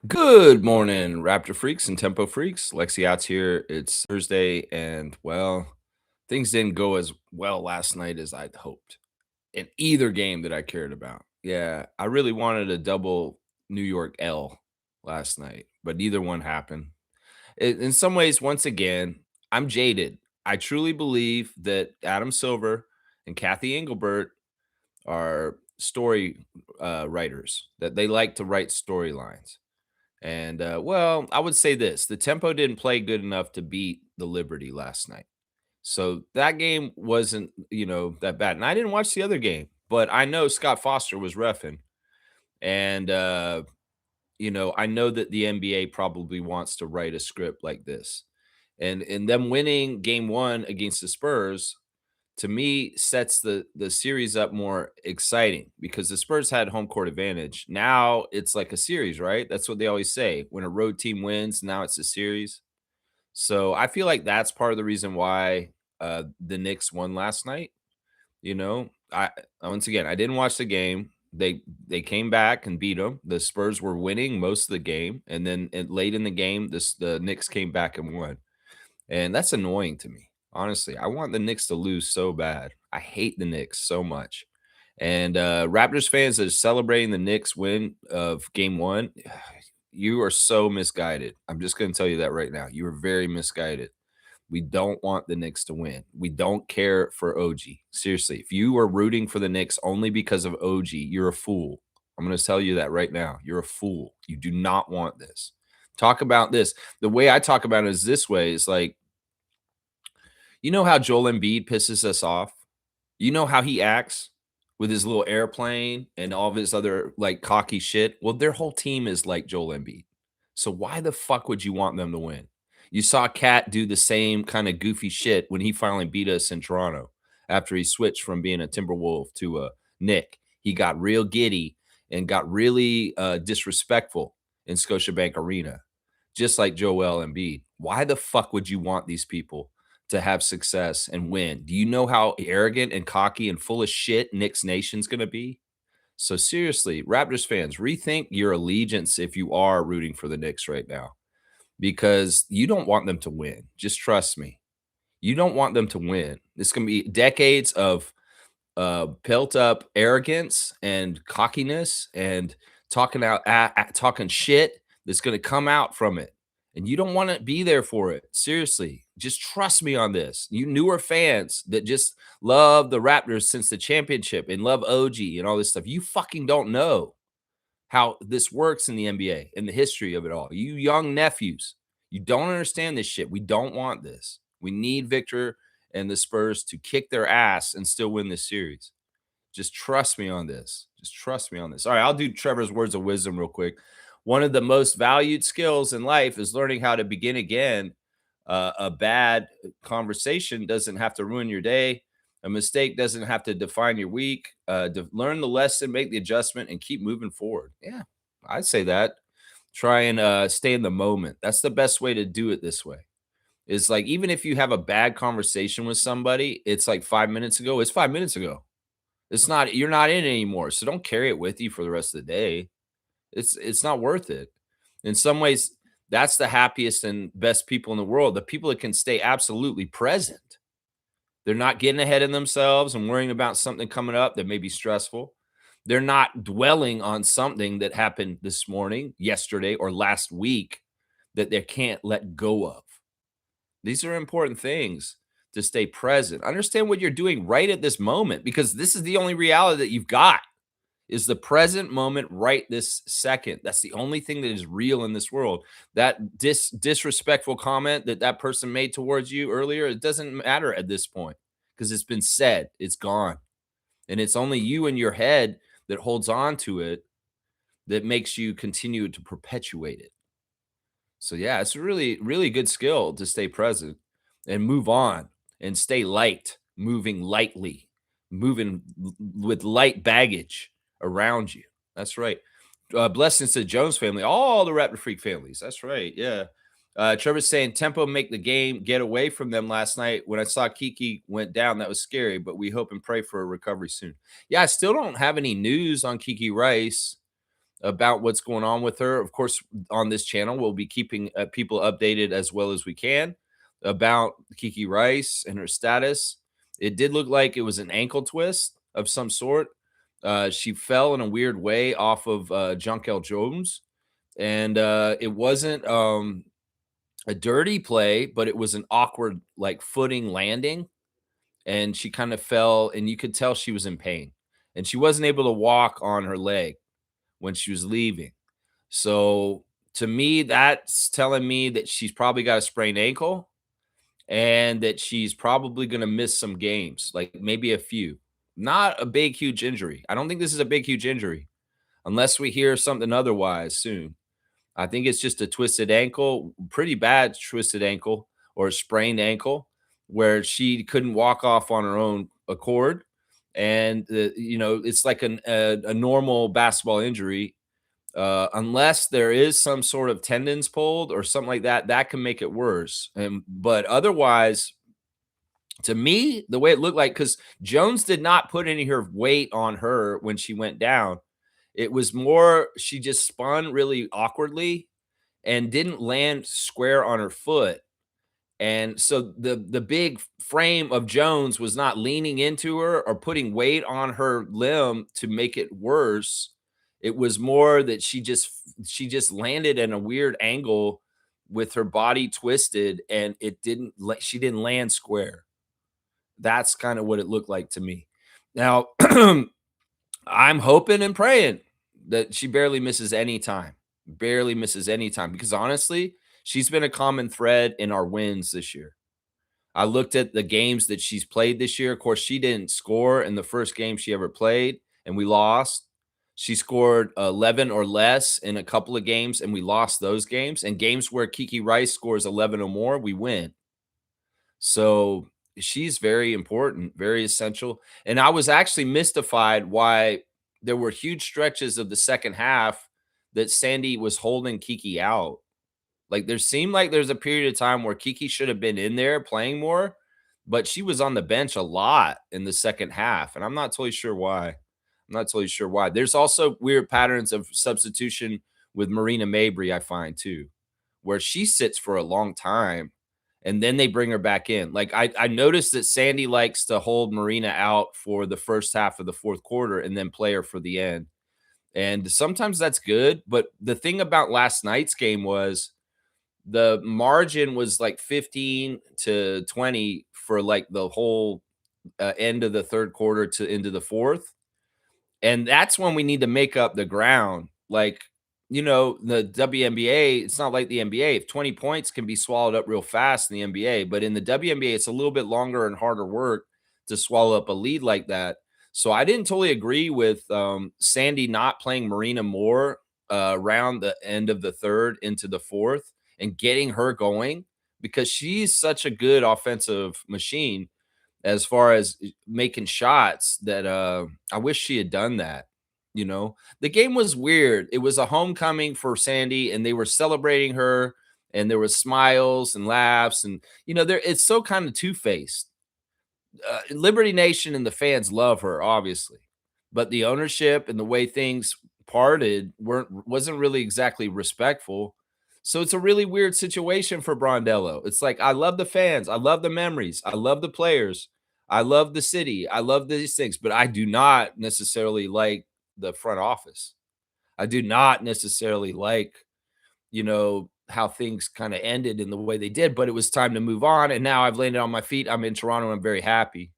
Good morning, Raptor freaks and Tempo freaks. Lexi Out's here. It's Thursday, and well, things didn't go as well last night as I'd hoped in either game that I cared about. Yeah, I really wanted a double New York L last night, but neither one happened. In some ways, once again, I'm jaded. I truly believe that Adam Silver and Kathy Engelbert are story writers, that they like to write storylines. And well, I would say this: the tempo didn't play good enough to beat the Liberty last night. So that game wasn't, that bad. And I didn't watch the other game, but I know Scott Foster was reffing, and I know that the NBA probably wants to write a script like this, and them winning Game 1 against the Spurs to me sets the series up more exciting because the Spurs had home court advantage. Now it's like a series, right? That's what they always say. When a road team wins, now it's a series. So I feel like that's part of the reason why the Knicks won last night. I once again I didn't watch the game. They came back and beat them. The Spurs were winning most of the game, and then late in the game, the Knicks came back and won. And that's annoying to me. Honestly, I want the Knicks to lose so bad. I hate the Knicks so much. And Raptors fans that are celebrating the Knicks win of game 1, you are so misguided. I'm just going to tell you that right now. You are very misguided. We don't want the Knicks to win. We don't care for OG. Seriously, if you are rooting for the Knicks only because of OG, you're a fool. I'm going to tell you that right now. You're a fool. You do not want this. Talk about this. The way I talk about it is this way: is like, how Joel Embiid pisses us off? You know how he acts with his little airplane and all of his other like cocky shit? Well, their whole team is like Joel Embiid. So why the fuck would you want them to win? You saw Cat do the same kind of goofy shit when he finally beat us in Toronto after he switched from being a Timberwolf to a Nick. He got real giddy and got really disrespectful in Scotiabank Arena, just like Joel Embiid. Why the fuck would you want these people to have success and win? Do you know how arrogant and cocky and full of shit Knicks Nation's going to be? So seriously, Raptors fans, rethink your allegiance if you are rooting for the Knicks right now, because you don't want them to win. Just trust me. You don't want them to win. It's going to be decades of built up arrogance and cockiness and talking shit that's going to come out from it, and you don't want to be there for it. Seriously, just trust me on this. You newer fans that just love the Raptors since the championship and love OG and all this stuff, you fucking don't know how this works in the NBA and the history of it all. You young nephews, you don't understand this shit. We don't want this. We need Victor and the Spurs to kick their ass and still win this series. Just trust me on this. Just trust me on this. All right, I'll do Trevor's words of wisdom real quick. One of the most valued skills in life is learning how to begin again. A bad conversation doesn't have to ruin your day. A mistake doesn't have to define your week. Learn the lesson, make the adjustment, and keep moving forward. Yeah, I'd say that. Try and stay in the moment. That's the best way to do it this way. It's like, even if you have a bad conversation with somebody, it's like 5 minutes ago. It's 5 minutes ago. It's not, you're not in it anymore. So don't carry it with you for the rest of the day. It's not worth it. In some ways, that's the happiest and best people in the world. The people that can stay absolutely present. They're not getting ahead of themselves and worrying about something coming up that may be stressful. They're not dwelling on something that happened this morning, yesterday, or last week that they can't let go of. These are important things to stay present. Understand what you're doing right at this moment, because this is the only reality that you've got, is the present moment right this second. That's the only thing that is real in this world. That disrespectful comment that person made towards you earlier, it doesn't matter at this point because it's been said, it's gone. And it's only you in your head that holds on to it, that makes you continue to perpetuate it. So yeah, it's a really, really good skill to stay present and move on and stay light, moving lightly, moving with light baggage around you. That's right. Blessings to the Jones family, all the Raptor Freak families. That's right. Yeah. Trevor's saying tempo make the game get away from them last night. When I saw Kiki went down, that was scary, but we hope and pray for a recovery soon. Yeah, I still don't have any news on Kiki Rice. about what's going on with her. Of course, on this channel, we'll be keeping people updated as well as we can about Kiki Rice and her status. It did look like it was an ankle twist of some sort. She fell in a weird way off of Jonkel Jones, and it wasn't a dirty play, but it was an awkward like footing landing, and she kind of fell, and you could tell she was in pain, and she wasn't able to walk on her leg when she was leaving. So to me, that's telling me that she's probably got a sprained ankle and that she's probably going to miss some games, like maybe a few. Not a big, huge injury. I don't think this is a big, huge injury unless we hear something otherwise soon. I think it's just a twisted ankle, pretty bad twisted ankle or a sprained ankle where she couldn't walk off on her own accord. And, it's like a normal basketball injury, unless there is some sort of tendons pulled or something like that, that can make it worse. But otherwise, to me, the way it looked like, because Jones did not put any of her weight on her when she went down. It was more she just spun really awkwardly and didn't land square on her foot. And so the big frame of Jones was not leaning into her or putting weight on her limb to make it worse. It was more that she just landed in a weird angle with her body twisted, and she didn't land square. That's kind of what it looked like to me. Now, I'm hoping and praying that she barely misses any time, because honestly, she's been a common thread in our wins this year. I looked at the games that she's played this year. Of course, she didn't score in the first game she ever played, and we lost. She scored 11 or less in a couple of games, and we lost those games. And games where Kiki Rice scores 11 or more, we win. So she's very important, very essential. And I was actually mystified why there were huge stretches of the second half that Sandy was holding Kiki out. Like, there seemed like there's a period of time where Kiki should have been in there playing more, but she was on the bench a lot in the second half, and I'm not totally sure why. I'm not totally sure why. There's also weird patterns of substitution with Marina Mabry, I find too, where she sits for a long time and then they bring her back in. Like, I noticed that Sandy likes to hold Marina out for the first half of the fourth quarter and then play her for the end. And sometimes that's good. But the thing about last night's game was the margin was like 15 to 20 for like the whole end of the third quarter to into the fourth. And that's when we need to make up the ground. Like, the WNBA, it's not like the NBA. If 20 points can be swallowed up real fast in the NBA, but in the WNBA, it's a little bit longer and harder work to swallow up a lead like that. So I didn't totally agree with Sandy not playing Marina more around the end of the third into the fourth and getting her going, because she's such a good offensive machine as far as making shots that I wish she had done that. The game was weird. It was a homecoming for Sandy, and they were celebrating her, and there was smiles and laughs, and there it's so kind of two-faced. Liberty Nation and the fans love her, obviously, but the ownership and the way things parted wasn't really exactly respectful. So it's a really weird situation for Brondello. It's like, I love the fans, I love the memories, I love the players, I love the city, I love these things, but I do not necessarily like the front office. I do not necessarily like, how things kind of ended in the way they did, but it was time to move on. And now I've landed on my feet. I'm in Toronto. And I'm very happy.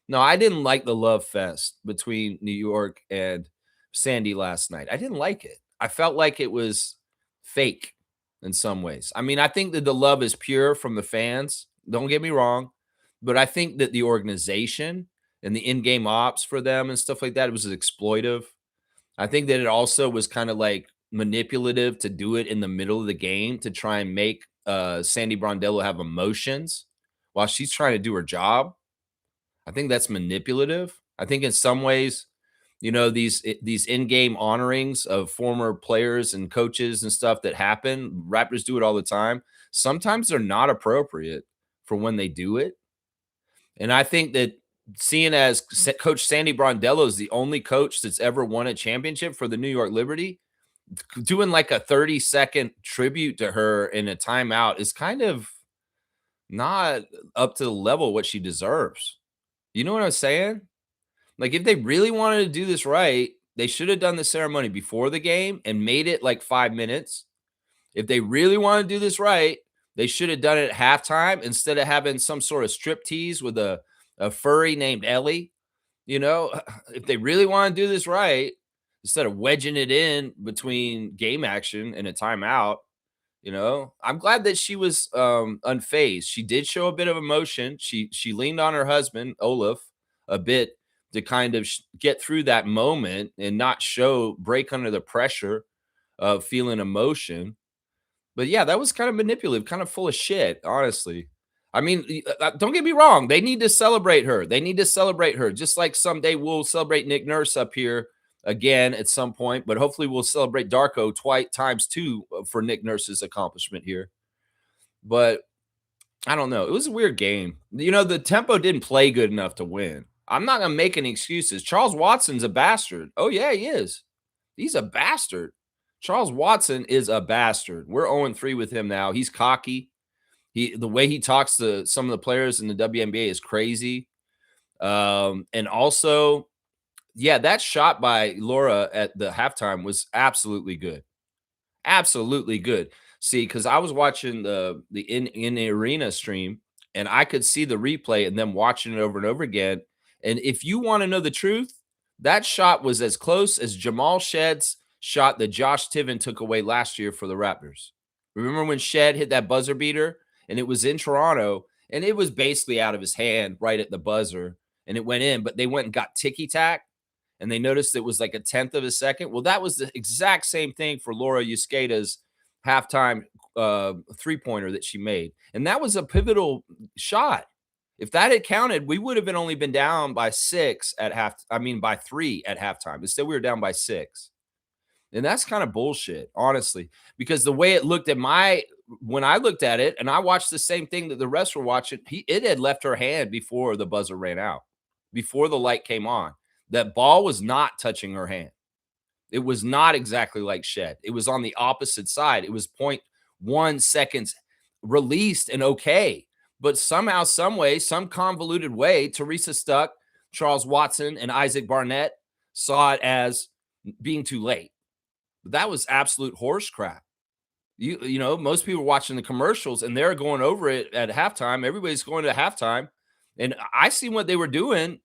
No, I didn't like the love fest between New York and Sandy last night. I didn't like it. I felt like it was fake in some ways. I mean, I think that the love is pure from the fans. Don't get me wrong. But I think that the organization and the in-game ops for them and stuff like that, it was exploitive. I think that it also was kind of like manipulative to do it in the middle of the game to try and make Sandy Brondello have emotions while she's trying to do her job. I think that's manipulative. I think in some ways, these in-game honorings of former players and coaches and stuff that happen, Raptors do it all the time. Sometimes they're not appropriate for when they do it. And I think that seeing as Coach Sandy Brondello is the only coach that's ever won a championship for the New York Liberty, Doing like a 30-second tribute to her in a timeout is kind of not up to the level what she deserves. You know what I'm saying? Like, if they really wanted to do this right, they should have done the ceremony before the game and made it like 5 minutes. If they really want to do this right, they should have done it at halftime instead of having some sort of strip tease with a furry named Ellie. You know, if they really want to do this right, instead of wedging it in between game action and a timeout, I'm glad that she was unfazed. She did show a bit of emotion. She leaned on her husband Olaf a bit to kind of get through that moment and not show break under the pressure of feeling emotion. But yeah, that was kind of manipulative, kind of full of shit, honestly. I mean, don't get me wrong. They need to celebrate her. They need to celebrate her, just like someday we'll celebrate Nick Nurse up here again at some point. But hopefully, we'll celebrate Darko twice times two for Nick Nurse's accomplishment here. But I don't know. It was a weird game. The tempo didn't play good enough to win. I'm not gonna make any excuses. Charles Watson's a bastard. Oh yeah, he is. He's a bastard. Charles Watson is a bastard. We're 0-3 with him now. He's cocky. The way he talks to some of the players in the WNBA is crazy. And also, yeah, that shot by Laura at the halftime was absolutely good. Absolutely good. See, because I was watching the in the arena stream and I could see the replay and then watching it over and over again. And if you want to know the truth, that shot was as close as Jamal Shedd's shot that Josh Tiven took away last year for the Raptors. Remember when Shedd hit that buzzer beater and it was in Toronto and it was basically out of his hand right at the buzzer and it went in, but they went and got ticky tack and they noticed it was like a tenth of a second. Well, that was the exact same thing for Laura Yuskaida's halftime three-pointer that she made. And that was a pivotal shot. If that had counted, we would have only been down by by 3 at halftime. Instead, we were down by 6. And that's kind of bullshit, honestly, because the way it looked when I looked at it and I watched the same thing that the rest were watching, it had left her hand before the buzzer ran out, before the light came on. That ball was not touching her hand. It was not exactly like Shedd. It was on the opposite side. It was 0.1 seconds released and okay. But somehow, some way, some convoluted way, Teresa Stuck, Charles Watson, and Isaac Barnett saw it as being too late. That was absolute horse crap. Most people are watching the commercials and they're going over it at halftime. Everybody's going to halftime. And I seen what they were doing,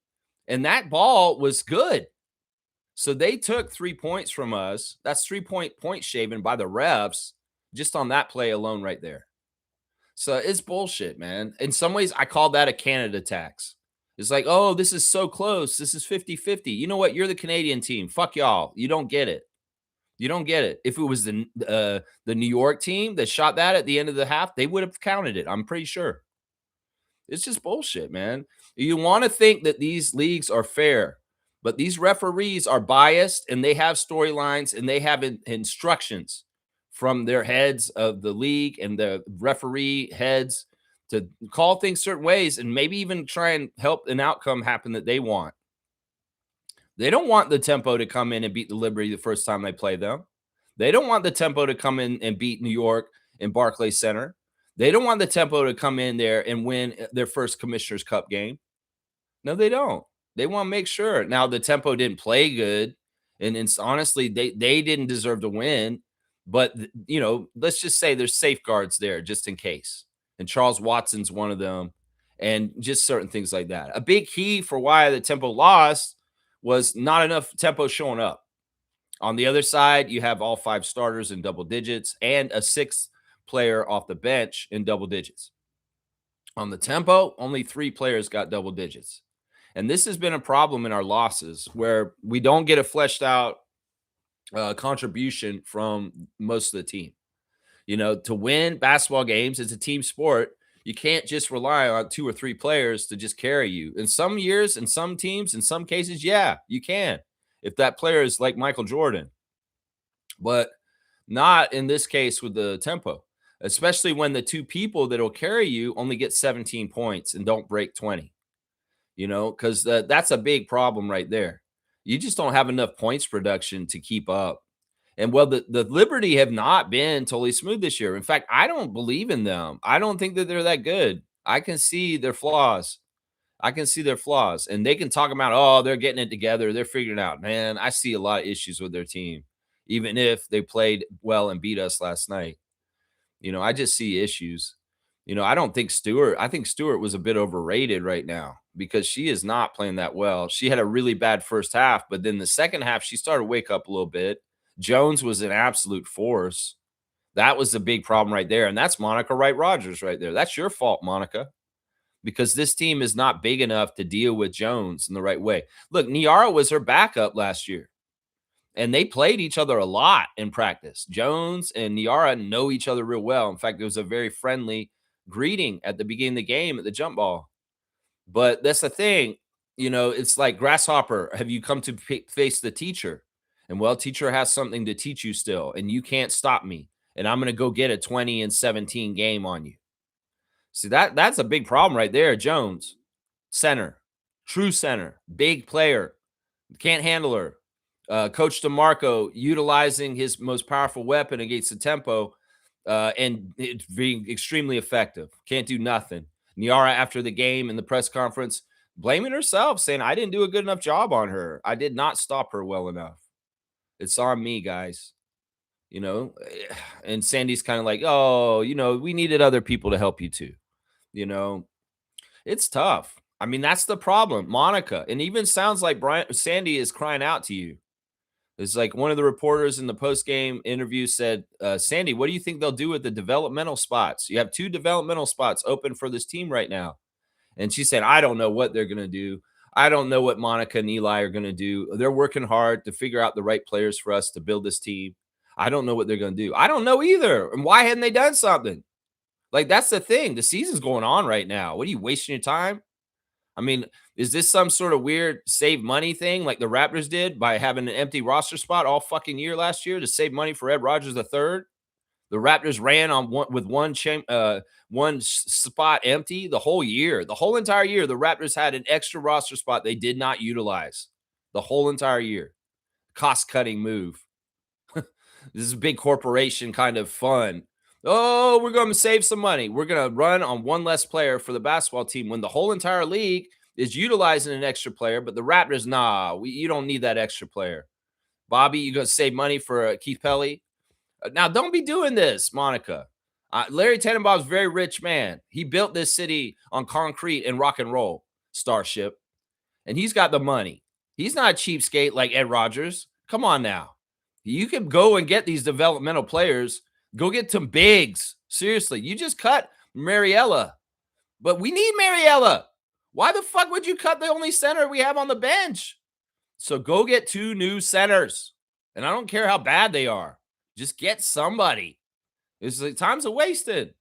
and that ball was good. So they took 3 points from us. That's 3 point shaving by the refs just on that play alone right there. So it's bullshit, man. In some ways, I call that a Canada tax. It's like, oh, this is so close. This is 50-50. You know what? You're the Canadian team. Fuck y'all. You don't get it. You don't get it. If it was the New York team that shot that at the end of the half, they would have counted it. I'm pretty sure. It's just bullshit, man. You want to think that these leagues are fair, but these referees are biased and they have storylines and they have instructions from their heads of the league and the referee heads to call things certain ways and maybe even try and help an outcome happen that they want. They don't want the Tempo to come in and beat the Liberty the first time they play them. They don't want the Tempo to come in and beat New York in Barclays Center. They don't want the Tempo to come in there and win their first Commissioner's Cup game. No, they don't. They want to make sure. Now, the Tempo didn't play good, and it's honestly, they didn't deserve to win. But, let's just say there's safeguards there just in case. And Charles Watson's one of them, and just certain things like that. A big key for why the Tempo lost was not enough Tempo showing up. On the other side, you have all 5 starters in double digits and a 6th player off the bench in double digits. On the Tempo, only 3 players got double digits. And this has been a problem in our losses where we don't get a fleshed out contribution from most of the team. To win basketball games, it's a team sport. You can't just rely on 2 or 3 players to just carry you. In some years, in some teams, in some cases, yeah, you can. If that player is like Michael Jordan. But not in this case with the Tempo, especially when the 2 people that will carry you only get 17 points and don't break 20. Because that's a big problem right there. You just don't have enough points production to keep up. And well, the Liberty have not been totally smooth this year. In fact, I don't believe in them. I don't think that they're that good. I can see their flaws. I can see their flaws, and they can talk about, oh, they're getting it together. They're figuring it out. Man, I see a lot of issues with their team, even if they played well and beat us last night. I just see issues. I don't think I think Stewart was a bit overrated right now because she is not playing that well. She had a really bad first half, but then the second half, she started to wake up a little bit. Jones was an absolute force. That was the big problem right there. And that's Monica Wright Rogers right there. That's your fault, Monica, because this team is not big enough to deal with Jones in the right way. Look, Niara was her backup last year, and they played each other a lot in practice. Jones and Niara know each other real well. In fact, there was a very friendly greeting at the beginning of the game at the jump ball. But that's the thing, it's like Grasshopper. Have you come to face the teacher? And well, teacher has something to teach you still, and you can't stop me. And I'm going to go get a 20-17 game on you. See, that's a big problem right there. Jones, center, true center, big player, can't handle her. Coach DeMarco utilizing his most powerful weapon against the tempo, and it's being extremely effective. Can't do nothing. Niara, after the game in the press conference, blaming herself, saying, I didn't do a good enough job on her. I did not stop her well enough. It's on me, guys. And Sandy's kind of like, oh, we needed other people to help you too. It's tough. I mean, that's the problem. Monica, and even sounds like Sandy is crying out to you. It's like one of the reporters in the post-game interview said, Sandy, what do you think they'll do with the developmental spots? You have 2 developmental spots open for this team right now. And she said, I don't know what they're going to do. I don't know what Monica and Eli are going to do. They're working hard to figure out the right players for us to build this team. I don't know what they're going to do. I don't know either. And why hadn't they done something? Like, that's the thing. The season's going on right now. What are you wasting your time? I mean, is this some sort of weird save money thing like the Raptors did by having an empty roster spot all fucking year last year to save money for Ed Rodgers III? The Raptors ran on one spot empty the whole year. The whole entire year, the Raptors had an extra roster spot they did not utilize the whole entire year. Cost-cutting move. This is a big corporation kind of fun. Oh, we're going to save some money. We're going to run on one less player for the basketball team when the whole entire league is utilizing an extra player. But the Raptors, you don't need that extra player. Bobby, you're going to save money for Keith Pelly. Now, don't be doing this, Monica. Larry Tannenbaum's a very rich man. He built this city on concrete and rock and roll, Starship. And he's got the money. He's not a cheapskate like Ed Rodgers. Come on now. You can go and get these developmental players. Go get some bigs. Seriously, you just cut Mariella. But we need Mariella. Why the fuck would you cut the only center we have on the bench? So go get 2 new centers. And I don't care how bad they are. Just get somebody. It's like time's a wasted.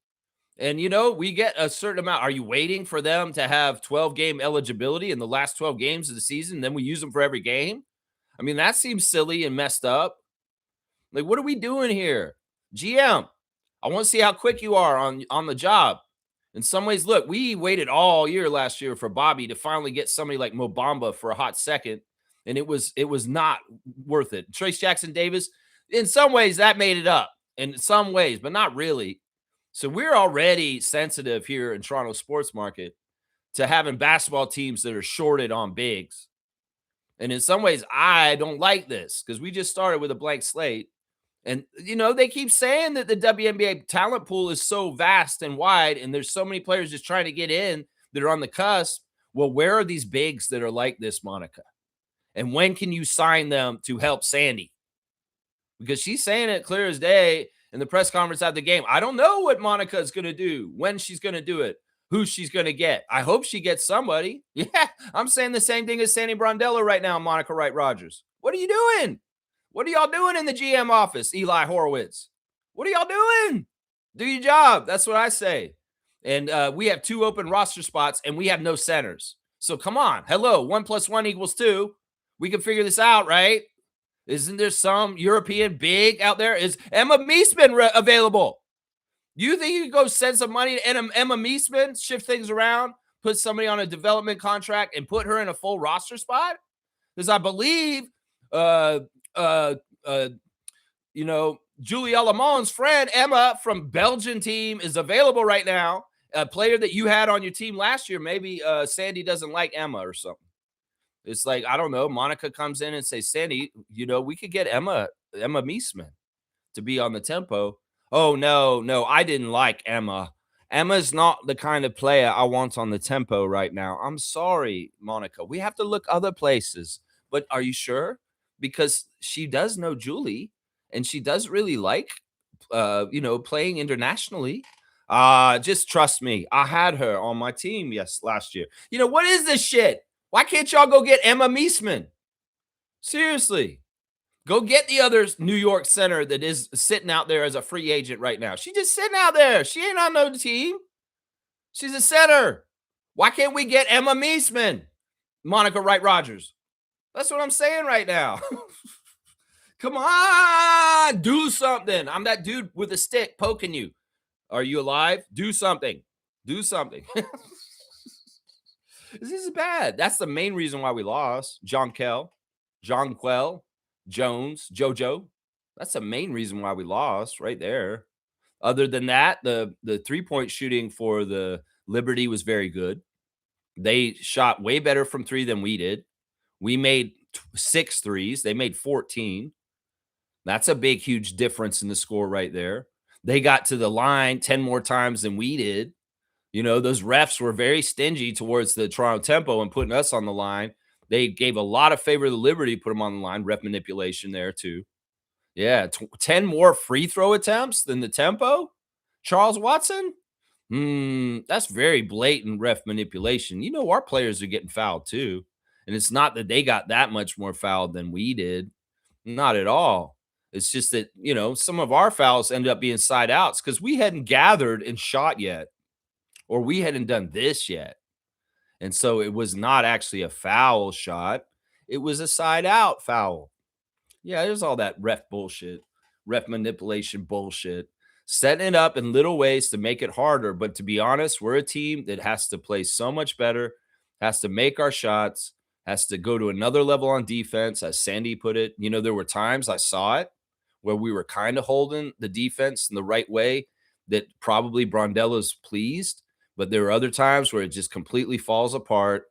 And, we get a certain amount. Are you waiting for them to have 12-game eligibility in the last 12 games of the season? Then we use them for every game? I mean, that seems silly and messed up. Like, what are we doing here? GM, I want to see how quick you are on the job. In some ways, look, we waited all year last year for Bobby to finally get somebody like Mo Bamba for a hot second, and it was not worth it. Trace Jackson Davis, in some ways, that made it up. In some ways, but not really. So we're already sensitive here in Toronto sports market to having basketball teams that are shorted on bigs. And in some ways, I don't like this because we just started with a blank slate. And, they keep saying that the WNBA talent pool is so vast and wide, and there's so many players just trying to get in that are on the cusp. Well, where are these bigs that are like this, Monica? And when can you sign them to help Sandy? Because she's saying it clear as day in the press conference after the game. I don't know what Monica is going to do, when she's going to do it, who she's going to get. I hope she gets somebody. Yeah, I'm saying the same thing as Sandy Brondello right now, Monica Wright Rogers. What are you doing? What are y'all doing in the GM office, Eli Horowitz? What are y'all doing? Do your job. That's what I say. And we have 2 open roster spots, and we have no centers. So come on. Hello, 1 + 1 = 2. We can figure this out, right? Isn't there some European big out there? Is Emma Meesman available? You think you can go send some money to Emma Meesman, shift things around, put somebody on a development contract, and put her in a full roster spot? Because I believe Julie Alamon's friend Emma from Belgian team is available right now. A player that you had on your team last year. Maybe Sandy doesn't like Emma or something. It's like, I don't know. Monica comes in and says, Sandy, we could get Emma Meesman to be on the tempo. Oh, no, I didn't like Emma. Emma's not the kind of player I want on the tempo right now. I'm sorry, Monica. We have to look other places. But are you sure? Because she does know Julie, and she does really like, playing internationally. Just trust me. I had her on my team last year. What is this shit? Why can't y'all go get Emma Meesman? Seriously. Go get the other New York center that is sitting out there as a free agent right now. She just sitting out there. She ain't on no team. She's a center. Why can't we get Emma Meesman? Monica Wright Rogers. That's what I'm saying right now. Come on, do something. I'm that dude with a stick poking you. Are you alive? Do something. Do something. This is bad. That's the main reason why we lost. Jonquel, Jones, JoJo. That's the main reason why we lost right there. Other than that, the 3-point shooting for the Liberty was very good. They shot way better from 3 than we did. We made 6 threes. They made 14. That's a big, huge difference in the score right there. They got to the line 10 more times than we did. Those refs were very stingy towards the Toronto Tempo and putting us on the line. They gave a lot of favor to the Liberty, put them on the line. Ref manipulation there too. Yeah, 10 more free throw attempts than the Tempo. Charles Watson? That's very blatant ref manipulation. Our players are getting fouled too. And it's not that they got that much more fouled than we did. Not at all. It's just that, some of our fouls ended up being side outs because we hadn't gathered and shot yet, or we hadn't done this yet. And so it was not actually a foul shot. It was a side out foul. Yeah, there's all that ref bullshit, ref manipulation bullshit, setting it up in little ways to make it harder. But to be honest, we're a team that has to play so much better, has to make our shots, has to go to another level on defense, as Sandy put it. There were times I saw it where we were kind of holding the defense in the right way that probably Brondello's pleased. But there are other times where it just completely falls apart,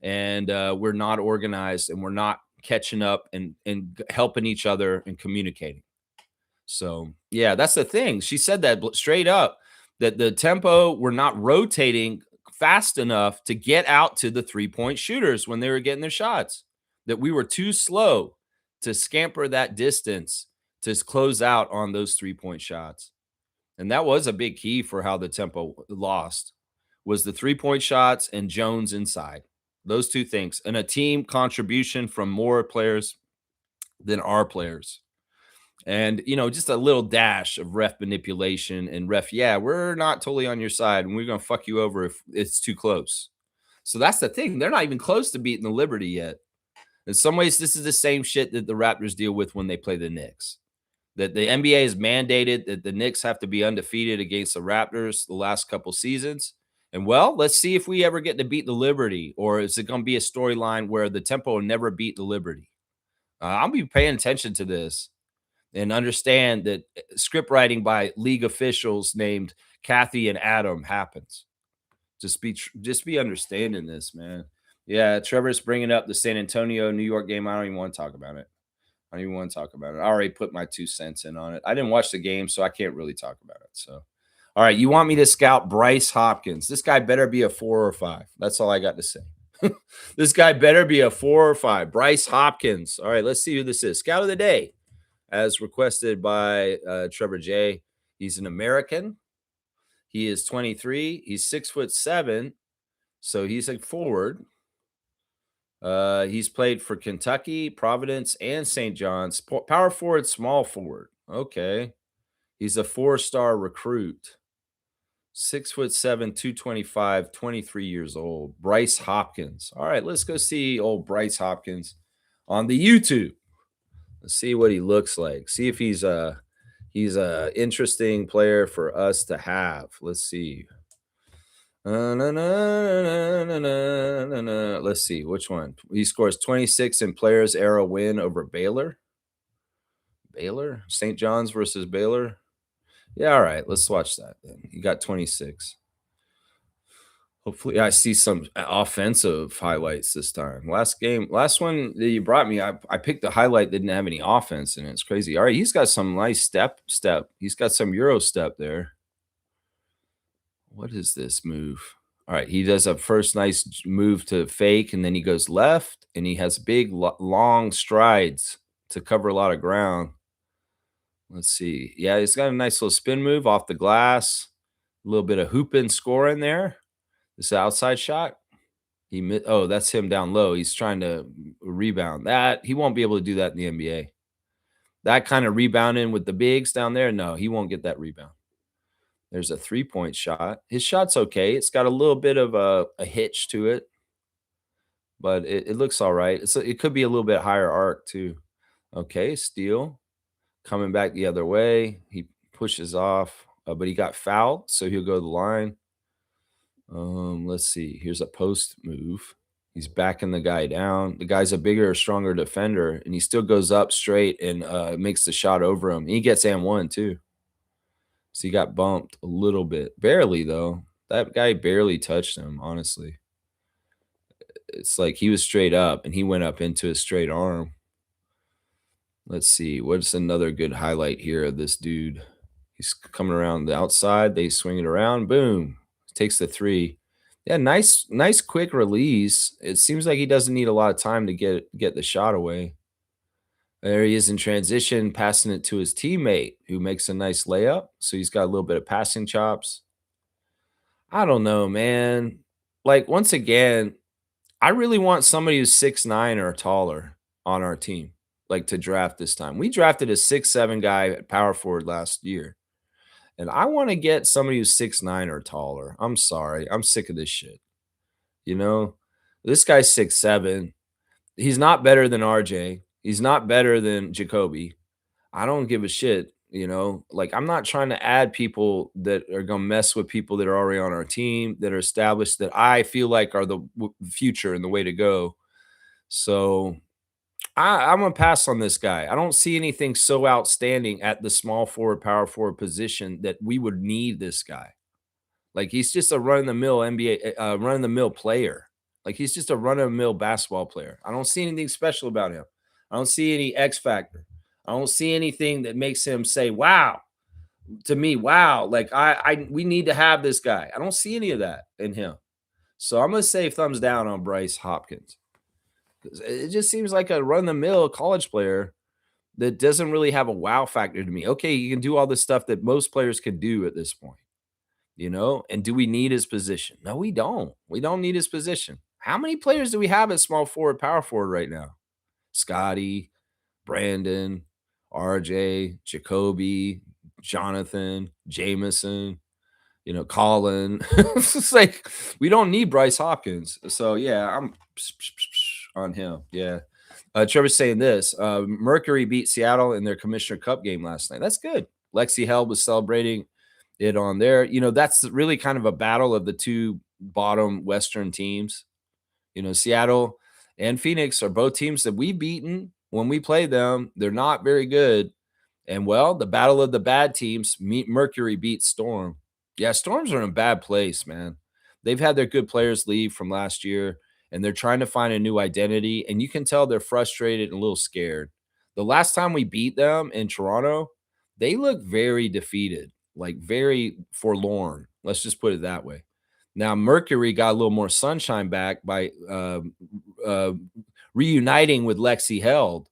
and we're not organized, and we're not catching up and helping each other and communicating. So, yeah, that's the thing. She said that straight up, that the Tempo were not rotating fast enough to get out to the 3-point shooters when they were getting their shots, that we were too slow to scamper that distance to close out on those 3-point shots. And that was a big key for how the Tempo lost, was the 3-point shots and Jones inside. Those two things, and a team contribution from more players than our players. And, just a little dash of ref manipulation and ref, yeah, we're not totally on your side, and we're going to fuck you over if it's too close. So that's the thing. They're not even close to beating the Liberty yet. In some ways, this is the same shit that the Raptors deal with when they play the Knicks. That the NBA has mandated that the Knicks have to be undefeated against the Raptors the last couple seasons. And, well, let's see if we ever get to beat the Liberty, or is it going to be a storyline where the Tempo will never beat the Liberty? I'll be paying attention to this and understand that script writing by league officials named Kathy and Adam happens. Just be understanding this, man. Yeah, Trevor's bringing up the San Antonio, New York game. I don't even want to talk about it. I already put my 2 cents in on it. I didn't watch the game, so I can't really talk about it. So, all right, you want me to scout Bryce Hopkins? This guy better be a 4 or 5. That's all I got to say. This guy better be a 4 or 5. Bryce Hopkins. All right, let's see who this is. Scout of the day, as requested by Trevor J. He's an American. He is 23. He's 6'7", so he's a forward. He's played for Kentucky, Providence, and St. John's. Power forward, small forward. Okay. He's a 4-star recruit. 6'7", 225, 23 years old. Bryce Hopkins. All right, let's go see old Bryce Hopkins on the YouTube. Let's see what he looks like. See if he's a interesting player for us to have. Let's see. Let's see which one. He scores 26 in Players Era win over Baylor. Baylor? St. John's versus Baylor? Yeah, all right. Let's watch that then. You got 26. Hopefully, I see some offensive highlights this time. Last one that you brought me, I picked the highlight that didn't have any offense in it. It's crazy. All right, he's got some nice step. He's got some Euro step there. What is this move? All right, he does a first nice move to fake, and then he goes left, and he has big, long strides to cover a lot of ground. Let's see. Yeah, he's got a nice little spin move off the glass, a little bit of hooping score in there. This outside shot. Oh, that's him down low. He's trying to rebound. That he won't be able to do that in the NBA. That kind of rebounding with the bigs down there, no, he won't get that rebound. There's a three-point shot. His shot's okay. It's got a little bit of a hitch to it, but it looks all right. It could be a little bit higher arc too. Okay, steal. Coming back the other way. He pushes off, but he got fouled, so he'll go to the line. Let's see. Here's a post move. He's backing the guy down. The guy's a bigger, stronger defender, and he still goes up straight and makes the shot over him. He gets and one too. So he got bumped a little bit, barely though. That guy barely touched him. Honestly, it's like he was straight up, and he went up into his straight arm. Let's see. What's another good highlight here of this dude? He's coming around the outside. They swing it around. Boom. Takes the three. Yeah, nice quick release. It seems like he doesn't need a lot of time to get the shot away. There he is in transition, passing it to his teammate who makes a nice layup. So he's got a little bit of passing chops. I don't know, man. Like once again, I really want somebody who's 6'9" or taller on our team, like to draft this time. We drafted a 6'7" guy at power forward last year. And I want to get somebody who's 6'9" or taller. I'm sorry. I'm sick of this shit. You know, this guy's 6'7". He's not better than RJ. He's not better than Jacoby. I don't give a shit. Like I'm not trying to add people that are going to mess with people that are already on our team that are established that I feel like are the future and the way to go. So I'm going to pass on this guy. I don't see anything so outstanding at the small forward, power forward position that we would need this guy. Like he's just a run of the mill NBA, run of the mill player. Like he's just a run of the mill basketball player. I don't see anything special about him. I don't see any X factor. I don't see anything that makes him say, "Wow," to me. Wow, like we need to have this guy. I don't see any of that in him. So I'm gonna say thumbs down on Bryce Hopkins. It just seems like a run of the mill college player that doesn't really have a wow factor to me. Okay, you can do all the stuff that most players can do at this point. And do we need his position? No, we don't. We don't need his position. How many players do we have at small forward, power forward right now? Scotty, Brandon, RJ, Jacoby, Jonathan, Jameson, Colin. It's like we don't need Bryce Hopkins. So yeah, I'm on him. Yeah. Trevor's saying this. Mercury beat Seattle in their Commissioner Cup game last night. That's good. Lexi Held was celebrating it on there. That's really kind of a battle of the two bottom Western teams. Seattle and Phoenix are both teams that we've beaten when we play them. They're not very good. And well, the battle of the bad teams, Mercury beats Storm. Yeah, Storms are in a bad place, man. They've had their good players leave from last year, and they're trying to find a new identity. And you can tell they're frustrated and a little scared. The last time we beat them in Toronto, they looked very defeated, like very forlorn. Let's just put it that way. Now, Mercury got a little more sunshine back by reuniting with Lexi Held.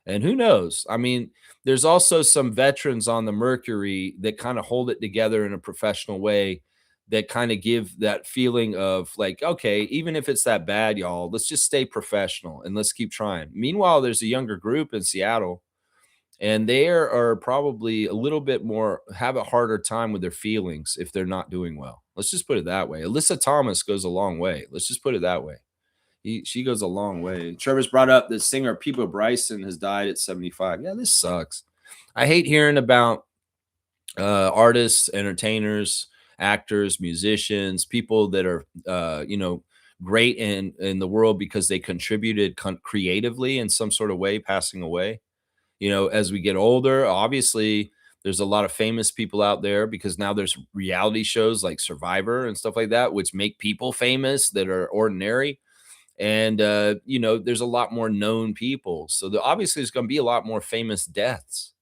And who knows? I mean, there's also some veterans on the Mercury that kind of hold it together in a professional way that kind of give that feeling of like, okay, even if it's that bad, y'all, let's just stay professional and let's keep trying. Meanwhile, there's a younger group in Seattle, and they are probably a little bit more, have a harder time with their feelings if they're not doing well. Let's just put it that way. Alyssa Thomas goes a long way. Let's just put it that way. She goes a long way. Trevor's brought up the singer Peebo Bryson has died at 75. Yeah, this sucks. I hate hearing about artists, entertainers, actors, musicians, people that are great in the world because they contributed creatively in some sort of way, passing away. As we get older, obviously there's a lot of famous people out there because now there's reality shows like Survivor and stuff like that, which make people famous that are ordinary. And there's a lot more known people. So obviously there's going to be a lot more famous deaths.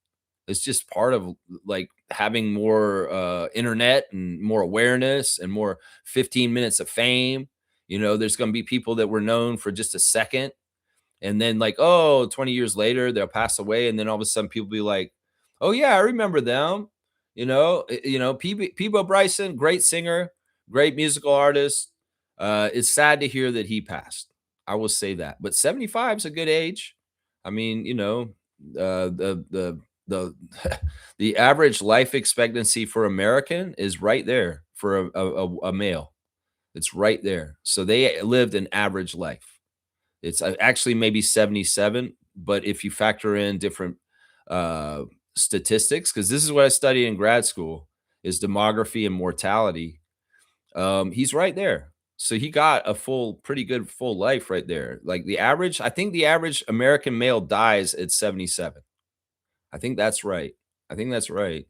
It's just part of like having more internet and more awareness and more 15 minutes of fame. There's going to be people that were known for just a second, and then like, oh, 20 years later they'll pass away, and then all of a sudden people be like, oh yeah, I remember them. Peebo Bryson, great singer, great musical artist. It's sad to hear that he passed. I will say that, but 75 is a good age. I mean, the the average life expectancy for American is right there for a male. It's right there. So they lived an average life. It's actually maybe 77, but if you factor in different uh, statistics, because this is what I studied in grad school, is demography and mortality. He's right there. So he got a pretty good full life right there. Like I think the average American male dies at 77. I think that's right. I think that's right.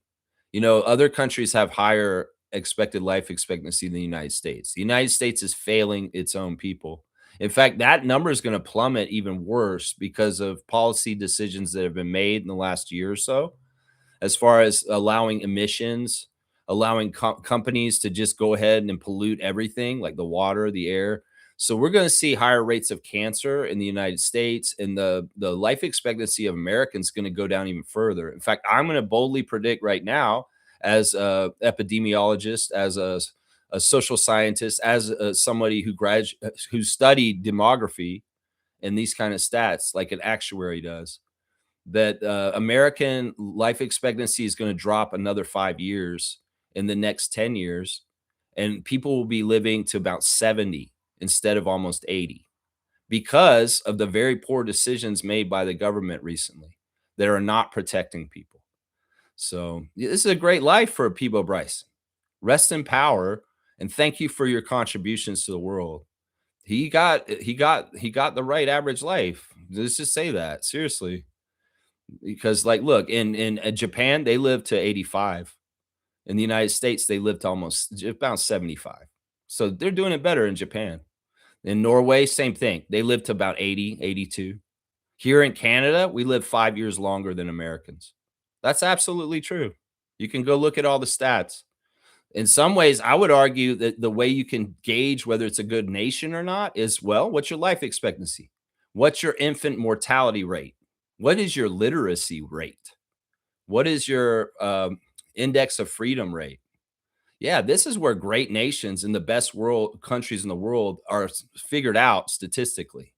Other countries have higher expected life expectancy than the United States. The United States is failing its own people. In fact, that number is going to plummet even worse because of policy decisions that have been made in the last year or so, as far as allowing emissions, allowing companies to just go ahead and pollute everything like the water, the air. So we're going to see higher rates of cancer in the United States, and the life expectancy of Americans is going to go down even further. In fact, I'm going to boldly predict right now, as a epidemiologist, as a social scientist, as somebody who studied demography and these kind of stats like an actuary does, that American life expectancy is going to drop another 5 years in the next 10 years. And people will be living to about 70 instead of almost 80 because of the very poor decisions made by the government recently that are not protecting people. So this is a great life for Peebo Bryson. Rest in power, and thank you for your contributions to the world. He got the right average life. Let's just say that seriously. Because like, look, in Japan, they live to 85. In the United States, they live to almost about 75. So they're doing it better in Japan. In Norway, same thing. They live to about 80, 82. Here in Canada, we live 5 years longer than Americans. That's absolutely true. You can go look at all the stats. In some ways, I would argue that the way you can gauge whether it's a good nation or not is, well, what's your life expectancy? What's your infant mortality rate? What is your literacy rate? What is your index of freedom rate? Yeah, this is where great nations and the best world countries in the world are figured out statistically.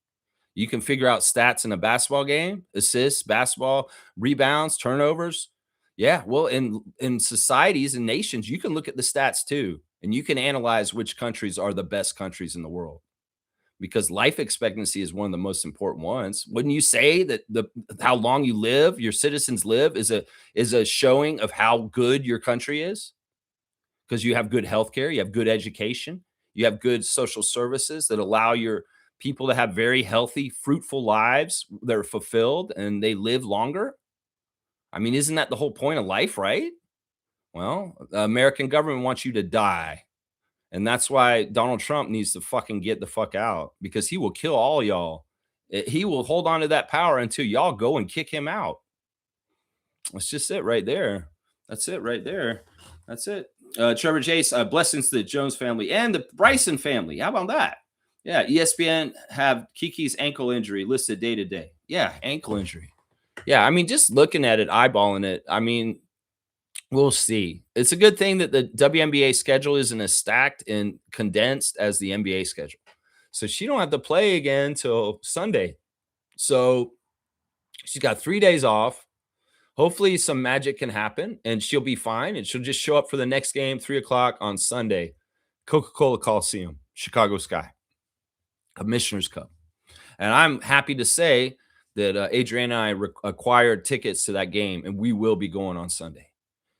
You can figure out stats in a basketball game, assists, basketball, rebounds, turnovers. Yeah, well, in societies and nations, you can look at the stats too, and you can analyze which countries are the best countries in the world, because life expectancy is one of the most important ones. Wouldn't you say that the how long you live, your citizens live, is a showing of how good your country is? Because you have good healthcare, you have good education, you have good social services that allow your people to have very healthy, fruitful lives. They're fulfilled and they live longer. I mean, isn't that the whole point of life, right? Well, the American government wants you to die. And that's why Donald Trump needs to fucking get the fuck out, because he will kill all y'all. He will hold on to that power until y'all go and kick him out. That's just it right there. That's it right there. That's it. Trevor Jace, blessings to the Jones family and the Bryson family. How about that? Yeah, ESPN have Kiki's ankle injury listed day to day. Yeah, ankle injury. Yeah, I mean, just looking at it, eyeballing it, I mean, we'll see. It's a good thing that the WNBA schedule isn't as stacked and condensed as the NBA schedule. So she don't have to play again till Sunday. So she's got 3 days off. Hopefully some magic can happen and she'll be fine, and she'll just show up for the next game, 3 o'clock on Sunday, Coca-Cola Coliseum, Chicago Sky, Commissioner's Cup. And I'm happy to say that Adriana and I acquired tickets to that game, and we will be going on Sunday.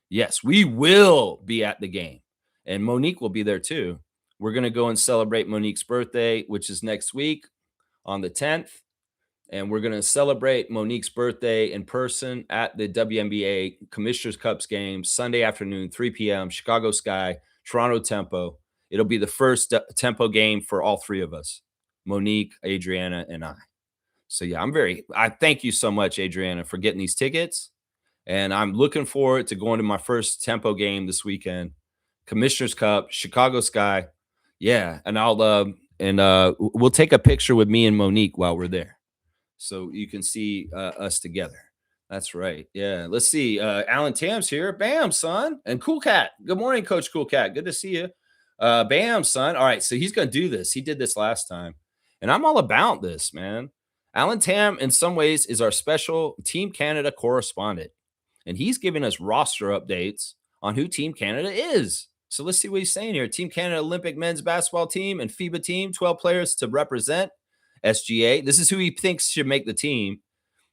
Yes, we will be at the game, and Monique will be there too. We're going to go and celebrate Monique's birthday, which is next week on the 10th. and we're going to celebrate Monique's birthday in person at the WNBA Commissioner's Cups game Sunday afternoon, 3 p.m. Chicago Sky, Toronto Tempo. It'll be the first Tempo game for all three of us, Monique, Adriana, and I. So yeah, I thank you so much, Adriana, for getting these tickets. And I'm looking forward to going to my first Tempo game this weekend. Commissioner's Cup, Chicago Sky. Yeah. And we'll take a picture with me and Monique while we're there, so you can see us together. That's right. Yeah. Let's see. Alan Tam's here. Bam, son. And Cool Cat. Good morning, Coach Cool Cat. Good to see you. Bam, son. All right. So he's going to do this. He did this last time. And I'm all about this, man. Alan Tam, in some ways, is our special Team Canada correspondent. And he's giving us roster updates on who Team Canada is. So let's see what he's saying here. Team Canada Olympic men's basketball team and FIBA team, 12 players to represent SGA. This is who he thinks should make the team.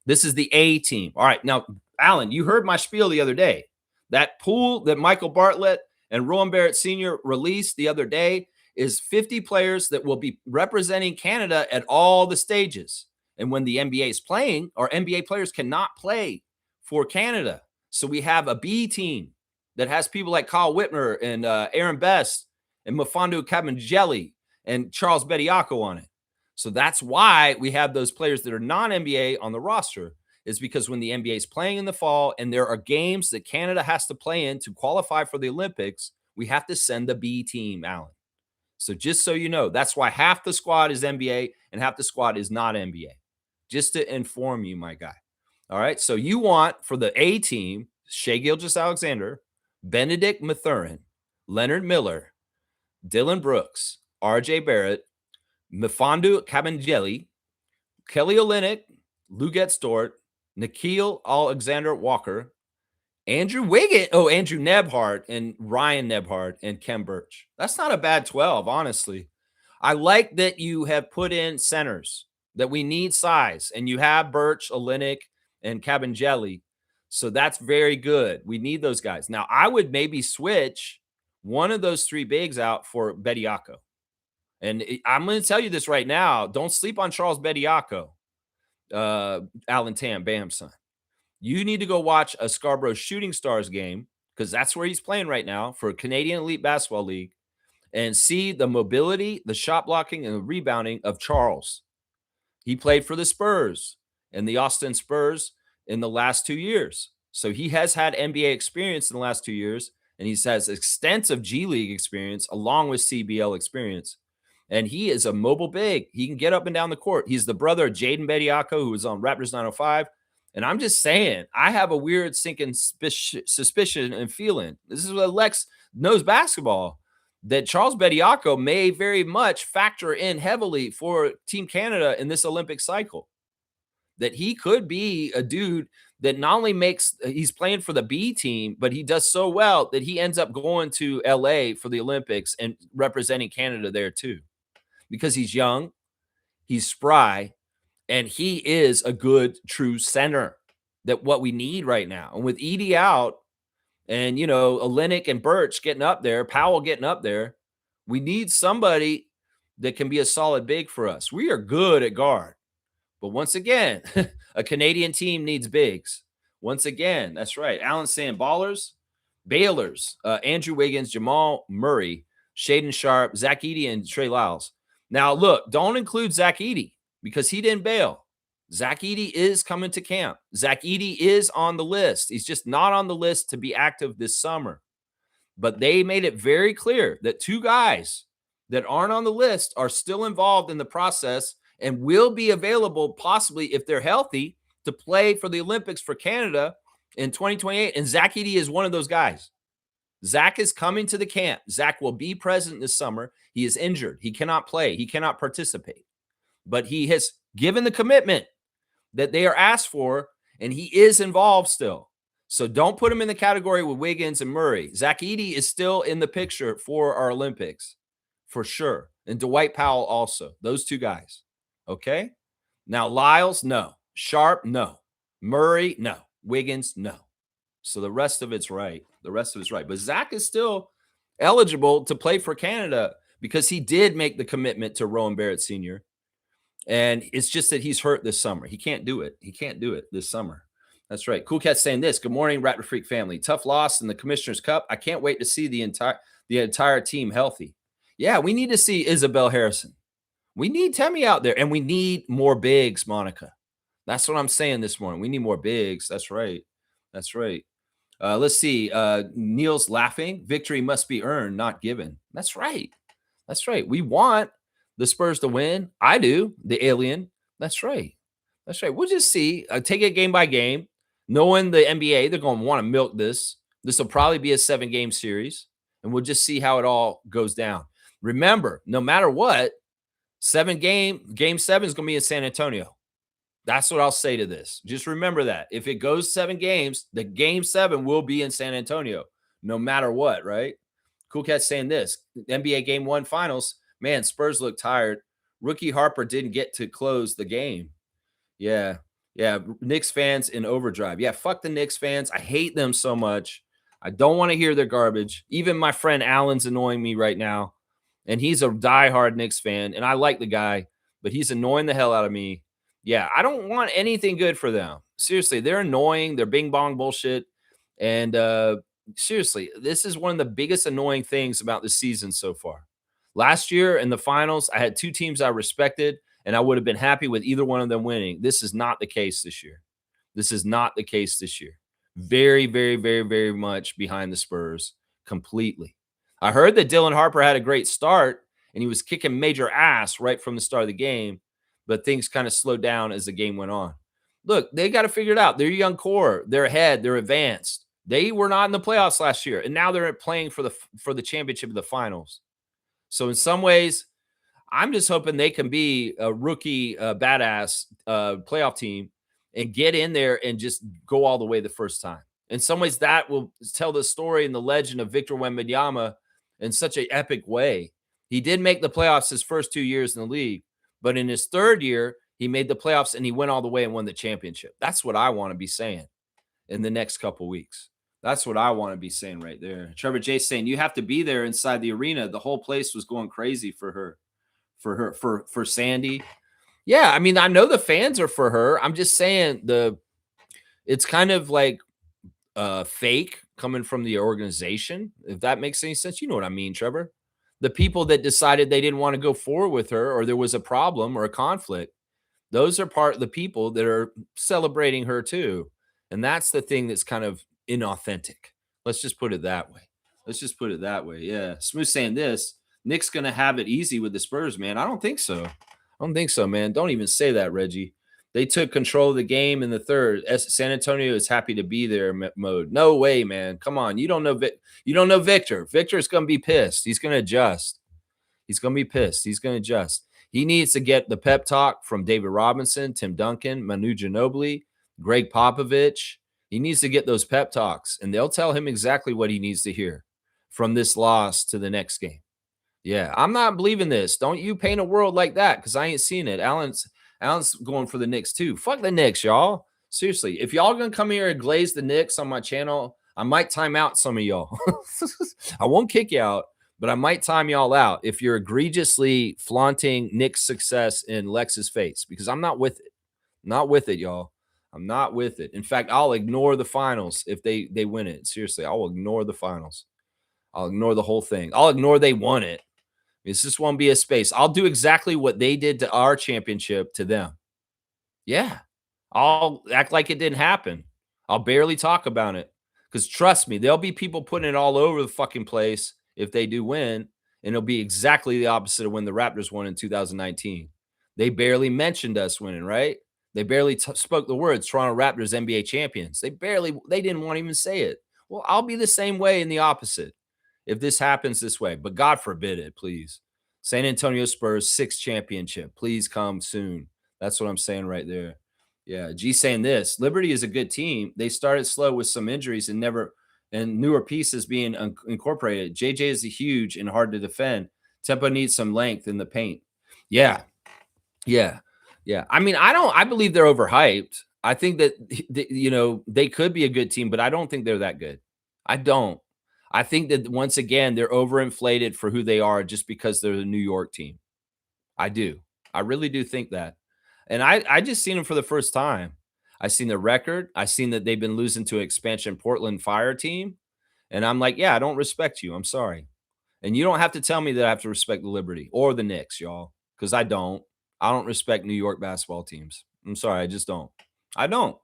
This is the A team. All right. Now, Alan, you heard my spiel the other day. That pool that Michael Bartlett and Rowan Barrett Sr. released the other day is 50 players that will be representing Canada at all the stages. And when the NBA is playing, our NBA players cannot play for Canada. So we have a B team that has people like Kyle Whitmer and Aaron Best and Mfiondu Kabengele and Charles Bediako on it. So that's why we have those players that are non-NBA on the roster, is because when the NBA is playing in the fall and there are games that Canada has to play in to qualify for the Olympics, we have to send the B team, Alan. So just so you know, that's why half the squad is NBA and half the squad is not NBA. Just to inform you, my guy. All right. So you want for the A team, Shai Gilgeous-Alexander, Benedict Mathurin, Leonard Miller, Dylan Brooks, RJ Barrett, Mfiondu Kabengele, Kelly Olynyk, Luguentz Dort, Nickeil Alexander-Walker, Andrew Nebhart, and Ryan Nebhart, and Kem Birch. That's not a bad 12, honestly. I like that you have put in centers, that we need size, and you have Birch, Olynyk, and Kabengele. So that's very good. We need those guys. Now, I would maybe switch one of those three bigs out for Bediako. And I'm going to tell you this right now. Don't sleep on Charles Bediako, Alan Tam, Bam, son. You need to go watch a Scarborough Shooting Stars game, because that's where he's playing right now for Canadian Elite Basketball League, and see the mobility, the shot blocking, and the rebounding of Charles. He played for the Spurs and the Austin Spurs in the last 2 years. So he has had NBA experience in the last 2 years, and he has extensive G League experience along with CBL experience. And he is a mobile big. He can get up and down the court. He's the brother of Jaden Bediako, who was on Raptors 905. And I'm just saying, I have a weird sinking suspicion and feeling. This is what Lex knows basketball, that Charles Bediako may very much factor in heavily for Team Canada in this Olympic cycle. That he could be a dude that not only he's playing for the B team, but he does so well that he ends up going to LA for the Olympics and representing Canada there too. Because he's young, he's spry, and he is a good true center, that what we need right now. And with Edie out, and Olynyk and Birch getting up there, Powell getting up there, we need somebody that can be a solid big for us. We are good at guard, but once again, a Canadian team needs bigs. Once again, that's right. Alan saying ballers, Baylors, Andrew Wiggins, Jamal Murray, Shaden Sharp, Zach Edey, and Trey Lyles. Now, look, don't include Zach Edey because he didn't bail. Zach Edey is coming to camp. Zach Edey is on the list. He's just not on the list to be active this summer. But they made it very clear that two guys that aren't on the list are still involved in the process and will be available, possibly if they're healthy, to play for the Olympics for Canada in 2028. And Zach Edey is one of those guys. Zach is coming to the camp. Zach will be present this summer. He is injured. He cannot play. He cannot participate. But he has given the commitment that they are asked for, and he is involved still. So don't put him in the category with Wiggins and Murray. Zach Edey is still in the picture for our Olympics, for sure. And Dwight Powell also. Those two guys. Okay? Now, Lyles, no. Sharp, no. Murray, no. Wiggins, no. So the rest of it's right. The rest of it's right. But Zach is still eligible to play for Canada because he did make the commitment to Rowan Barrett Sr. And it's just that he's hurt this summer. He can't do it. He can't do it this summer. That's right. Cool Cat's saying this. Good morning, Raptor Freak family. Tough loss in the Commissioner's Cup. I can't wait to see the entire team healthy. Yeah, we need to see Isabel Harrison. We need Temmie out there, and we need more bigs, Monica. That's what I'm saying this morning. We need more bigs. That's right. That's right. Let's see. Neil's laughing. Victory must be earned, not given. That's right. That's right. We want the Spurs to win. I do. The alien. That's right. That's right. We'll just see. Take it game by game. Knowing the NBA, they're going to want to milk this. This will probably be a 7-game series, and we'll just see how it all goes down. Remember, no matter what, game 7 is going to be in San Antonio. That's what I'll say to this. Just remember that. If it goes 7 games, the game 7 will be in San Antonio, no matter what, right? Cool Cat's saying this. NBA Game 1 finals, man, Spurs look tired. Rookie Harper didn't get to close the game. Yeah. Yeah. Knicks fans in overdrive. Yeah, fuck the Knicks fans. I hate them so much. I don't want to hear their garbage. Even my friend Allen's annoying me right now. And he's a diehard Knicks fan. And I like the guy, but he's annoying the hell out of me. Yeah, I don't want anything good for them. Seriously, they're annoying. They're bing bong bullshit. And seriously, this is one of the biggest annoying things about the season so far. Last year in the finals, I had 2 teams I respected, and I would have been happy with either one of them winning. This is not the case this year. This is not the case this year. Very, very, very, very much behind the Spurs completely. I heard that Dylan Harper had a great start, and he was kicking major ass right from the start of the game, but things kind of slowed down as the game went on. Look, they got to figure it out. They're a young core. They're ahead. They're advanced. They were not in the playoffs last year, and now they're playing for the championship of the finals. So in some ways, I'm just hoping they can be a rookie badass playoff team and get in there and just go all the way the first time. In some ways, that will tell the story and the legend of Victor Wembanyama in such an epic way. He did make the playoffs his first 2 years in the league, but in his 3rd year, he made the playoffs and he went all the way and won the championship. That's what I want to be saying in the next couple weeks. That's what I want to be saying right there. Trevor J saying you have to be there inside the arena. The whole place was going crazy for Sandy. Yeah, I mean, I know the fans are for her. I'm just saying it's kind of like fake coming from the organization, if that makes any sense. You know what I mean, Trevor? The people that decided they didn't want to go forward with her, or there was a problem or a conflict, those are part of the people that are celebrating her too. And that's the thing that's kind of inauthentic. Let's just put it that way. Let's just put it that way. Yeah. Smooth saying this. Nick's going to have it easy with the Spurs, man. I don't think so. I don't think so, man. Don't even say that, Reggie. They took control of the game in the 3rd. San Antonio is happy to be there mode. No way, man. Come on. You don't know Victor. Victor's going to be pissed. He's going to adjust. He's going to be pissed. He's going to adjust. He needs to get the pep talk from David Robinson, Tim Duncan, Manu Ginobili, Greg Popovich. He needs to get those pep talks, and they'll tell him exactly what he needs to hear from this loss to the next game. Yeah, I'm not believing this. Don't you paint a world like that, because I ain't seen it. Allen's going for the Knicks too. Fuck the Knicks, y'all. Seriously, if y'all gonna come here and glaze the Knicks on my channel, I might time out some of y'all. I won't kick you out, but I might time y'all out if you're egregiously flaunting Knicks' success in Lex's face, because I'm not with it. Not with it, y'all. I'm not with it. In fact, I'll ignore the finals if they win it. Seriously, I'll ignore the finals. I'll ignore the whole thing. I'll ignore they won it. This just won't be a space. I'll do exactly what they did to our championship to them. Yeah. I'll act like it didn't happen. I'll barely talk about it. Because trust me, there'll be people putting it all over the fucking place if they do win. And it'll be exactly the opposite of when the Raptors won in 2019. They barely mentioned us winning, right? They barely spoke the words Toronto Raptors NBA champions. They didn't want to even say it. Well, I'll be the same way in the opposite if this happens this way. But God forbid it, please. San Antonio Spurs 6th championship. Please come soon. That's what I'm saying right there. Yeah, G saying this. Liberty is a good team. They started slow with some injuries and newer pieces being incorporated. JJ is huge and hard to defend. Tempo needs some length in the paint. Yeah. I mean, I believe they're overhyped. I think that, they could be a good team, but I don't think they're that good. I don't. I think that once again, they're overinflated for who they are just because they're the New York team. I do. I really do think that. And I just seen them for the first time. I seen the record. I seen that they've been losing to expansion Portland Fire team. And I'm like, yeah, I don't respect you. I'm sorry. And you don't have to tell me that I have to respect the Liberty or the Knicks, y'all, because I don't. I don't respect New York basketball teams. I'm sorry, I just don't. I don't.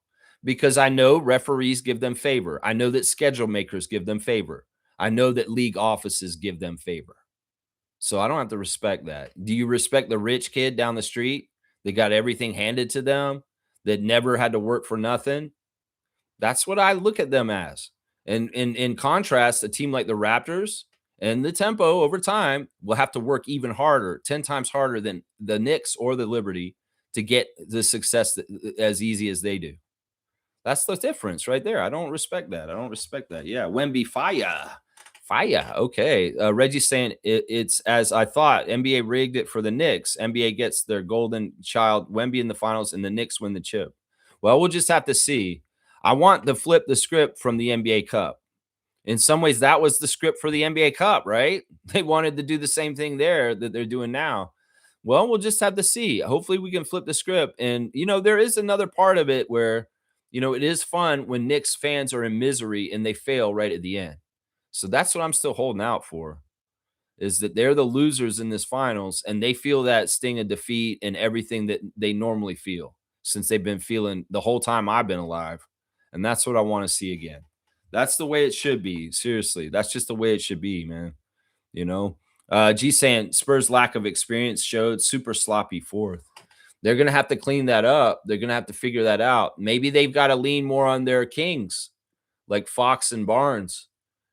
Because I know referees give them favor. I know that schedule makers give them favor. I know that league offices give them favor. So I don't have to respect that. Do you respect the rich kid down the street that got everything handed to them, that never had to work for nothing? That's what I look at them as. And in contrast, a team like the Raptors and the Tempo over time will have to work even harder, 10 times harder than the Knicks or the Liberty to get the success as easy as they do. That's the difference right there. I don't respect that. I don't respect that. Yeah, Wemby fire. Fire. Okay. Reggie's saying it's as I thought. NBA rigged it for the Knicks. NBA gets their golden child, Wemby, in the finals, and the Knicks win the chip. Well, we'll just have to see. I want to flip the script from the NBA Cup. In some ways, that was the script for the NBA Cup, right? They wanted to do the same thing there that they're doing now. Well, we'll just have to see. Hopefully, we can flip the script. And, there is another part of it where, it is fun when Knicks fans are in misery and they fail right at the end. So that's what I'm still holding out for, is that they're the losers in this finals and they feel that sting of defeat and everything that they normally feel since they've been feeling the whole time I've been alive. And that's what I want to see again. That's the way it should be. Seriously. That's just the way it should be, man. You know, G saying Spurs lack of experience showed super sloppy fourth. They're going to have to clean that up. They're going to have to figure that out. Maybe they've got to lean more on their kings like Fox and Barnes.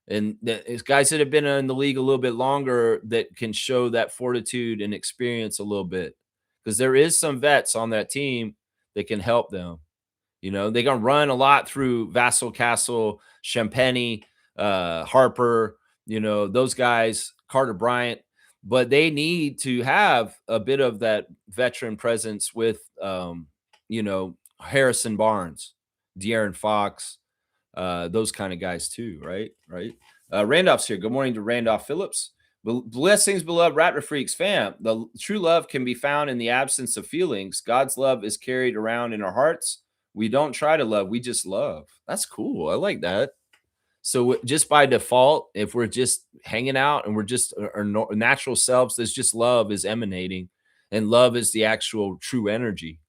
And it's guys that have been in the league a little bit longer that can show that fortitude and experience a little bit, because there is some vets on that team that can help them. They're going to run a lot through Vassell, Castle, Champagny, Harper, those guys, Carter Bryant, but they need to have a bit of that veteran presence with, Harrison Barnes, De'Aaron Fox, those kind of guys too, right? Right. Randolph's here. Good morning to Randolph Phillips. Blessings, beloved Raptor Freaks fam. The true love can be found in the absence of feelings. God's love is carried around in our hearts. We don't try to love, we just love. That's cool. I like that. So just by default, if we're just hanging out and we're just our natural selves, there's just love is emanating, and love is the actual true energy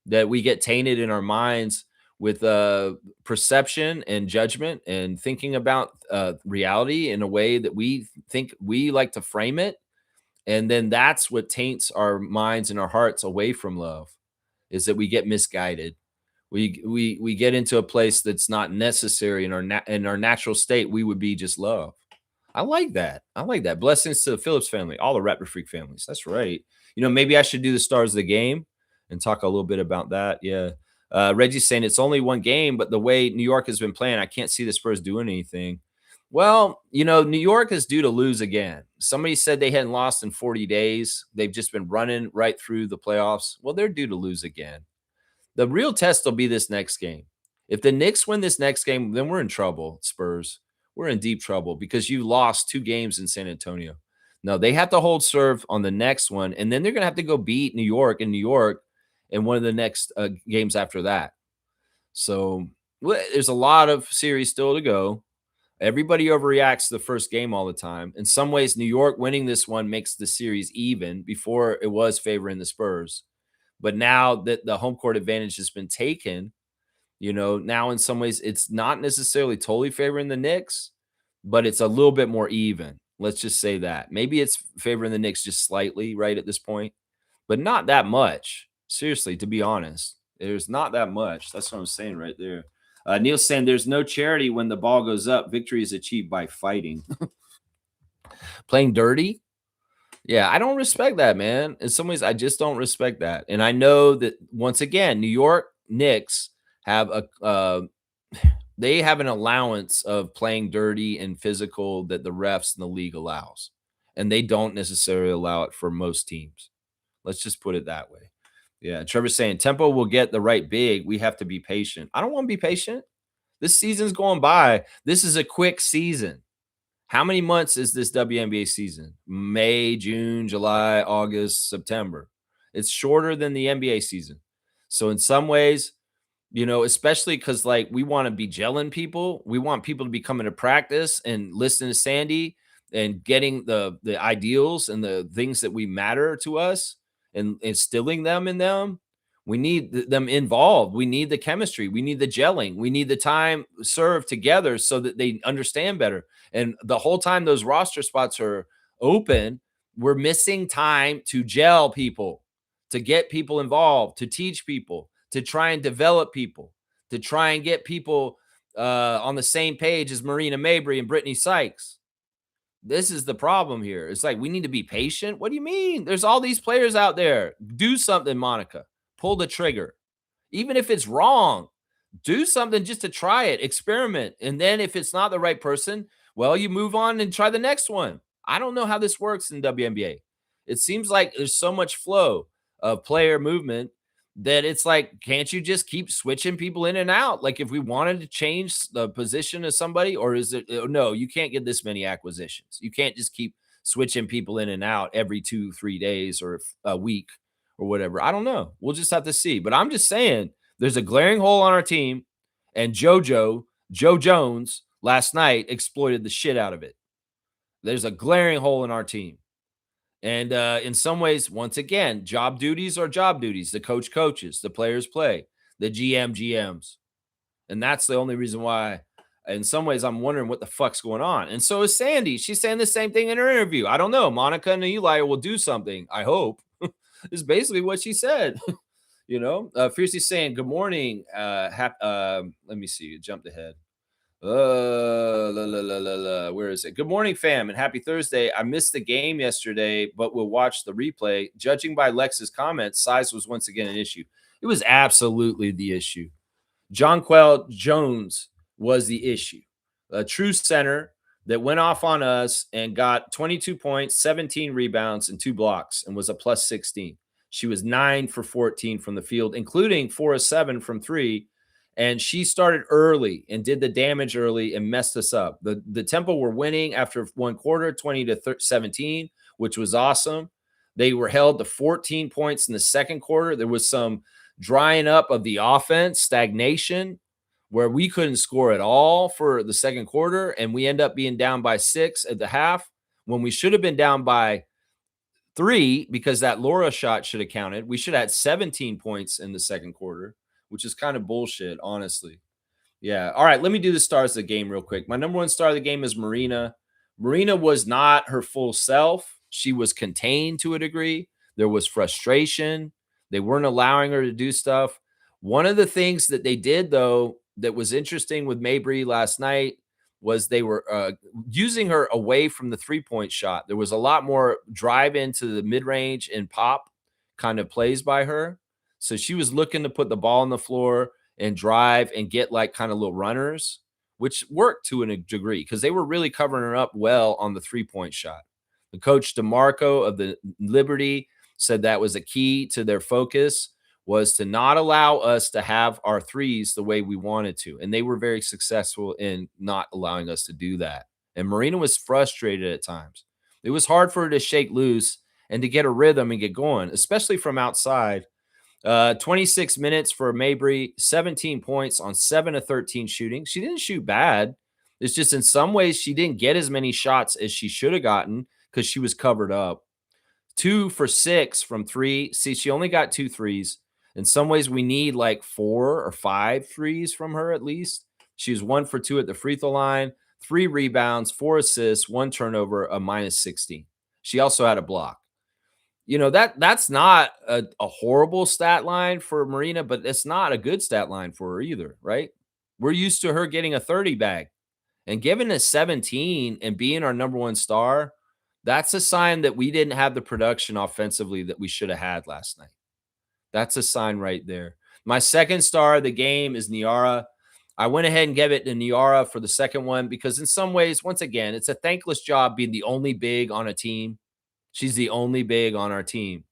that we get tainted in our minds with perception and judgment and thinking about reality in a way that we think we like to frame it. And then that's what taints our minds and our hearts away from love, is that we get misguided. We get into a place that's not necessary in our natural state. We would be just love. I like that. I like that. Blessings to the Phillips family, all the Raptor Freak families. That's right. Maybe I should do the stars of the game and talk a little bit about that. Yeah. Reggie's saying it's only one game, but the way New York has been playing, I can't see the Spurs doing anything. Well, New York is due to lose again. Somebody said they hadn't lost in 40 days. They've just been running right through the playoffs. Well, they're due to lose again. The real test will be this next game. If the Knicks win this next game, then we're in trouble, Spurs. We're in deep trouble because you lost 2 games in San Antonio. No, they have to hold serve on the next one, and then they're going to have to go beat New York in one of the next games after that. So there's a lot of series still to go. Everybody overreacts to the first game all the time. In some ways, New York winning this one makes the series even. Before, it was favoring the Spurs. But now that the home court advantage has been taken, now in some ways it's not necessarily totally favoring the Knicks, but it's a little bit more even. Let's just say that. Maybe it's favoring the Knicks just slightly right at this point, but not that much. Seriously, to be honest, there's not that much. That's what I'm saying right there. Neil's saying there's no charity when the ball goes up. Victory is achieved by fighting. Playing dirty? Yeah, I don't respect that, man. In some ways, I just don't respect that. And I know that once again, New York Knicks have they have an allowance of playing dirty and physical that the refs in the league allows. And they don't necessarily allow it for most teams. Let's just put it that way. Yeah, Trevor's saying Tempo will get the right big. We have to be patient. I don't want to be patient. This season's going by. This is a quick season. How many months is this WNBA season? May, June, July, August, September. It's shorter than the NBA season. So in some ways, especially because like we want to be gelling people. We want people to be coming to practice and listening to Sandy and getting the ideals and the things that we matter to us and instilling them in them. We need them involved. We need the chemistry. We need the gelling. We need the time served together so that they understand better. And the whole time those roster spots are open, we're missing time to gel people, to get people involved, to teach people, to try and develop people, to try and get people on the same page as Marina Mabrey and Brittany Sykes. This is the problem here. It's like we need to be patient. What do you mean? There's all these players out there. Do something, Monica. Pull the trigger. Even if it's wrong, do something just to try it, experiment. And then if it's not the right person, well, you move on and try the next one. I don't know how this works in WNBA. It seems like there's so much flow of player movement that it's like, can't you just keep switching people in and out? Like if we wanted to change the position of somebody, or is it no, you can't get this many acquisitions. You can't just keep switching people in and out every 2-3 days or a week or whatever. I don't know. We'll just have to see. But I'm just saying there's a glaring hole on our team, and Joe Jones last night exploited the shit out of it. There's a glaring hole in our team. And in some ways, once again, job duties are job duties. The coach coaches, the players play, the GMs. And that's the only reason why, in some ways, I'm wondering what the fuck's going on. And so is Sandy. She's saying the same thing in her interview. I don't know. Monica and Eli will do something, I hope. Is basically what she said. Fiercely saying, good morning. Let me see. You jumped ahead. Where is it? Good morning, fam, and happy Thursday. I missed the game yesterday, but we'll watch the replay. Judging by Lex's comments, size was once again an issue. It was absolutely the issue. Jonquel Jones was the issue. A true center that went off on us and got 22 points, 17 rebounds, and 2 blocks, and was a plus 16. She was 9 for 14 from the field, including 4 of 7 from 3. And she started early and did the damage early and messed us up. The Temple were winning after one quarter, 20-17, which was awesome. They were held to 14 points in the second quarter. There was some drying up of the offense, stagnation, where we couldn't score at all for the second quarter. And we end up being down by 6 at the half when we should have been down by 3 because that Laura shot should have counted. We should have had 17 points in the second quarter, which is kind of bullshit, honestly. Yeah. All right. Let me do the stars of the game real quick. My number one star of the game is Marina. Marina was not her full self. She was contained to a degree. There was frustration. They weren't allowing her to do stuff. One of the things that they did, though, that was interesting with Mabrey last night was they were using her away from the three-point shot. There was a lot more drive into the mid-range and pop kind of plays by her. So she was looking to put the ball on the floor and drive and get like kind of little runners, which worked to a degree because they were really covering her up well on the three-point shot. The coach DeMarco of the Liberty said that was a key to their focus, was to not allow us to have our threes the way we wanted to. And they were very successful in not allowing us to do that. And Marina was frustrated at times. It was hard for her to shake loose and to get a rhythm and get going, especially from outside. 26 minutes for Mabrey, 17 points on 7 of 13 shooting. She didn't shoot bad. It's just in some ways she didn't get as many shots as she should have gotten because she was covered up. 2 for 6 from 3. See, she only got 2 threes. In some ways, we need like 4 or 5 threes from her at least. She was 1 for 2 at the free throw line, 3 rebounds, 4 assists, 1 turnover, a minus 16. She also had a block. That's not a horrible stat line for Marina, but it's not a good stat line for her either, right? We're used to her getting a 30 bag, and given a 17 and being our number one star, that's a sign that we didn't have the production offensively that we should have had last night. That's a sign right there. My second star of the game is Niara. I went ahead and gave it to Niara for the second one because in some ways, once again, it's a thankless job being the only big on a team. She's the only big on our team.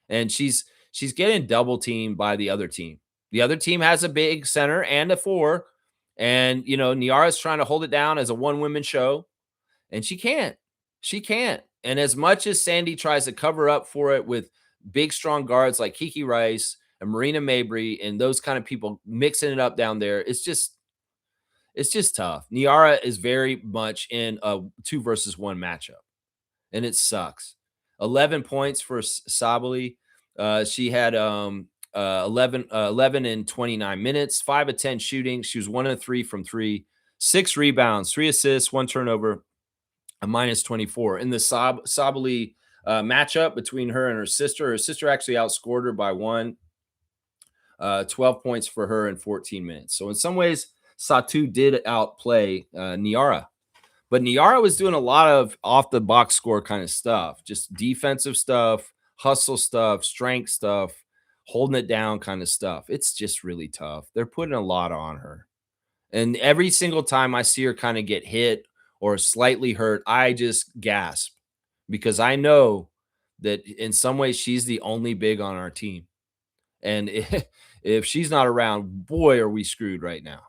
And she's getting double teamed by the other team. The other team has a big center and a 4. And, Niara's trying to hold it down as a one-woman show. And she can't. She can't. And as much as Sandy tries to cover up for it with big, strong guards like Kiki Rice and Marina Mabry and those kind of people mixing it up down there. It's just tough. Niara is very much in a 2 versus 1 matchup, and it sucks. 11 points for Sabali. She had 11 in 29 minutes, 5 of 10 shooting. She was 1 of 3 from 3, 6 rebounds, 3 assists, 1 turnover, a minus 24. In the Sabali matchup between her and her sister actually outscored her by 1, 12 points for her in 14 minutes. So in some ways, Satu did outplay Niara. But Niara was doing a lot of off the box score kind of stuff, just defensive stuff, hustle stuff, strength stuff, holding it down kind of stuff. It's just really tough. They're putting a lot on her. And every single time I see her kind of get hit or slightly hurt, I just gasp because I know that in some ways she's the only big on our team. And if she's not around, boy, are we screwed right now.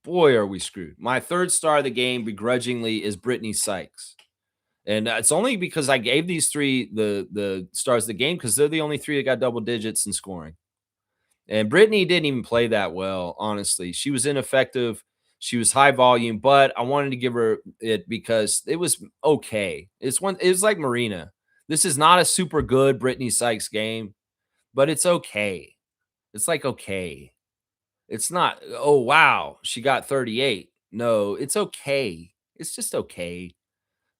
Boy, are we screwed. My third star of the game, begrudgingly, is Brittany Sykes. And it's only because I gave these three the stars of the game because they're the only three that got double digits in scoring. And Brittany didn't even play that well, honestly. She was ineffective. She was high volume, but I wanted to give her it because it was okay. It was like Marina. This is not a super good Brittany Sykes game, but it's okay. It's like okay. It's not, oh wow, she got 38. No, it's okay. It's just okay.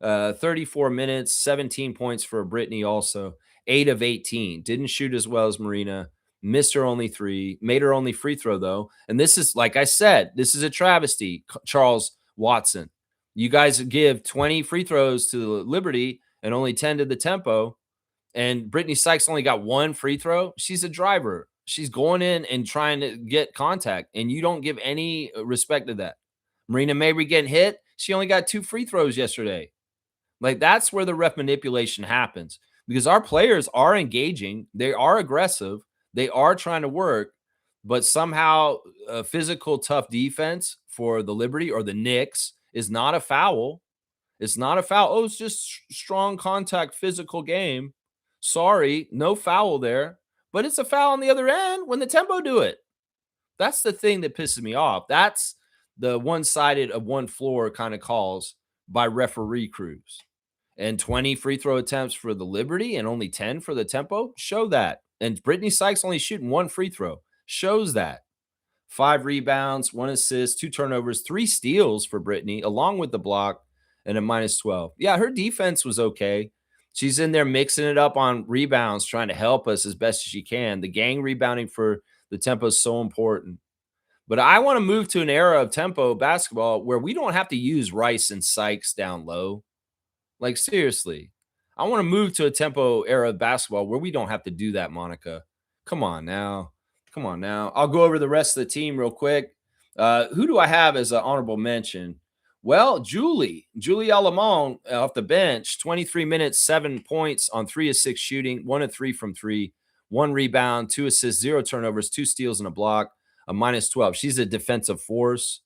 34 minutes, 17 points for Brittany also. 8 of 18. Didn't shoot as well as Marina. Missed her only 3. Made her only free throw though. And this is, like I said, this is a travesty, Charles Watson. You guys give 20 free throws to the Liberty and only 10 to the Tempo. And Brittany Sykes only got 1 free throw. She's a driver. She's going in and trying to get contact, and you don't give any respect to that. Marina Mabry getting hit. She only got 2 free throws yesterday. Like, that's where the ref manipulation happens because our players are engaging. They are aggressive. They are trying to work, but somehow a physical, tough defense for the Liberty or the Knicks is not a foul. It's not a foul. Oh, it's just strong contact, physical game. Sorry, no foul there. But it's a foul on the other end when the Tempo do it. That's the thing that pisses me off. That's the one-sided of one floor kind of calls by referee crews. And 20 free throw attempts for the Liberty and only 10 for the Tempo show that. And Brittany Sykes only shooting 1 free throw shows that. 5 rebounds, 1 assist, 2 turnovers, 3 steals for Brittany, along with the block and a minus 12. Yeah, her defense was okay. She's in there mixing it up on rebounds, trying to help us as best as she can. The gang rebounding for the Tempo is so important. But I want to move to an era of Tempo basketball where we don't have to use Rice and Sykes down low. Like, seriously. I want to move to a Tempo era of basketball where we don't have to do that, Monica. Come on now. Come on now. I'll go over the rest of the team real quick. Who do I have as an honorable mention? Well, Julie Alamon off the bench, 23 minutes, 7 points on 3 of 6 shooting, 1 of 3 from 3, 1 rebound, 2 assists, 0 turnovers, 2 steals and a block, a minus 12. She's a defensive force.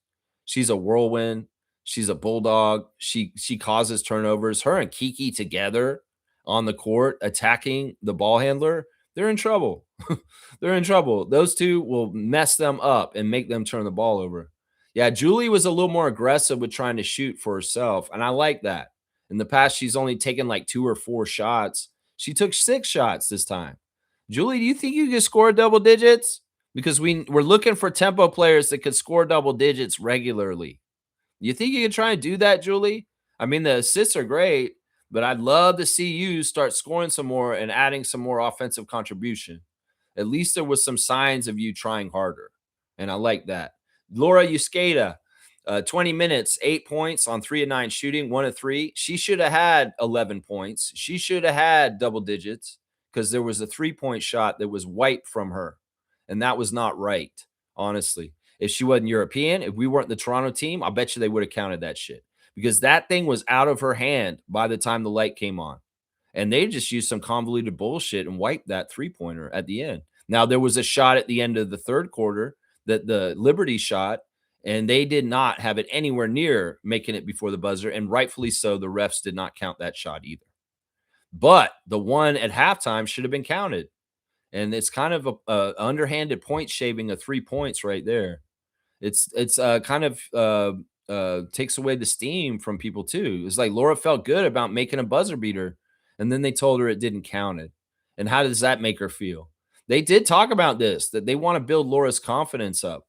She's a whirlwind. She's a bulldog. She causes turnovers. Her and Kiki together on the court attacking the ball handler, they're in trouble. They're in trouble. Those two will mess them up and make them turn the ball over. Yeah, Julie was a little more aggressive with trying to shoot for herself, and I like that. In the past, she's only taken like 2 or 4 shots. She took 6 shots this time. Julie, do you think you can score double digits? Because we're looking for Tempo players that could score double digits regularly. You think you can try and do that, Julie? I mean, the assists are great, but I'd love to see you start scoring some more and adding some more offensive contribution. At least there was some signs of you trying harder, and I like that. Laura Euskeda, 20 minutes, 8 points on 3 of 9 shooting, 1 of 3. She should have had 11 points. She should have had double digits because there was a 3-point shot that was wiped from her, and that was not right, honestly. If she wasn't European, if we weren't the Toronto team, I bet you they would have counted that shit because that thing was out of her hand by the time the light came on. And they just used some convoluted bullshit and wiped that 3-pointer at the end. Now, there was a shot at the end of the third quarter that the Liberty shot, and they did not have it anywhere near making it before the buzzer, and rightfully so. The refs did not count that shot either. but the one at halftime should have been counted. And it's kind of a underhanded point shaving of 3 points right there. It's kind of takes away the steam from people too. It's like Laura felt good about making a buzzer beater, and then they told her it didn't count it. And how does that make her feel? They did talk about this, that they want to build Laura's confidence up.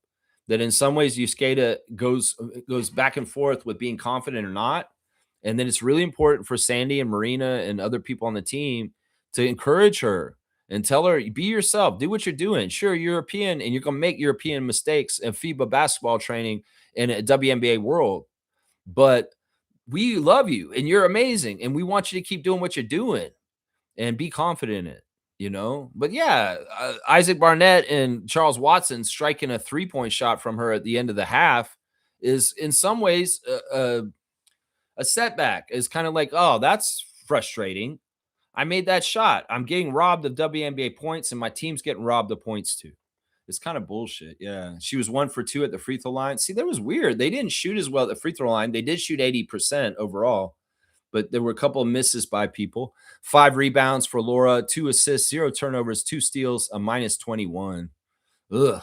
That in some ways Yuskata goes back and forth with being confident or not. And then it's really important for Sandy and Marina and other people on the team to encourage her and tell her, be yourself, do what you're doing. Sure, you're European and you're going to make European mistakes in FIBA basketball training in a WNBA world, but we love you and you're amazing. And we want you to keep doing what you're doing and be confident in it. But yeah, Isaac Barnett and Charles Watson striking a 3-point shot from her at the end of the half is in some ways a setback. Is kind of like, oh, that's frustrating. I made that shot. I'm getting robbed of WNBA points, and my team's getting robbed of points too. It's kind of bullshit. Yeah. She was 1 for 2 at the free throw line. See, that was weird. They didn't shoot as well at the free throw line. They did shoot 80% overall, but there were a couple of misses by people. 5 rebounds for Laura, 2 assists, 0 turnovers, 2 steals, a minus 21. Ugh.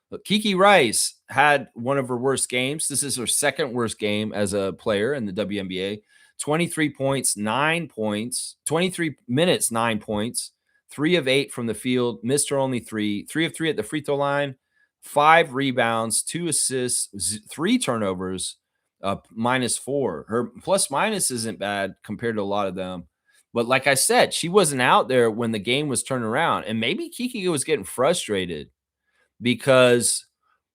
But Kiki Rice had one of her worst games. This is her second worst game as a player in the WNBA. 23 points, 9 points, 23 minutes, 9 points, 3 of 8 from the field, missed her only 3, 3 of 3 at the free throw line, 5 rebounds, 2 assists, 3 turnovers, -4. Her plus minus isn't bad compared to a lot of them. But like I said, she wasn't out there when the game was turned around. And maybe Kiki was getting frustrated because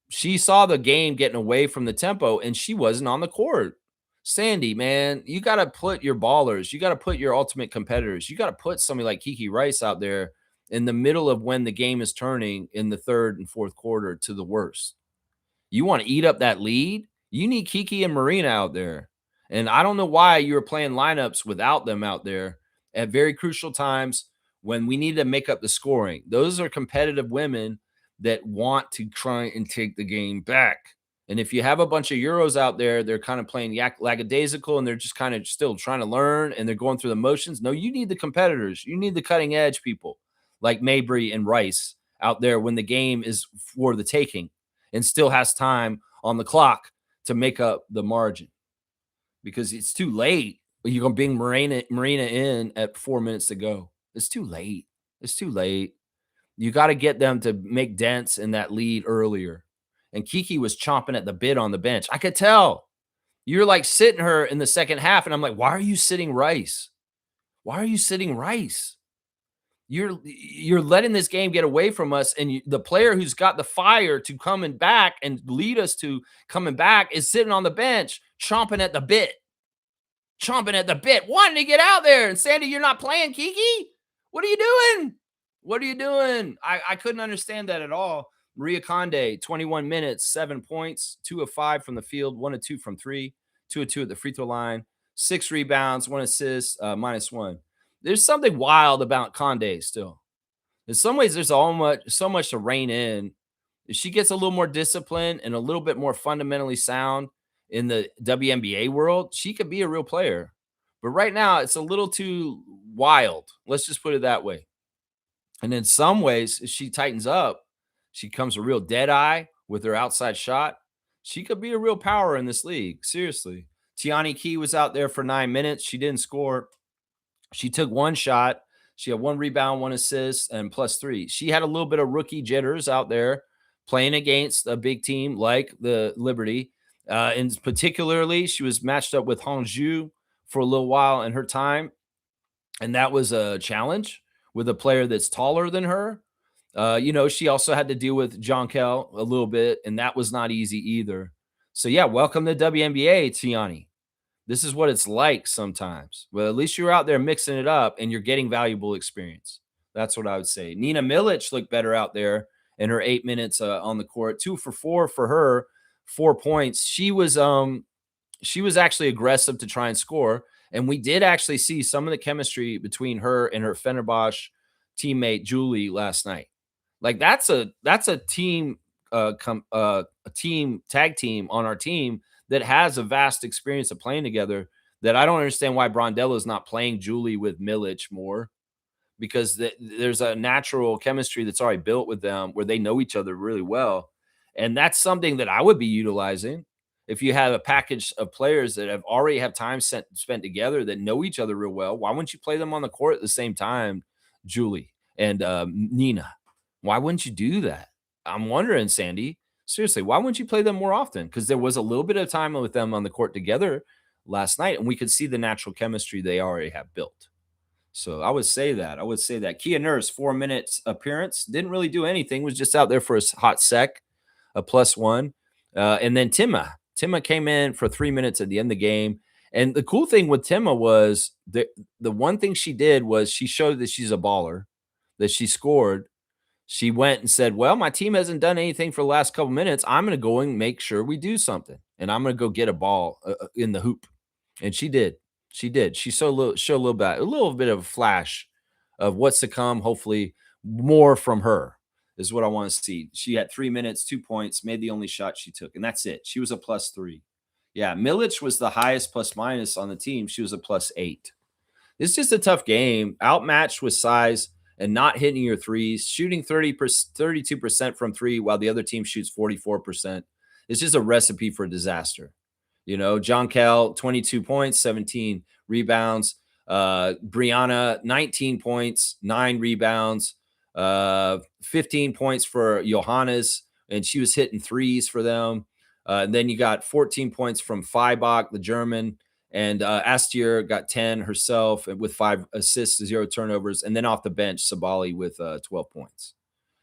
she saw the game getting away from the tempo and she wasn't on the court. Sandy, man, you got to put your ballers, you got to put your ultimate competitors, you got to put somebody like Kiki Rice out there in the middle of when the game is turning in the third and fourth quarter to the worst. You want to eat up that lead? You need Kiki and Marina out there. And I don't know why you were playing lineups without them out there at very crucial times when we need to make up the scoring. Those are competitive women that want to try and take the game back. And if you have a bunch of Euros out there, they're kind of playing lackadaisical and they're just kind of still trying to learn and they're going through the motions. No, you need the competitors. You need the cutting edge people like Mabry and Rice out there when the game is for the taking and still has time on the clock to make up the margin because it's too late. You're going to bring Marina in at 4 minutes to go. It's too late. It's too late. You got to get them to make dents in that lead earlier. And Kiki was chomping at the bit on the bench. I could tell. You're like sitting her in the second half. And I'm like, why are you sitting Rice? Why are you sitting Rice? You're letting this game get away from us. And the player who's got the fire to coming back and lead us to coming back is sitting on the bench, chomping at the bit. Chomping at the bit, wanting to get out there. And Sandy, you're not playing, Kiki? What are you doing? What are you doing? I couldn't understand that at all. Maria Conde, 21 minutes, 7 points, 2 of 5 from the field, 1 of 2 from 3, 2 of 2 at the free throw line, 6 rebounds, 1 assist, -1. There's something wild about Conde still. In some ways, there's so much to rein in. If she gets a little more disciplined and a little bit more fundamentally sound in the WNBA world, she could be a real player. But right now, it's a little too wild. Let's just put it that way. And in some ways, if she tightens up, she becomes a real dead eye with her outside shot. She could be a real power in this league. Seriously. Tiani Key was out there for 9 minutes. She didn't score. She took 1 shot. She had 1 rebound, 1 assist, and +3. She had a little bit of rookie jitters out there playing against a big team like the Liberty. And particularly, she was matched up with Hangzhou for a little while in her time. And that was a challenge with a player that's taller than her. She also had to deal with John Kell a little bit, and that was not easy either. So, yeah, welcome to WNBA, Tiani. This is what it's like sometimes. Well, at least you're out there mixing it up and you're getting valuable experience. That's what I would say. Nina Milic looked better out there in her 8 minutes on the court. 2 for 4 for her, 4 points. She was actually aggressive to try and score. And we did actually see some of the chemistry between her and her Fenerbahce teammate Julie last night. Like that's a team a team tag team on our team that has a vast experience of playing together that I don't understand why Brondello is not playing Julie with Milic more, because there's a natural chemistry that's already built with them where they know each other really well. And that's something that I would be utilizing. If you have a package of players that have already have time spent together that know each other real well, why wouldn't you play them on the court at the same time, Julie and Nina? Why wouldn't you do that? I'm wondering, Sandy, seriously, why wouldn't you play them more often? Because there was a little bit of time with them on the court together last night, and we could see the natural chemistry they already have built. So I would say that. I would say that. Kia Nurse, 4 minutes appearance, didn't really do anything, was just out there for a hot sec, a +1. And then Timma came in for 3 minutes at the end of the game. And the cool thing with Timma was the one thing she did was she showed that she's a baller, that she scored. She went and said, well, my team hasn't done anything for the last couple minutes. I'm going to go and make sure we do something. And I'm going to go get a ball in the hoop. And she did. She did. She showed a little bit of a flash of what's to come. Hopefully, more from her is what I want to see. She had 3 minutes, 2 points, made the only shot she took, and that's it. She was a +3. Yeah, Milic was the highest plus-minus on the team. She was a +8. It's just a tough game. Outmatched with size and not hitting your threes, shooting 32% from three while the other team shoots 44%. It's just a recipe for disaster. You know, John Kell, 22 points, 17 rebounds. Brianna, 19 points, 9 rebounds. 15 points for Johannes, and she was hitting threes for them. And then you got 14 points from Feibach, the German. And Astier got 10 herself with 5 assists, 0 turnovers. And then off the bench, Sabali with 12 points.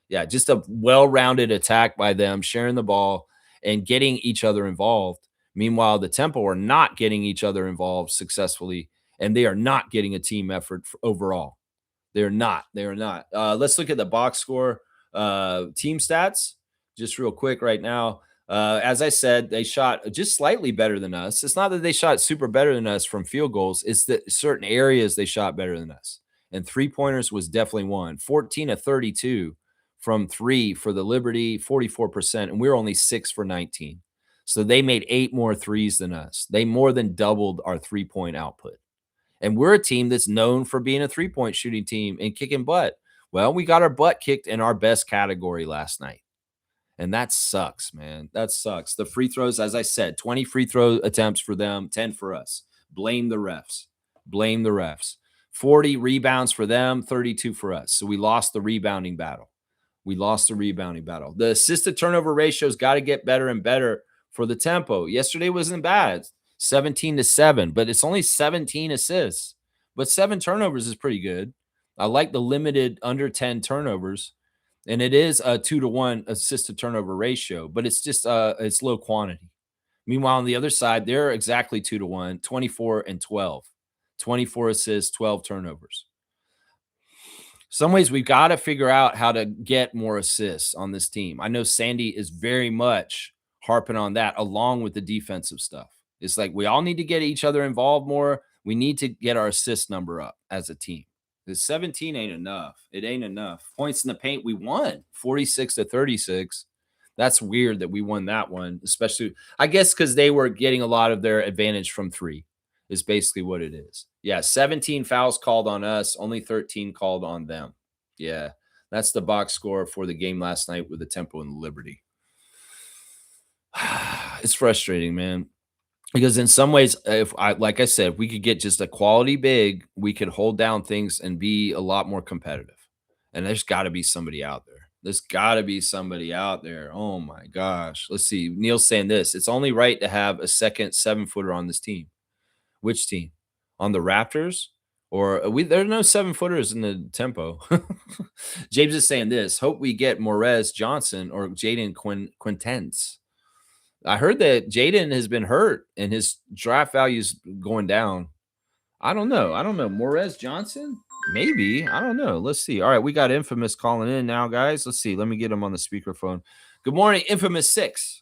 Yeah, just a well-rounded attack by them, sharing the ball and getting each other involved. Meanwhile, the Tempo are not getting each other involved successfully, and they are not getting a team effort overall. They're not. They are not. Let's look at the box score team stats just real quick right now. As I said, they shot just slightly better than us. It's not that they shot super better than us from field goals. It's that certain areas they shot better than us. And three-pointers was definitely one. 14 of 32 from three for the Liberty, 44%. And we were only 6 for 19. So they made 8 more threes than us. They more than doubled our three-point output. And we're a team that's known for being a three-point shooting team and kicking butt. Well, we got our butt kicked in our best category last night. And that sucks, man. That sucks. The free throws, as I said, 20 free throw attempts for them, 10 for us. Blame the refs. Blame the refs. 40 rebounds for them, 32 for us. So we lost the rebounding battle. The assist turnover ratio's got to get better and better for the Tempo. Yesterday wasn't bad. 17-7, but it's only 17 assists. But 7 turnovers is pretty good. I like the limited under 10 turnovers. And it is a 2-to-1 assist to turnover ratio, but it's just it's low quantity. Meanwhile, on the other side, they're exactly 2-to-1, 24 and 12. 24 assists, 12 turnovers. Some ways we've got to figure out how to get more assists on this team. I know Sandy is very much harping on that along with the defensive stuff. It's like we all need to get each other involved more. We need to get our assist number up as a team. The 17 ain't enough. It ain't enough. Points in the paint, we won 46-36. That's weird that we won that one, especially, I guess, because they were getting a lot of their advantage from three, is basically what it is. Yeah, 17 fouls called on us, only 13 called on them. Yeah, that's the box score for the game last night with the Tempo and the Liberty. It's frustrating, man. Because in some ways, like I said, if we could get just a quality big, we could hold down things and be a lot more competitive. And there's got to be somebody out there. Oh my gosh. Let's see. Neil's saying this. It's only right to have a second 7-footer on this team. Which team? On the Raptors? Or there are no 7-footers in the Tempo. James is saying this. Hope we get Morez Johnson or Jaden Quintence. I heard that Jaden has been hurt and his draft value's going down. I don't know. Morez Johnson? Maybe. I don't know. Let's see. All right, we got Infamous calling in now, guys. Let's see. Let me get him on the speakerphone. Good morning, Infamous 6.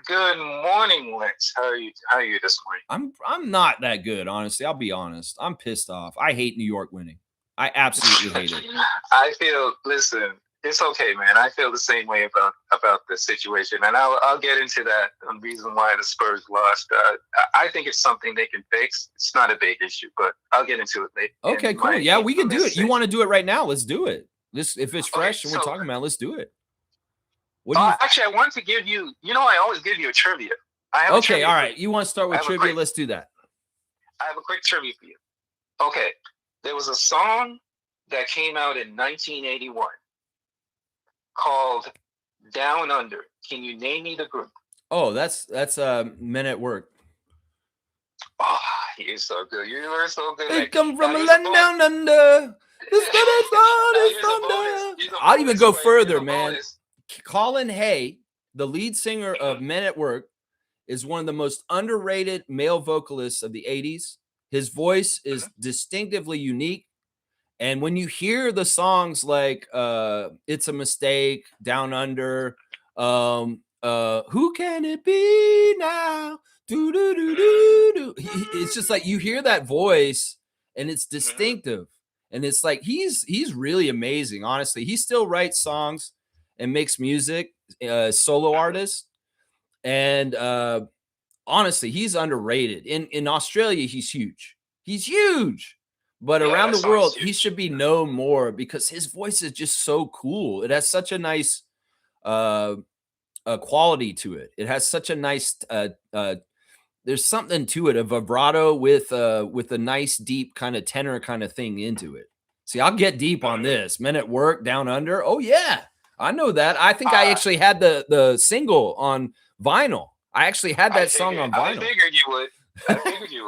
Good morning, Lex. How are you this morning? I'm not that good, honestly. I'll be honest. I'm pissed off. I hate New York winning. I absolutely hate it. Listen, It's okay, man. I feel the same way about the situation, and I'll get into that. The reason why the Spurs lost. I think it's something they can fix. It's not a big issue, but I'll get into it later. Okay, cool. Yeah, we can do it. You want to do it right now? Let's do it. If it's fresh and we're talking about it, let's do it. What do you? Actually, I want to give you. I always give you a trivia. Okay, all right. You want to start with trivia? Let's do that. I have a quick trivia for you. Okay, there was a song that came out in 1981 called "Down Under." Can you name me the group? Oh, that's Men at Work. Oh, you're so good. You were so good. They come from a land down under. I'll even go further, man. Colin Hay, the lead singer of Men at Work, is one of the most underrated male vocalists of the 80s. His voice is distinctively unique. And when you hear the songs like It's a Mistake, Down Under, Who Can It Be Now? Do, do, do, do, do. It's just like you hear that voice and it's distinctive. And it's like he's really amazing, honestly. He still writes songs and makes music, solo artist. And honestly, he's underrated. In Australia, he's huge. He's huge. But around the world, he should be known more because his voice is just so cool. It has such a nice quality to it. It has such a nice there's something to it, a vibrato with a nice deep kind of tenor kind of thing into it. See, I'll get deep on this. Men at Work, Down Under. Oh yeah, I know that. I think I actually had the single on vinyl. I actually had that song on vinyl. I figured you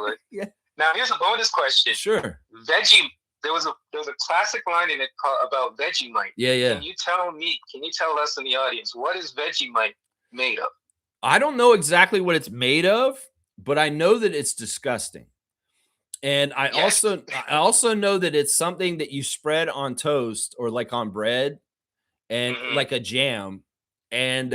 would. Yeah. Now here's a bonus question. Sure. There was a classic line in it about Vegemite. Yeah. Can you tell us in the audience, what is Vegemite made of? I don't know exactly what it's made of, but I know that it's disgusting. And I also know that it's something that you spread on toast or like on bread and like a jam. And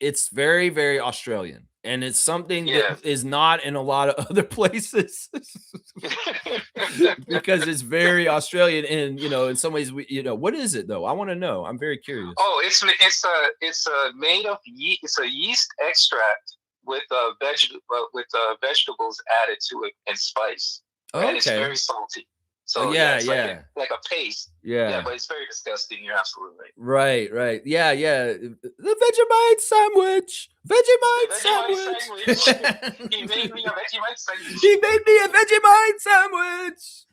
it's very, very Australian. And it's something that is not in a lot of other places because it's very Australian. And, in some ways, what is it though? I want to know. I'm very curious. Oh, it's made of yeast. It's a yeast extract with vegetables added to it and spice. Okay. And it's very salty. So like a paste. Yeah, but it's very disgusting. You're absolutely right. Right. Yeah. The Vegemite sandwich. Vegemite sandwich. He made me a Vegemite sandwich. He made me a Vegemite sandwich.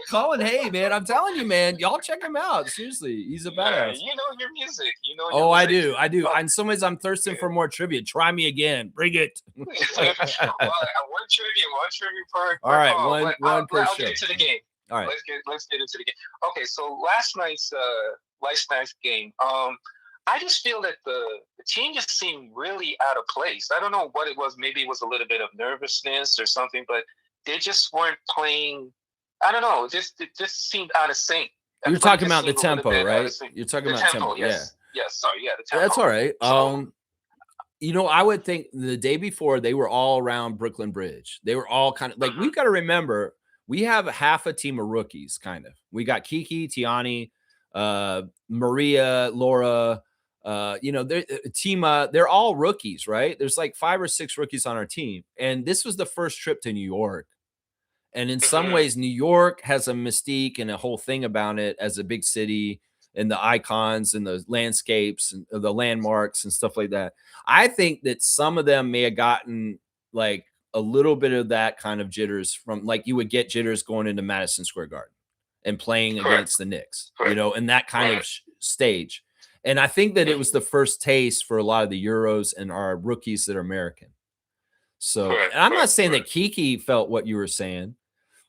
Colin Hay, man, I'm telling you, man, y'all check him out. Seriously, he's a badass. You know your music. I do. In some ways, I'm thirsting for more trivia. Try me again. Bring it. One trivia per. All right, one per show. I'll get into the game. All right, let's get into the game. Okay, so last night's game. I just feel that the team just seemed really out of place. I don't know what it was. Maybe it was a little bit of nervousness or something, but they just weren't playing. I don't know. It just seemed out of sync. You're talking about the tempo, right? You're talking about tempo. Yes. Yeah. Sorry. Yeah. The tempo. That's all right. I would think the day before they were all around Brooklyn Bridge. They were all kind of like, we've got to remember, we have half a team of rookies, kind of. We got Kiki, Tiani, Maria, Laura, Tima, they're all rookies, right? There's like 5 or 6 rookies on our team. And this was the first trip to New York. And in some ways, New York has a mystique and a whole thing about it as a big city and the icons and the landscapes and the landmarks and stuff like that. I think that some of them may have gotten like a little bit of that kind of jitters from like you would get jitters going into Madison Square Garden and playing against the Knicks, in that kind of stage. And I think that it was the first taste for a lot of the Euros and our rookies that are American. So and I'm not saying that Kiki felt what you were saying,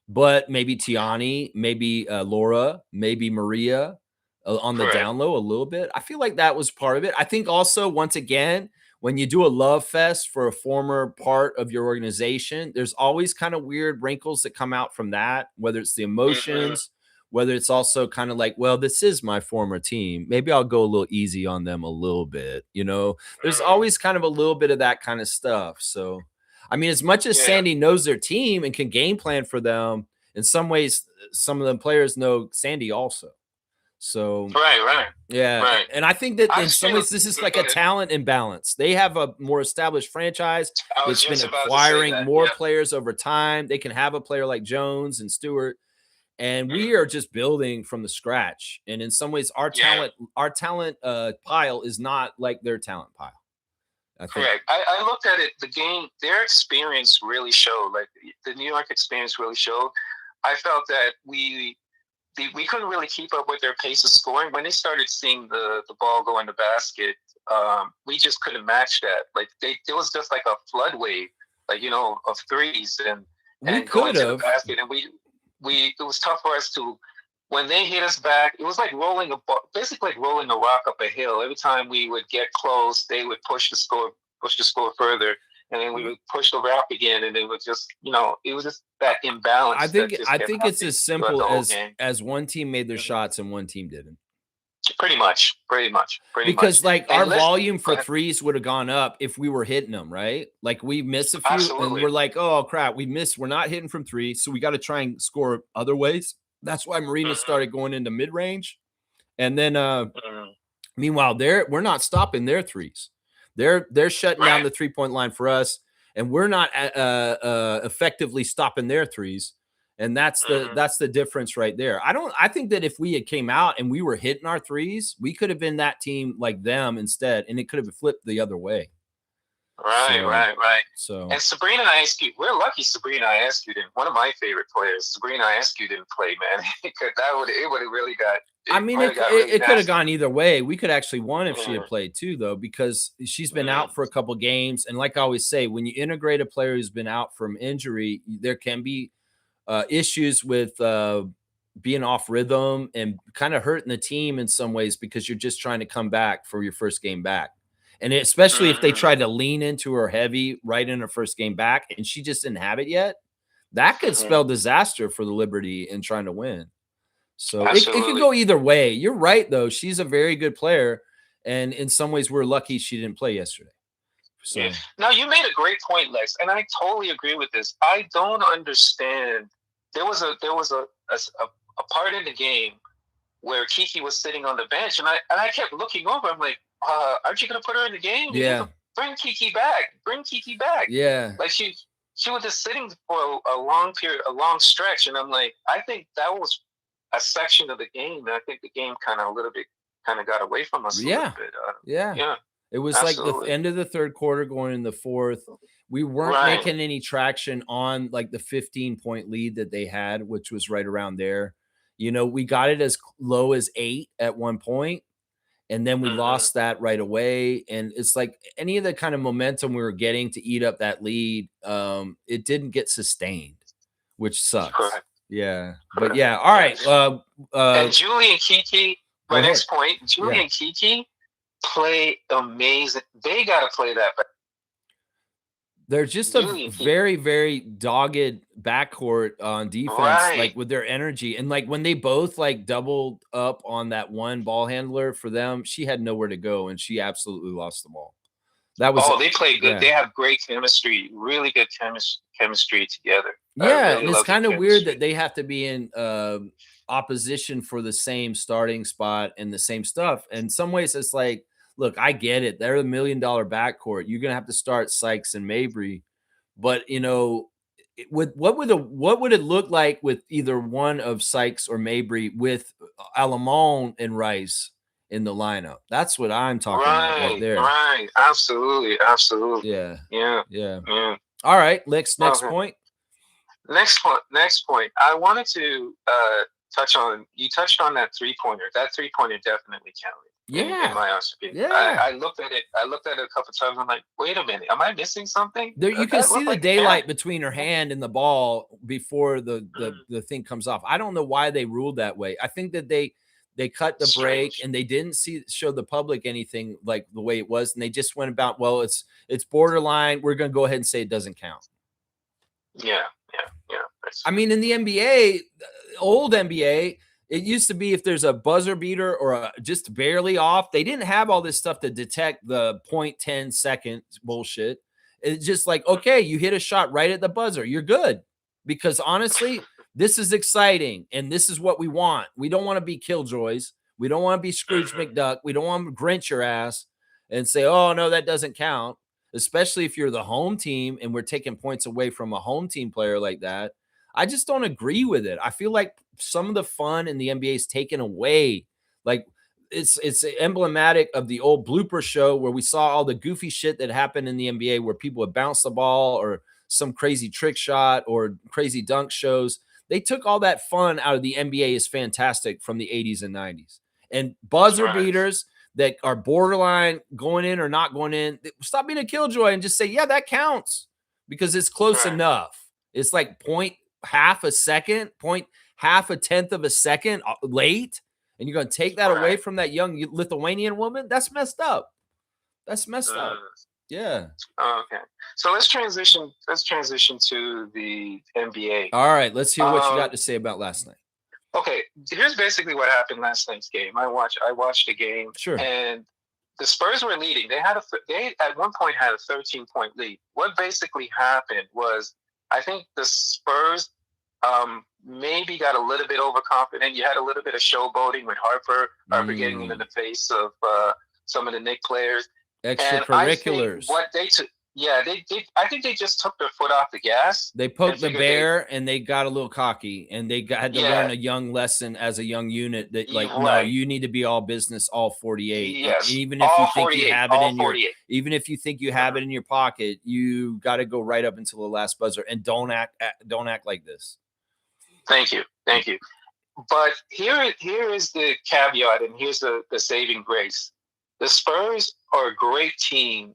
but maybe Tiani, maybe Laura, maybe Maria on the down low a little bit. I feel like that was part of it. I think also, once again, when you do a love fest for a former part of your organization, there's always kind of weird wrinkles that come out from that, whether it's the emotions, whether it's also kind of like, well, this is my former team. Maybe I'll go a little easy on them a little bit. There's always kind of a little bit of that kind of stuff. So, I mean, as much as Sandy knows their team and can game plan for them, in some ways, some of the players know Sandy also. So Right. yeah, Right. and I think that I in just some feel. ways this is Go like a ahead. talent imbalance. They have a more established franchise I was that's been just about to say acquiring that. more Yeah. players over time. They can have a player like Jones and Stewart, and we are Mhm. just building from the scratch. And in some ways, Yeah. our talent pile is not like their talent pile. I think. Correct. I looked at it. The game, their experience really showed. Like the New York experience really showed. I felt that we couldn't really keep up with their pace of scoring when they started seeing the ball go in the basket. We just couldn't match that. Like there was just like a flood wave, like of threes We and going could to the have. basket, and we it was tough for us to. When they hit us back, it was like rolling a ball, basically like rolling a rock up a hill. Every time we would get close, they would push the score further, and then we would push the rock again, and it was just, it was just that I imbalance that think just I kept think it's happening as throughout simple the whole game. as one team made their Mhm. shots and one team didn't. Pretty much. Because like our And let's volume go for ahead. threes would have gone up if we were hitting them, right? Like we miss a few and Absolutely. we're like, oh crap, we missed. We're not hitting from three, so we got to try and score other ways. That's why Marina Hmm. started going into mid range, and then Hmm. meanwhile, we're not stopping their threes. They're shutting down Right. the 3-point line for us, and we're not effectively stopping their threes. And Hmm. that's the difference right there. I think that if we had came out and we were hitting our threes, we could have been that team like them instead, and it could have flipped the other way. Right, So right, right. so And Sabrina Iascu, we're lucky Sabrina Iascu didn't. One of my favorite players, Sabrina Iascu didn't play, man. It would have really got I it mean, would have got really it could have nasty. gone either way. We could actually won if she had Mm, played too, though, because she's been mm, out for a couple games. And like I always say, when you integrate a player who's been out from injury, there can be issues with being off rhythm and kind of hurting the team in some ways because you're just trying to come back for your first game back. And especially if they mm, tried to lean into her heavy right in her first game back and she just didn't have it yet, that could mm. spell disaster for the Liberty in trying to win. So it could Absolutely. go either way. You're right, though. She's a very good player. And in some ways, we're lucky she didn't play yesterday. Yeah. So Now you made a great point, Lex, and I totally agree with this. I don't understand. There was a part in the game where Kiki was sitting on the bench, and I kept looking over. I'm like, aren't you gonna put her in the game? You need yeah, to bring Kiki back. Bring Kiki back. yeah, Like she was just sitting for a long period, a long stretch, and I'm like, I think that was a section of the game, and I think the game kind of a little bit kind of got away from us a little yeah, bit. yeah. Yeah, It was like the absolutely. end of the third quarter going in the fourth. We weren't Right. making any traction on like the 15-point lead that they had, which was right around there. We got it as low as 8 at one point, and then we Hmm. lost that right away. And it's like any of the kind of momentum we were getting to eat up that lead, it didn't get sustained, which sucks. Correct. Yeah. But Correct. yeah, all Yeah. right. And Julie and Kiki, Go my ahead. next point, Julie Yeah. and Kiki play amazing. They got to play that. They're just a Julie and Kiki. very, very dogged backcourt on defense, like Right. with their energy. And like when they both like doubled up on that one ball handler for them, she had nowhere to go and she absolutely lost the ball. That was, Oh, they play good. yeah. They have great chemistry, really good chemistry together. I Yeah, really and it's love their kind of weird that chemistry. they have to be in opposition for the same starting spot and the same stuff. In some ways, it's like, look, I get it. They're $1 million backcourt. You're gonna have to start Sykes and Mabry, but what would it look like with either one of Sykes or Mabry with Alamone and Rice in the lineup? That's what I'm talking about right Right, there. right. Absolutely, absolutely. Yeah, Yeah, yeah. yeah. All right, next Okay. point. Next point. Next point. I wanted to touch on. You touched on that 3-pointer. That 3-pointer definitely counted. In Yeah, my honest opinion, yeah. I looked at it. I looked at it a couple times. I'm like, wait a minute, am I missing something? There you can That see looked the like a count. daylight between her hand and the ball before the thing comes off. I don't know why they ruled that way. I think that they cut the break Strange. and they didn't show the public anything like the way it was, and they just went about, well, it's borderline. We're gonna go ahead and say it doesn't count. Yeah, yeah, yeah. That's I true. mean, in the NBA, old NBA, it used to be if there's a buzzer beater or just barely off, they didn't have all this stuff to detect the 0.10 seconds bullshit. It's just like, okay, you hit a shot right at the buzzer, you're good. Because honestly, this is exciting and this is what we want. We don't want to be killjoys. We don't want to be Scrooge McDuck. We don't want to Grinch your ass and say, oh, no, that doesn't count, especially if you're the home team and we're taking points away from a home team player like that. I just don't agree with it. I feel like some of the fun in the NBA is taken away. Like, it's emblematic of the old blooper show where we saw all the goofy shit that happened in the NBA where people would bounce the ball or some crazy trick shot or crazy dunk shows. They took all that fun out of the NBA is fantastic from the 80s and 90s. And buzzer beaters that are borderline going in or not going in, stop being a killjoy and just say, yeah, that counts because it's close enough. It's like half a second, half a tenth of a second late. And you're going to take that away from that young Lithuanian woman? That's messed up. That's messed up. Yeah. Okay. So let's transition to the NBA. All right. Let's hear what you got to say about last night. Okay. Here's basically what happened last night's game. I watched the game. Sure. And the Spurs were leading. They at one point had a 13-point lead. What basically happened was, I think the Spurs maybe got a little bit overconfident. You had a little bit of showboating with Harper getting in the face of some of the Knicks players. Extracurriculars. I think they just took their foot off the gas. They poked the bear and they got a little cocky and they had to learn a young lesson as a young unit that no, you need to be all business, all 48. Yes. Even if you think you have it in your pocket, you got to go right up until the last buzzer and don't act like this. Thank you. But here is the caveat, and here's the saving grace. The Spurs are a great team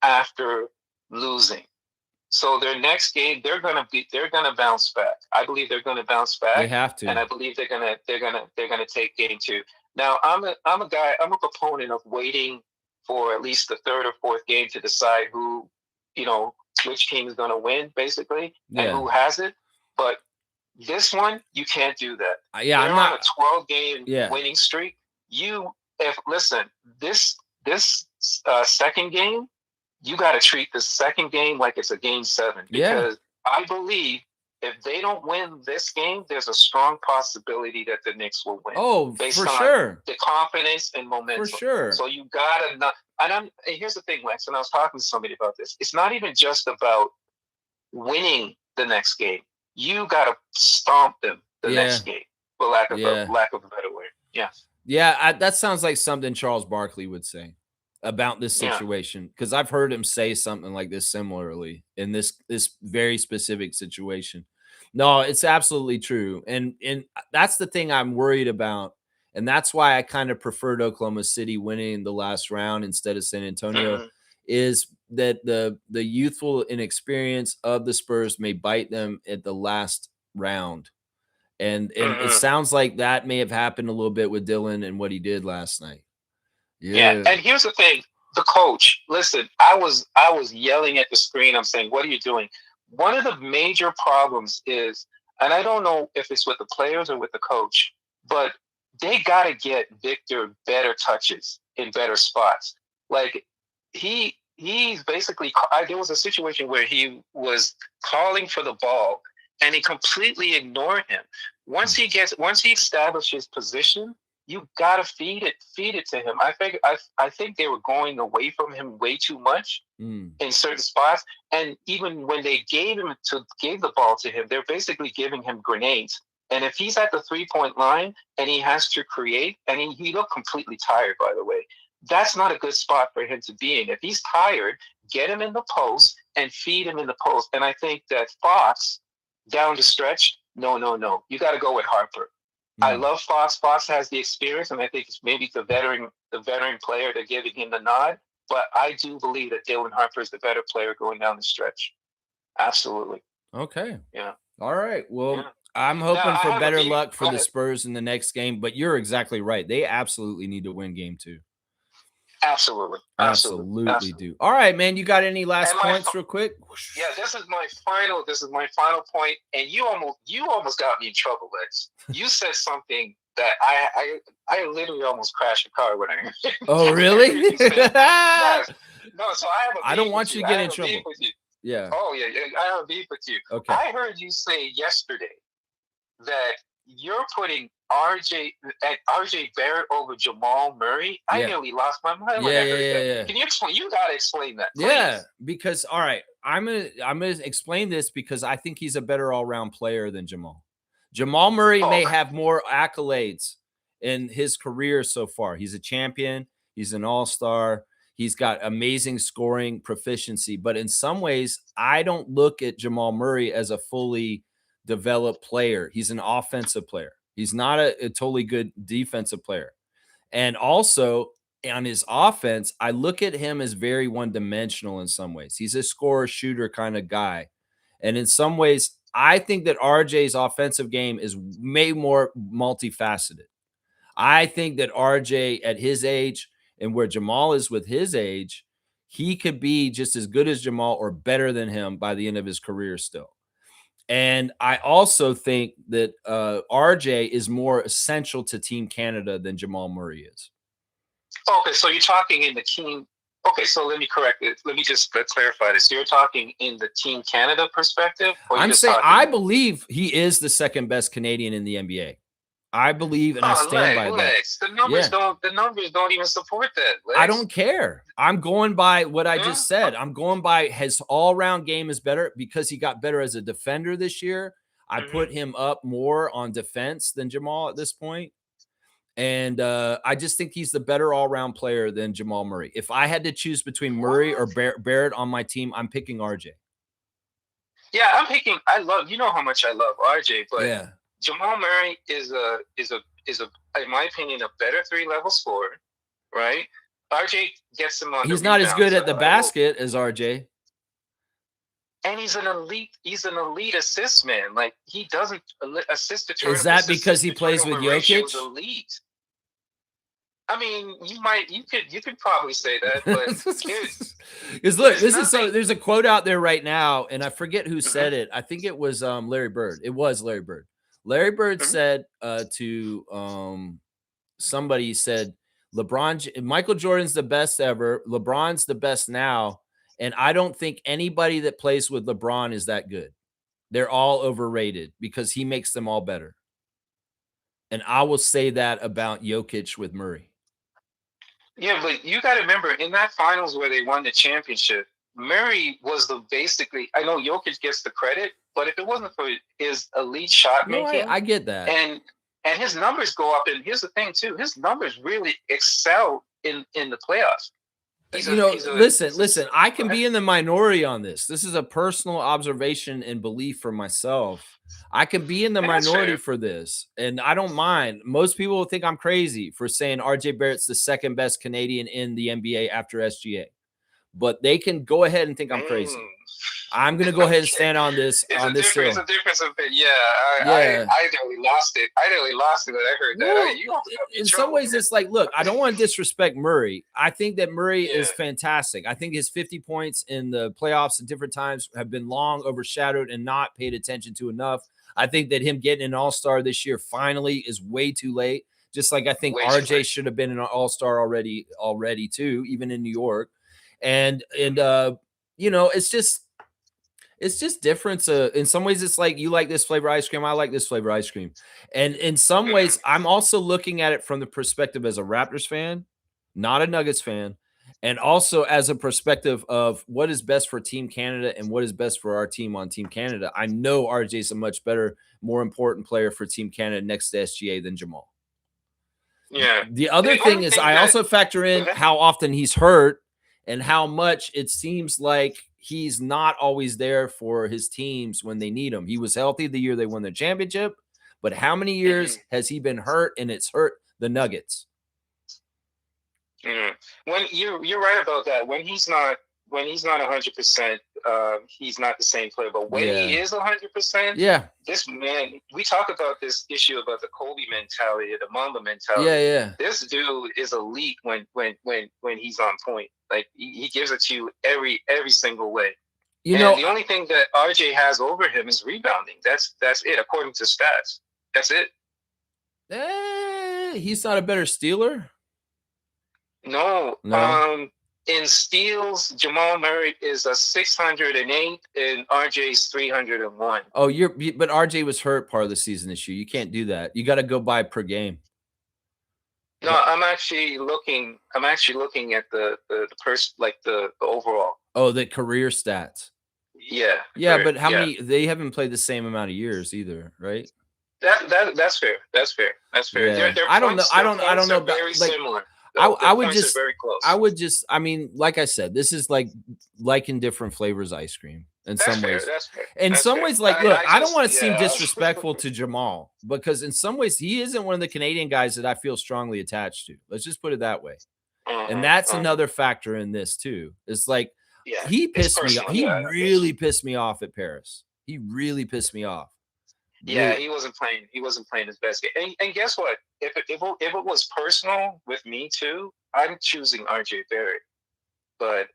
after losing. So their next game, they're gonna bounce back. I believe they're gonna bounce back. They have to, and I believe they're gonna take game 2. Now I'm a proponent of waiting for at least the third or fourth game to decide which team is gonna win, basically, and who has it. But this one, you can't do that. They're on a 12-game winning streak. This second game, you got to treat the second game like it's a game 7. Because I believe if they don't win this game, there's a strong possibility that the Knicks will win. Oh, based for on sure. The confidence and momentum. For sure. So you got to not. And here's the thing, Lex, and I was talking to somebody about this. It's not even just about winning the next game. You got to stomp them the next game, for lack of a better word. Yeah. Yeah, that sounds like something Charles Barkley would say about this situation, because I've heard him say something like this similarly in this very specific situation. No, it's absolutely true. And that's the thing I'm worried about. And that's why I kind of preferred Oklahoma City winning the last round instead of San Antonio, is that the youthful inexperience of the Spurs may bite them at the last round. And it sounds like that may have happened a little bit with Dylan and what he did last night. Yeah. And here's the thing. The coach, listen, I was yelling at the screen. I'm saying, what are you doing? One of the major problems is, and I don't know if it's with the players or with the coach, but they got to get Victor better touches in better spots. Like he's basically, there was a situation where he was calling for the ball and he completely ignored him. Once he establishes position, you gotta feed it to him. I think they were going away from him way too much in certain spots. And even when they gave the ball to him, they're basically giving him grenades. And if he's at the 3-point line and he has to create, and he looked completely tired, by the way, that's not a good spot for him to be in. If he's tired, get him in the post and feed him in the post. And I think that Fox, down the stretch, no. You got to go with Harper. I love Fox. Fox has the experience, and I think it's maybe the veteran player that's giving him the nod. But I do believe that Dylan Harper is the better player going down the stretch. Absolutely. Okay. Yeah. All right. Well, I'm hoping for better luck for the Spurs in the next game, but you're exactly right. They absolutely need to win game 2. Absolutely do. All right, man. You got any last points real quick? Yeah, this is my final point. And you almost got me in trouble, Lex. You said something that I literally almost crashed a car when I heard it. Oh, really? Yes. No, so I don't want you to get in trouble. Yeah. Oh, yeah. I have a beef with you. Okay. I heard you say yesterday that you're putting RJ Barrett over Jamal Murray. I Yeah. nearly lost my mind when I heard that. Can you explain? You gotta explain that, please. Yeah, because all right, I'm gonna explain this because I think he's a better all-around player than Jamal. Jamal Murray Oh, may have more accolades in his career so far. He's a champion, he's an all-star, he's got amazing scoring proficiency, but in some ways, I don't look at Jamal Murray as a fully developed player. He's an offensive player. He's not a totally good defensive player. And also on his offense, I look at him as very one dimensional in some ways. He's a scorer shooter kind of guy. And in some ways, I think that RJ's offensive game is way more multifaceted. I think that RJ at his age and where Jamal is with his age, he could be just as good as Jamal or better than him by the end of his career still. And I also think that RJ is more essential to Team Canada than Jamal Murray is. Okay, so you're talking in the team. Okay, so let me correct it. Let me just clarify this. You're talking in the Team Canada perspective? I'm saying I believe he is the second best Canadian in the NBA. I believe and I stand by that. The numbers don't even support that. Lex. I don't care. I'm going by what I just said. I'm going by his all-around game is better because he got better as a defender this year. I put him up more on defense than Jamal at this point. And I just think he's the better all-around player than Jamal Murray. If I had to choose between Murray or Barrett on my team, I'm picking RJ. Yeah, I'm picking. You know how much I love RJ, but Jamal Murray is in my opinion a better 3-level scorer, right? RJ gets him on. He's not as good at the basket as RJ. And he's an elite assist man. Like he doesn't assist the turnover. Is that because he plays with Jokic? Elite. I mean, you could probably say that, but because look, there's a quote out there right now, and I forget who said it. I think it was Larry Bird. It was Larry Bird. Larry Bird said to somebody, said Michael Jordan's the best ever. LeBron's the best now. And I don't think anybody that plays with LeBron is that good. They're all overrated because he makes them all better. And I will say that about Jokic with Murray. Yeah, but you got to remember, in that finals where they won the championship, Murray was basically, I know Jokic gets the credit, but if it wasn't for his elite shot making. No, I get that. And his numbers go up. And here's the thing, too. His numbers really excel in the playoffs. Listen, I can be in the minority on this. This is a personal observation and belief for myself. I can be in the minority for this, and I don't mind. Most people will think I'm crazy for saying RJ Barrett's the second best Canadian in the NBA after SGA, but they can go ahead and think I'm crazy. I'm going to go ahead and stand on this. It's a difference of it. I nearly lost it. When I heard that. In some ways, it's like, look, I don't want to disrespect Murray. I think that Murray is fantastic. I think his 50 points in the playoffs at different times have been long overshadowed and not paid attention to enough. I think that him getting an all-star this year finally is way too late. Just like I think RJ should have been an all-star already too, even in New York. And it's just different. In some ways, it's like you like this flavor ice cream. I like this flavor ice cream. And in some ways, I'm also looking at it from the perspective as a Raptors fan, not a Nuggets fan, and also as a perspective of what is best for Team Canada and what is best for our team on Team Canada. I know RJ is a much better, more important player for Team Canada next to SGA than Jamal. Yeah. The other thing is I also factor in how often he's hurt and how much it seems like he's not always there for his teams when they need him. He was healthy the year they won the championship, but how many years has he been hurt and it's hurt the Nuggets? When you're right about that. When he's not 100%, he's not the same player. But when he is 100%, this man, we talk about this issue about the Kobe mentality, the Mamba mentality. This dude is elite when he's on point. Like he gives it to you every single way. The only thing that RJ has over him is rebounding. That's it, according to stats. That's it. He's not a better stealer. No. In steals, Jamal Murray is a 608 and RJ's 301. Oh, but RJ was hurt part of the season this year. You can't do that. You got to go by per game. No, I'm actually looking. I'm actually looking at the like the overall. Oh, the career stats. Yeah. Yeah, but how many? They haven't played the same amount of years either, right? That's fair. That's fair. That's fair. Yeah. Their I don't know. points, I don't know about, very like, similar. I would just very close. I mean, like I said, this is like in different flavors ice cream in some ways. That's fair. In that's some fair. ways, like, look, I don't want to seem disrespectful to Jamal because in some ways he isn't one of the Canadian guys that I feel strongly attached to. Let's just put it that way. And that's another factor in this too. It's like he pissed me off. He really pissed me off at Paris. He really pissed me off. Yeah, he wasn't playing. He wasn't playing his best game. And guess what? If it was personal with me too, I'm choosing RJ Barrett. But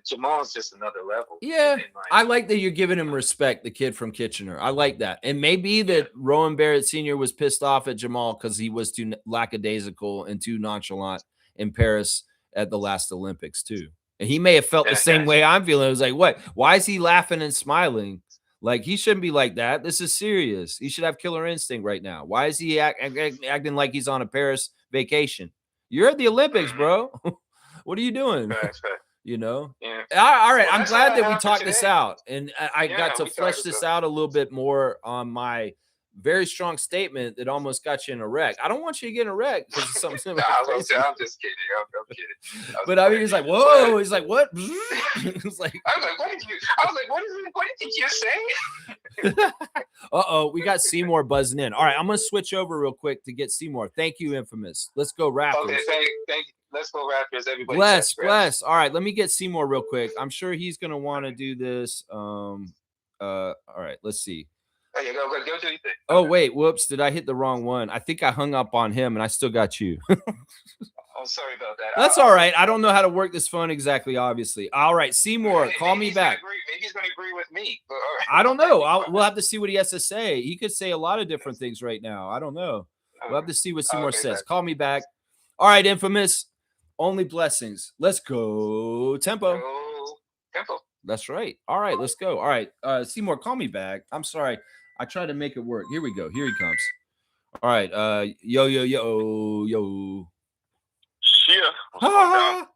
Jamal's just another level. Yeah, I like that you're giving him respect, the kid from Kitchener. I like that. And maybe that Rowan Barrett Sr. was pissed off at Jamal because he was too lackadaisical and too nonchalant in Paris at the last Olympics too. And he may have felt the same way I'm feeling. It was like, what? Why is he laughing and smiling? Like, he shouldn't be like that. This is serious. He should have killer instinct right now. Why is he acting like he's on a Paris vacation? You're at the Olympics, bro. What are you doing? You know? Yeah. All right. I'm glad that we talked this out. And I got to flesh this out a little bit more on my very strong statement that almost got you in a wreck. I don't want you to get in a wreck because of something similar. I'm just kidding. I'm kidding. But I mean, he's like, whoa. He's like, what? He's like, I was like, what did you say? Uh-oh, we got Seymour buzzing in. All right, I'm going to switch over real quick to get Seymour. Thank you, Infamous. Let's go Raptors. Okay, thank you. Let's go Raptors, everybody. Bless. All right, let me get Seymour real quick. I'm sure he's going to want to do this. All right, let's see. Oh, yeah, go do your thing. Oh, wait, whoops. Did I hit the wrong one? I think I hung up on him, and I still got you. Oh, sorry about that. That's all right. I don't know how to work this phone exactly, obviously. All right, Seymour, call me back. Maybe he's going to agree with me. But I don't know. We'll have to see what he has to say. He could say a lot of different things right now. I don't know. We'll have to see what Seymour says. Call me back. All right, Infamous. Only blessings. Let's go. Tempo. Tempo. That's right. All right, let's go. All right, Seymour, call me back. I'm sorry. I tried to make it work. Here we go. Here he comes. All right. Yo. Yeah. Ah.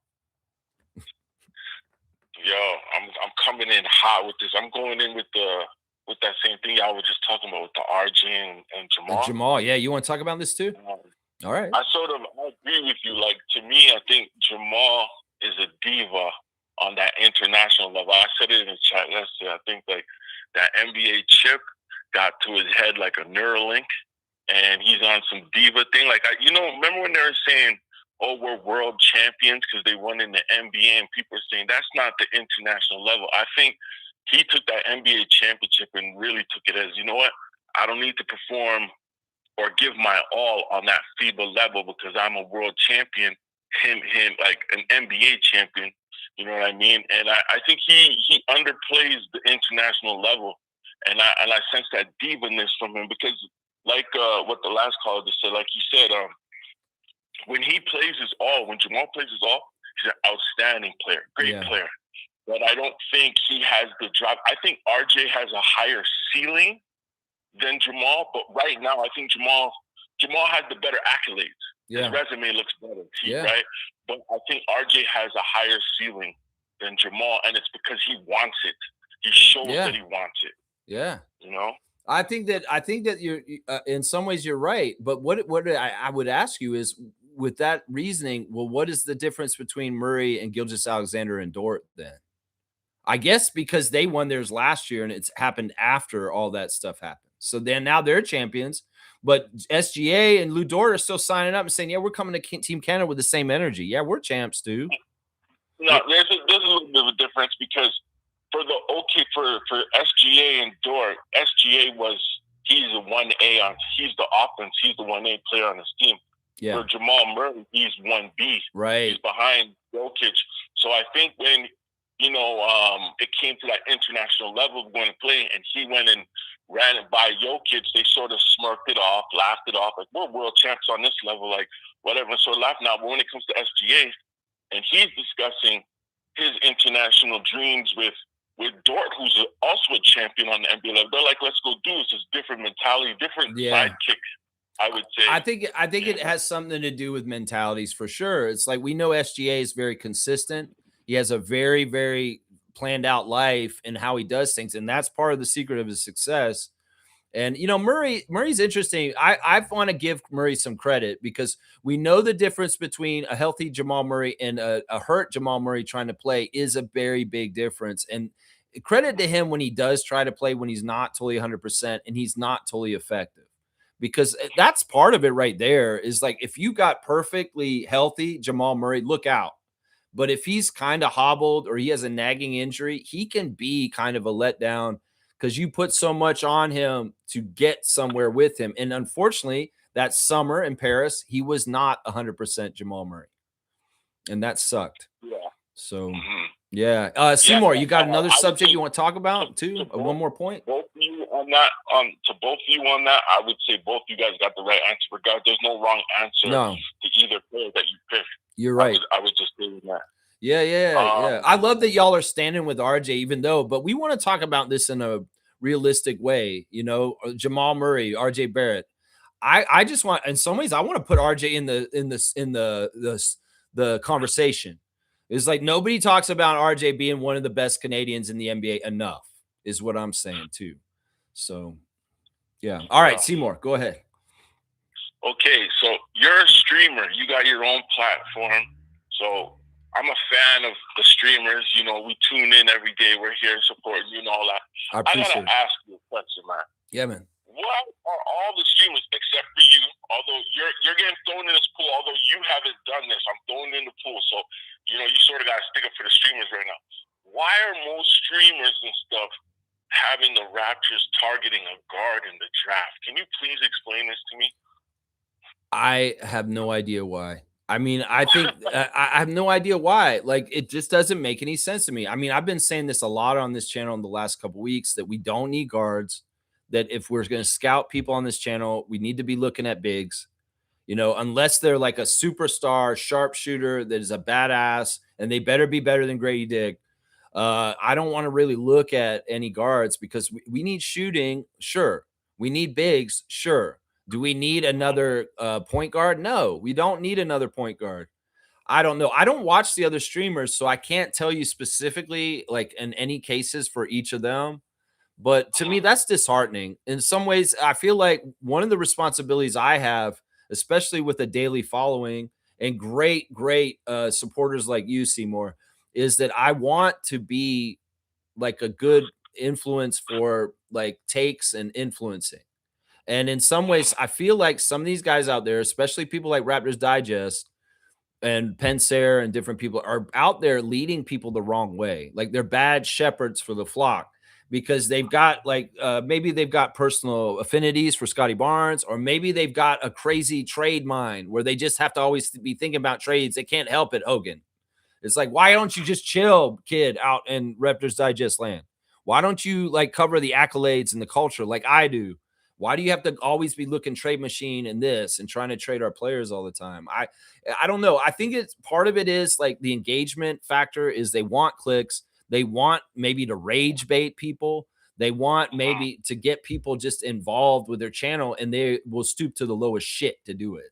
Yo, I'm coming in hot with this. I'm going in with that same thing y'all were just talking about with the RJ and Jamal. Jamal, yeah. You want to talk about this too? All right. I agree with you. Like, to me, I think Jamal is a diva on that international level. I said it in the chat yesterday. I think like that NBA chip got to his head like a Neuralink, and he's on some diva thing. Like, remember when they were saying, "Oh, we're world champions" because they won in the NBA, and people are saying that's not the international level. I think he took that NBA championship and really took it as, you know what? I don't need to perform or give my all on that FIBA level because I'm a world champion. Him, like an NBA champion. You know what I mean? And I think he underplays the international level, and I sense that diva-ness from him because, like what the last caller just said, like you said, when he plays his all, when Jamal plays his all, he's an outstanding player, great player. But I don't think he has the drop. I think RJ has a higher ceiling than Jamal, but right now I think Jamal has the better accolades. Yeah. His resume looks better, right? But I think RJ has a higher ceiling than Jamal, and it's because he wants it. He shows that he wants it. Yeah. You know? I think that you're in some ways you're right, but what I would ask you is, with that reasoning, well, what is the difference between Murray and Gilgeous-Alexander and Dort then? I guess because they won theirs last year and it's happened after all that stuff happened. So then now they're champions, but SGA and Lou Dort are still signing up and saying, yeah, we're coming to Team Canada with the same energy. Yeah, we're champs too. No, there's a little bit of a difference because for SGA and Dort, SGA he's the 1A he's the offense, he's the 1A player on his team. Yeah. For Jamal Murray, he's 1B. Right. He's behind Jokic. So I think when, it came to that international level of going to play and he went and ran it by Jokic, they sort of smirked it off, laughed it off, like, we're world champs on this level, like, whatever, sort of laughing out. But when it comes to SGA and he's discussing his international dreams with Dort, who's also a champion on the NBA level. They're like, let's go do this. It's different mentality, different sidekicks, I would say. I think it has something to do with mentalities for sure. It's like we know SGA is very consistent. He has a very, very planned out life and how he does things, and that's part of the secret of his success. And Murray's interesting. I want to give Murray some credit because we know the difference between a healthy Jamal Murray and a hurt Jamal Murray trying to play is a very big difference. And credit to him when he does try to play when he's not totally 100% and he's not totally effective. Because that's part of it right there is like if you got perfectly healthy Jamal Murray, look out. But if he's kind of hobbled or he has a nagging injury, he can be kind of a letdown because you put so much on him to get somewhere with him. And unfortunately, that summer in Paris, he was not 100% Jamal Murray. And that sucked. Yeah. So, yeah. Seymour, you got another subject you want to talk about too? One more point? Both of you on that, to both of you on that, I would say both you guys got the right answer. There's no wrong answer to either player that you picked. You're right. I would just say that. Yeah. I love that y'all are standing with RJ, even though, but we want to talk about this in a realistic way. Jamal Murray, RJ Barrett. I just want, in some ways, I want to put RJ in the conversation. It's like nobody talks about RJ being one of the best Canadians in the NBA enough, is what I'm saying too. So, yeah. All right, Seymour, go ahead. Okay, so you're a streamer. You got your own platform. So I'm a fan of the streamers. We tune in every day. We're here supporting you and all that. I appreciate gotta ask you a question, man. Yeah, man. Why are all the streamers, except for you, although you're getting thrown in this pool, although you haven't done this, I'm throwing in the pool. So, you sort of got to stick up for the streamers right now. Why are most streamers and stuff having the Raptors targeting a guard in the draft? Can you please explain this to me? I have no idea why. I mean, I think I have no idea why. Like, it just doesn't make any sense to me. I mean, I've been saying this a lot on this channel in the last couple of weeks that we don't need guards, that if we're going to scout people on this channel, we need to be looking at bigs, unless they're like a superstar sharpshooter that is a badass and they better be better than Grady Dick. I don't want to really look at any guards because we need shooting. Sure. We need bigs. Sure. Do we need another point guard? No, we don't need another point guard. I don't know. I don't watch the other streamers, so I can't tell you specifically, like in any cases for each of them. But to me, that's disheartening. In some ways, I feel like one of the responsibilities I have, especially with a daily following and great supporters like you, Seymour, is that I want to be like a good influence for like takes and influencing. And in some ways, I feel like some of these guys out there, especially people like Raptors Digest and Pensair and different people, are out there leading people the wrong way. Like they're bad shepherds for the flock because they've got like maybe they've got personal affinities for Scotty Barnes, or maybe they've got a crazy trade mind where they just have to always be thinking about trades. They can't help it, Hogan. It's like, why don't you just chill, kid, out in Raptors Digest land? Why don't you like cover the accolades and the culture like I do? Why do you have to always be looking trade machine and this and trying to trade our players all the time? I don't know. I think it's part of it is like the engagement factor is they want clicks. They want maybe to rage bait people. They want maybe to get people just involved with their channel, and they will stoop to the lowest shit to do it.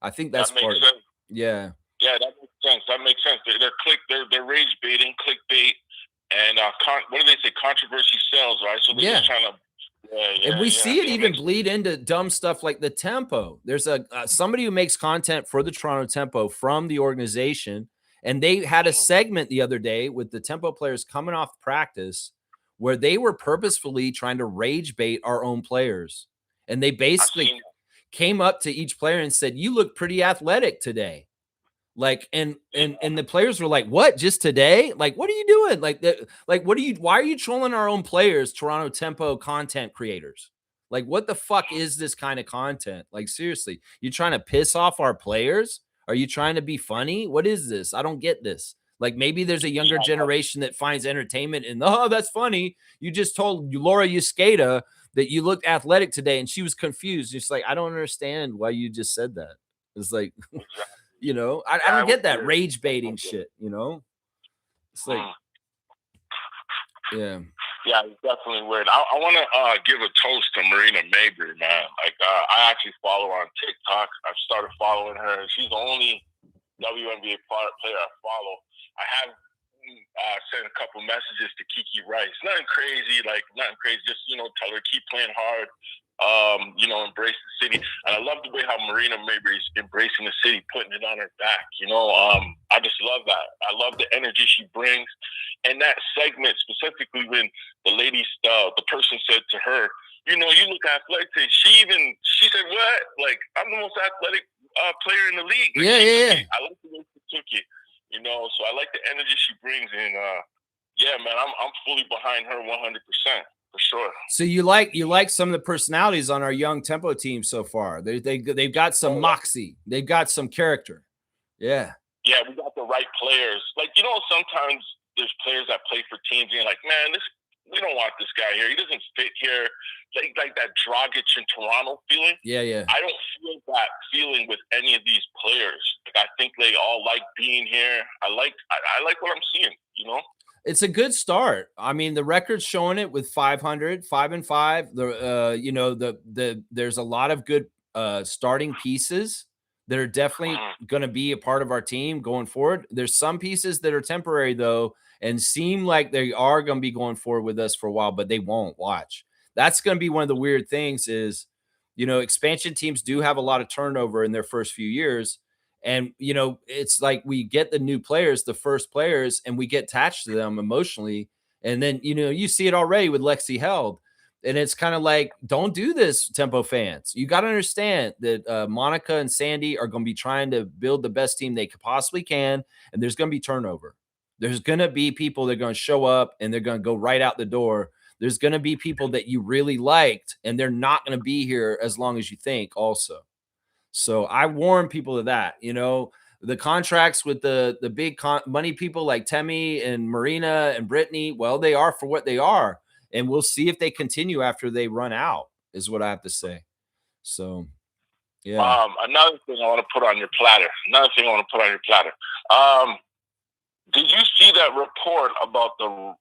I think that's part of it. Yeah. Yeah, that makes sense. That makes sense. They're rage baiting, clickbait, and what do they say? Controversy sells, right? So they're just trying to. And we see it even bleed into dumb stuff like the Tempo. There's somebody who makes content for the Toronto Tempo from the organization, and they had a segment the other day with the Tempo players coming off practice where they were purposefully trying to rage bait our own players. And they basically came up to each player and said, "You look pretty athletic today." Like, and the players were like, "What? Just today? Like, what are you doing? Why are you trolling our own players, Toronto Tempo content creators? Like, what the fuck is this kind of content? Like, seriously, you trying to piss off our players? Are you trying to be funny? What is this? I don't get this. Like, maybe there's a younger generation that finds entertainment in, oh, that's funny. You just told Laura Yusketa that you looked athletic today, and she was confused. It's like, I don't understand why you just said that. It's like, You know, I Yeah, don't it was get that weird. rage baiting shit. You know, it's like, Mm. yeah, Yeah, it's definitely weird. I want to give a toast to Marina Mabry, man. Like, I actually follow her on TikTok. I've started following her. She's the only WNBA player I follow. I have sent a couple messages to Kiki Rice. Nothing crazy, Just, tell her keep playing hard. Embrace the city. And I love the way how Marina Mabry is embracing the city, putting it on her back. I just love that. I love the energy she brings. And that segment specifically when the person said to her, you look athletic. She said, what? Like, I'm the most athletic player in the league. Like, yeah. I like the way she took it. So I like the energy she brings. And yeah, man, I'm fully behind her 100%. For sure. So you like some of the personalities on our young tempo team so far. They've got some moxie. They've got some character. Yeah. Yeah, we got the right players. Like, sometimes there's players that play for teams and you're like, man, we don't want this guy here. He doesn't fit here. Like that Dragic in Toronto feeling. Yeah. I don't feel that feeling with any of these players. Like, I think they all like being here. I like what I'm seeing, It's a good start. I mean, the record's showing it with 500, 5-5. There's a lot of good starting pieces that are definitely going to be a part of our team going forward. There's some pieces that are temporary though, and seem like they are going to be going forward with us for a while, but they won't. Watch. That's going to be one of the weird things is, expansion teams do have a lot of turnover in their first few years. And, it's like we get the new players, the first players, and we get attached to them emotionally. And then, you see it already with Lexi Held. And it's kind of like, don't do this, Tempo fans. You got to understand that Monica and Sandy are going to be trying to build the best team they possibly can. And there's going to be turnover. There's going to be people that are going to show up and they're going to go right out the door. There's going to be people that you really liked, and they're not going to be here as long as you think also. So I warn people of that, the contracts with the big money people like Temi and Marina and Brittany. Well, they are for what they are. And we'll see if they continue after they run out is what I have to say. So, yeah. Another thing I want to put on your platter. Did you see that report about the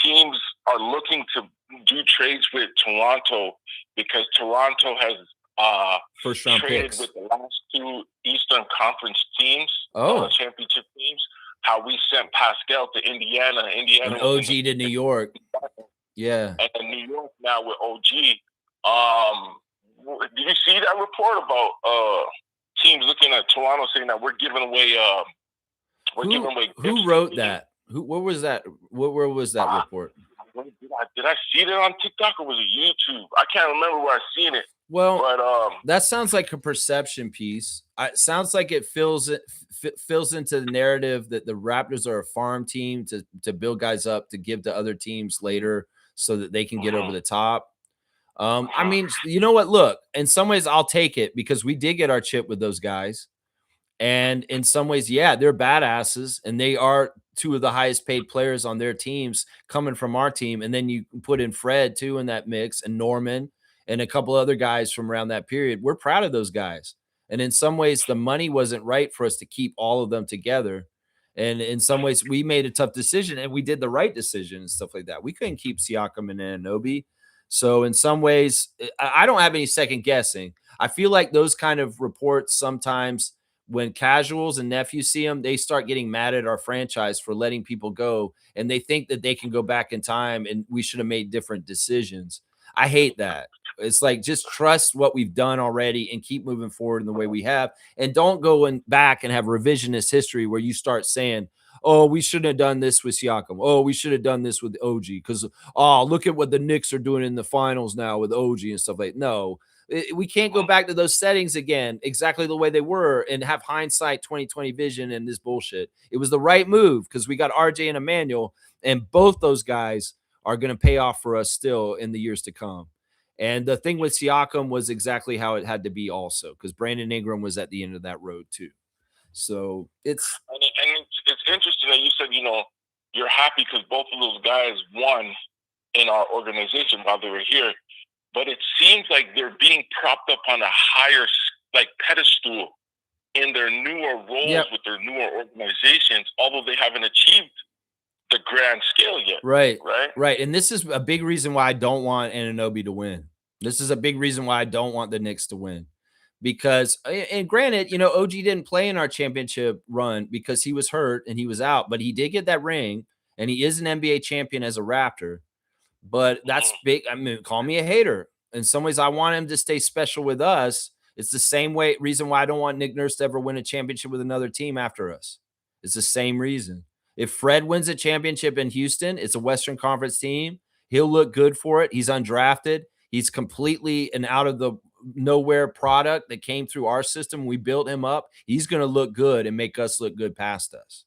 teams are looking to do trades with Toronto because Toronto has first round traded picks with the last two Eastern Conference teams, championship teams? How we sent Pascal to Indiana. And OG to New York. Yeah. And New York now with OG. Did you see that report about teams looking at Toronto saying that we're giving away who wrote that? Where was that? Where was that report? Did I see it on TikTok or was it YouTube? I can't remember where I seen it. Well, but, that sounds like a perception piece. It sounds like it fills into the narrative that the Raptors are a farm team to build guys up to give to other teams later so that they can get over the top. I mean, you know what? Look, in some ways, I'll take it because we did get our chip with those guys. And in some ways, yeah, they're badasses, and they are two of the highest paid players on their teams coming from our team. And then you put in Fred, too, in that mix, and Norman, and a couple other guys from around that period. We're proud of those guys. And in some ways, the money wasn't right for us to keep all of them together. And in some ways, we made a tough decision, and we did the right decision and stuff like that. We couldn't keep Siakam and Anunoby. So in some ways, I don't have any second guessing. I feel like those kind of reports sometimes – when casuals and nephews see them, they start getting mad at our franchise for letting people go. And they think that they can go back in time and we should have made different decisions. I hate that. It's like, just trust what we've done already and keep moving forward in the way we have. And don't go back and have revisionist history where you start saying, oh, we shouldn't have done this with Siakam. Oh, we should have done this with OG. Because, look at what the Knicks are doing in the finals now with OG and stuff like that. No. We can't go back to those settings again, exactly the way they were, and have hindsight 2020 vision and this bullshit. It was the right move because we got RJ and Emmanuel, and both those guys are going to pay off for us still in the years to come. And the thing with Siakam was exactly how it had to be also, because Brandon Ingram was at the end of that road too. So it's interesting that you said, you're happy because both of those guys won in our organization while they were here. But it seems like they're being propped up on a higher pedestal in their newer roles with their newer organizations, although they haven't achieved the grand scale yet. Right. And this is a big reason why I don't want Anunoby to win. This is a big reason why I don't want the Knicks to win. Because, and granted, OG didn't play in our championship run because he was hurt and he was out, but he did get that ring and he is an NBA champion as a Raptor. But that's big. I mean, call me a hater. In some ways, I want him to stay special with us. It's the same reason why I don't want Nick Nurse to ever win a championship with another team after us. It's the same reason. If Fred wins a championship in Houston, it's a Western Conference team. He'll look good for it. He's undrafted. He's completely an out of the nowhere product that came through our system. We built him up. He's going to look good and make us look good past us.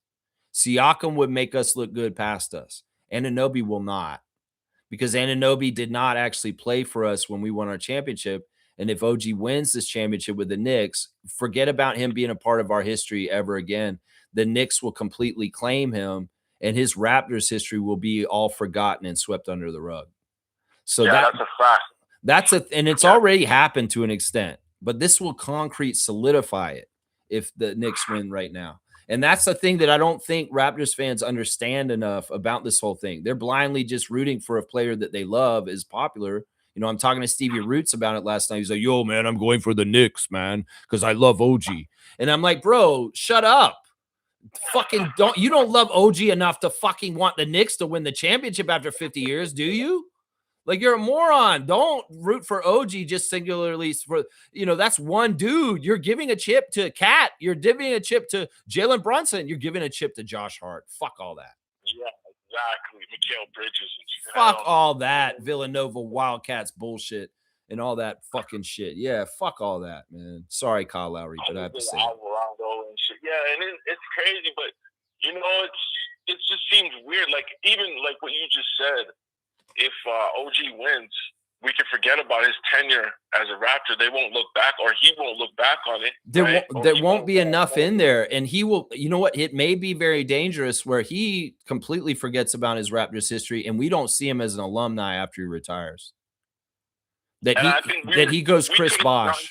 Siakam would make us look good past us. Anunoby will not, because Anunoby did not actually play for us when we won our championship. And if OG wins this championship with the Knicks, forget about him being a part of our history ever again. The Knicks will completely claim him, and his Raptors history will be all forgotten and swept under the rug. So that's a fact. And it's already happened to an extent, but this will concrete solidify it if the Knicks win right now. And that's the thing that I don't think Raptors fans understand enough about this whole thing. They're blindly just rooting for a player that they love is popular. I'm talking to Stevie Roots about it last night. He's like, yo, man, I'm going for the Knicks, man, because I love OG. And I'm like, bro, shut up. You don't love OG enough to fucking want the Knicks to win the championship after 50 years, do you? Like, you're a moron. Don't root for OG just singularly for, that's one dude. You're giving a chip to Cat. You're giving a chip to Jalen Brunson. You're giving a chip to Josh Hart. Fuck all that. Yeah, exactly. Mikal Bridges. Fuck all that Villanova Wildcats bullshit and all that fucking shit. Yeah, fuck all that, man. Sorry, Kyle Lowry, but I have to say Alvarado and shit. Yeah, and it's crazy, but, it just seems weird. Like, even like what you just said, if OG wins, we can forget about his tenure as a Raptor. They won't look back, or he won't look back on it. There won't be enough in there. And he will, you know what? It may be very dangerous where he completely forgets about his Raptors history and we don't see him as an alumni after he retires. That he goes Chris Bosh.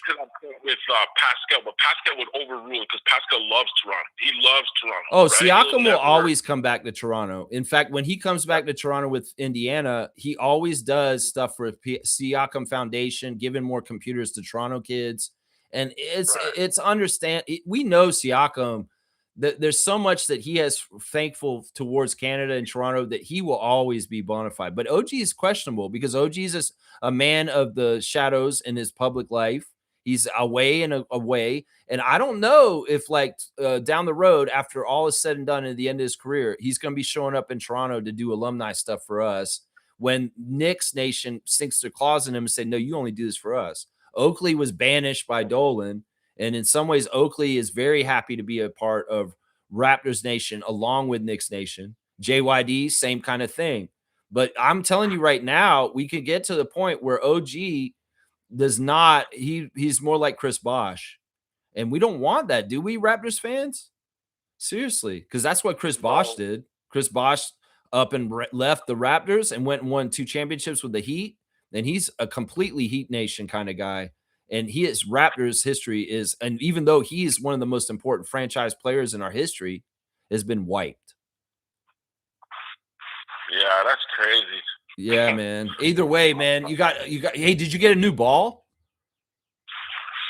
With Pascal, but Pascal would overrule it because Pascal loves Toronto. He loves Toronto. Oh, right? Siakam will always come back to Toronto. In fact, when he comes back to Toronto with Indiana, he always does stuff for Siakam Foundation, giving more computers to Toronto kids. And it's understand. We know Siakam. There's so much that he has thankful towards Canada and Toronto that he will always be bona fide. But OG is questionable because OG is a man of the shadows in his public life. He's away and away. And I don't know if down the road, after all is said and done at the end of his career, he's going to be showing up in Toronto to do alumni stuff for us when Knicks Nation sinks their claws in him and say, no, you only do this for us. Oakley was banished by Dolan. And in some ways, Oakley is very happy to be a part of Raptors Nation along with Knicks Nation. JYD, same kind of thing. But I'm telling you right now, we could get to the point where OG does not, he's more like Chris Bosh. And we don't want that, do we, Raptors fans? Seriously, because that's what Chris Bosh did. Chris Bosh up and left the Raptors and went and won 2 championships with the Heat. And he's a completely Heat Nation kind of guy. And his Raptors history is, and even though he's one of the most important franchise players in our history, has been wiped. Yeah, that's crazy. Yeah, man. Either way, man, you got. Hey, did you get a new ball?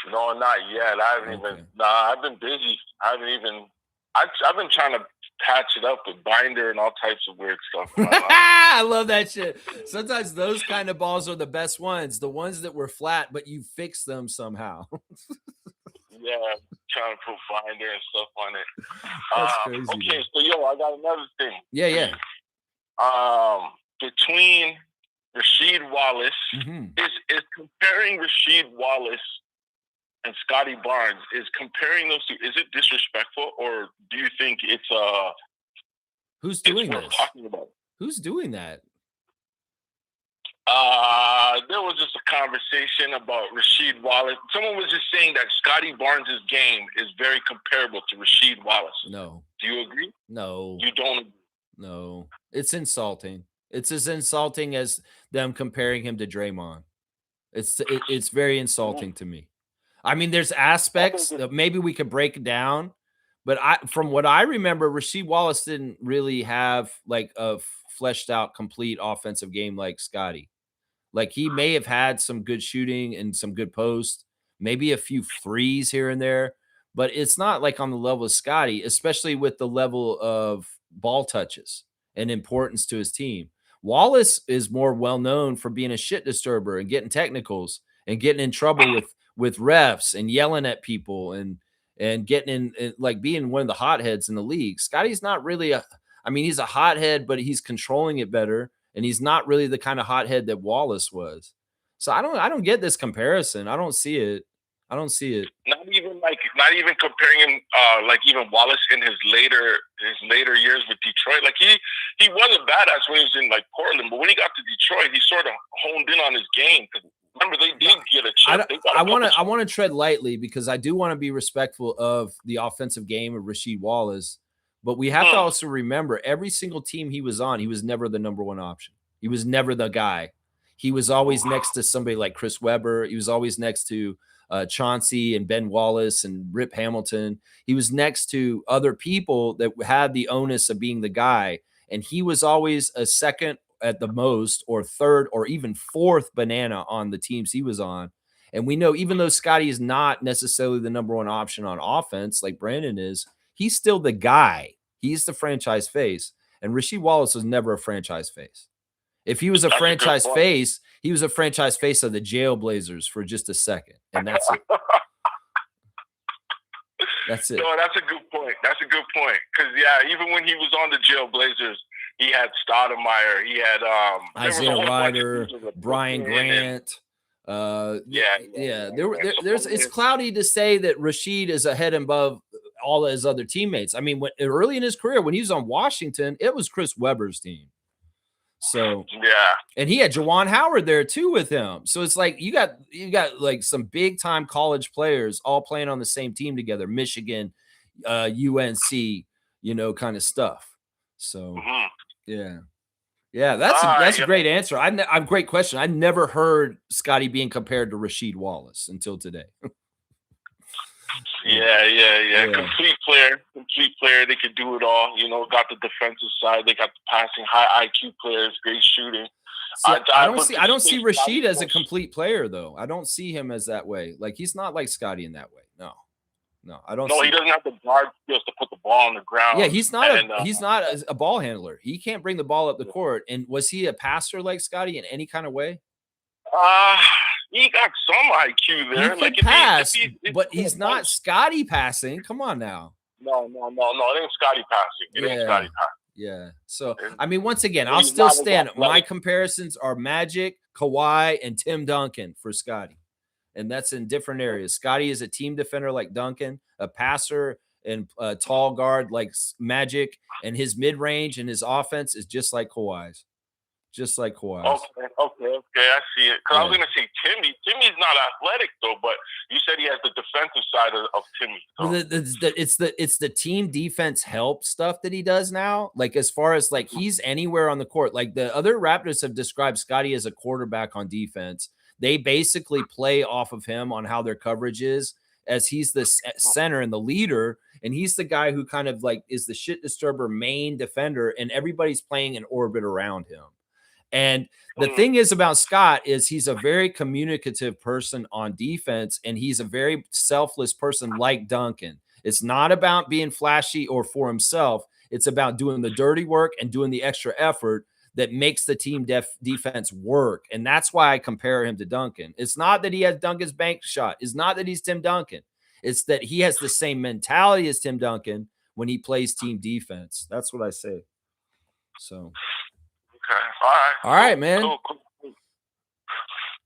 No, not yet. I haven't even. Nah, I've been busy. I've been trying to patch it up with binder and all types of weird stuff. I love that shit. Sometimes those kind of balls are the best ones. The ones that were flat, but you fix them somehow. Yeah, trying to put binder and stuff on it. That's crazy. Okay, so I got another thing. Yeah. Between Rasheed Wallace, is comparing Rasheed Wallace and Scotty Barnes, is comparing those two, is it disrespectful, or do you think it's who's doing this? Talking about? Who's doing that? There was just a conversation about Rasheed Wallace. Someone was just saying that Scotty Barnes' game is very comparable to Rasheed Wallace. No. Do you agree? No. You don't agree? No. It's insulting. It's as insulting as them comparing him to Draymond. It's very insulting to me. I mean, there's aspects that maybe we could break it down, but from what I remember, Rasheed Wallace didn't really have like a fleshed out, complete offensive game like Scotty. Like he may have had some good shooting and some good posts, maybe a few threes here and there, but it's not like on the level of Scotty, especially with the level of ball touches and importance to his team. Wallace is more well known for being a shit disturber and getting technicals and getting in trouble with refs and yelling at people and getting in like being one of the hotheads in the league. Scotty's not really I mean, he's a hothead, but he's controlling it better. And he's not really the kind of hothead that Wallace was. So I don't get this comparison. I don't see it. I don't see it. Not even comparing him like even Wallace in his later years with Detroit. Like he was a badass when he was in like Portland, but when he got to Detroit, he sort of honed in on his game. Remember, they did get a chip. I want to tread lightly because I do want to be respectful of the offensive game of Rasheed Wallace. But we have to also remember every single team he was on, he was never the number one option. He was never the guy. He was always next to somebody like Chris Webber. He was always next to Chauncey and Ben Wallace and Rip Hamilton. He was next to other people that had the onus of being the guy. And he was always a second at the most or third or even fourth banana on the teams he was on. And we know even though Scotty is not necessarily the number one option on offense like Brandon is, he's still the guy. He's the franchise face. And Rasheed Wallace was never a franchise face. If he was a franchise face, he was a franchise face of the Jailblazers for just a second. And that's it. That's it. No, that's a good point. That's a good point. Because, yeah, even when he was on the Jailblazers, he had Stoudemire. He had Isaiah Ryder, Brian Grant. It's cloudy to say that Rasheed is ahead and above all of his other teammates. I mean, early in his career, when he was on Washington, it was Chris Webber's team. So yeah, and he had Juwan Howard there too with him. So it's like you got like some big time college players all playing on the same team together. Michigan, UNC, kind of stuff. So yeah. That's a great answer. I'm great question. I never heard Scotty being compared to Rasheed Wallace until today. Yeah. Complete player. They could do it all. Got the defensive side. They got the passing, high IQ players, great shooting. I don't see Rasheed as a complete player though. I don't see him as that way. Like he's not like Scotty in that way. No, I don't. No, he doesn't have the guard skills to put the ball on the ground. Yeah, he's not a ball handler. He can't bring the ball up the court. And was he a passer like Scotty in any kind of way? He got some IQ there. He could pass, but he's not Scotty passing. Come on now. No. It ain't Scotty passing. Yeah. So, I mean, once again, I'll still stand. My comparisons are Magic, Kawhi, and Tim Duncan for Scotty. And that's in different areas. Scotty is a team defender like Duncan, a passer and a tall guard like Magic, and his mid-range and his offense is just like Kawhi's. Just like Kawhi. Okay. I see it. Because I was going to say Timmy. Timmy's not athletic though, but you said he has the defensive side of Timmy. So. It's the team defense help stuff that he does now. Like as far as like he's anywhere on the court. Like the other Raptors have described Scotty as a quarterback on defense. They basically play off of him on how their coverage is, as he's the center and the leader, and he's the guy who kind of like is the shit disturber main defender, and everybody's playing in orbit around him. And the thing is about Scott is he's a very communicative person on defense, and he's a very selfless person like Duncan. It's not about being flashy or for himself. It's about doing the dirty work and doing the extra effort that makes the team defense work. And that's why I compare him to Duncan. It's not that he has Duncan's bank shot. It's not that he's Tim Duncan. It's that he has the same mentality as Tim Duncan when he plays team defense. That's what I say. So. Okay. All right, man. Cool.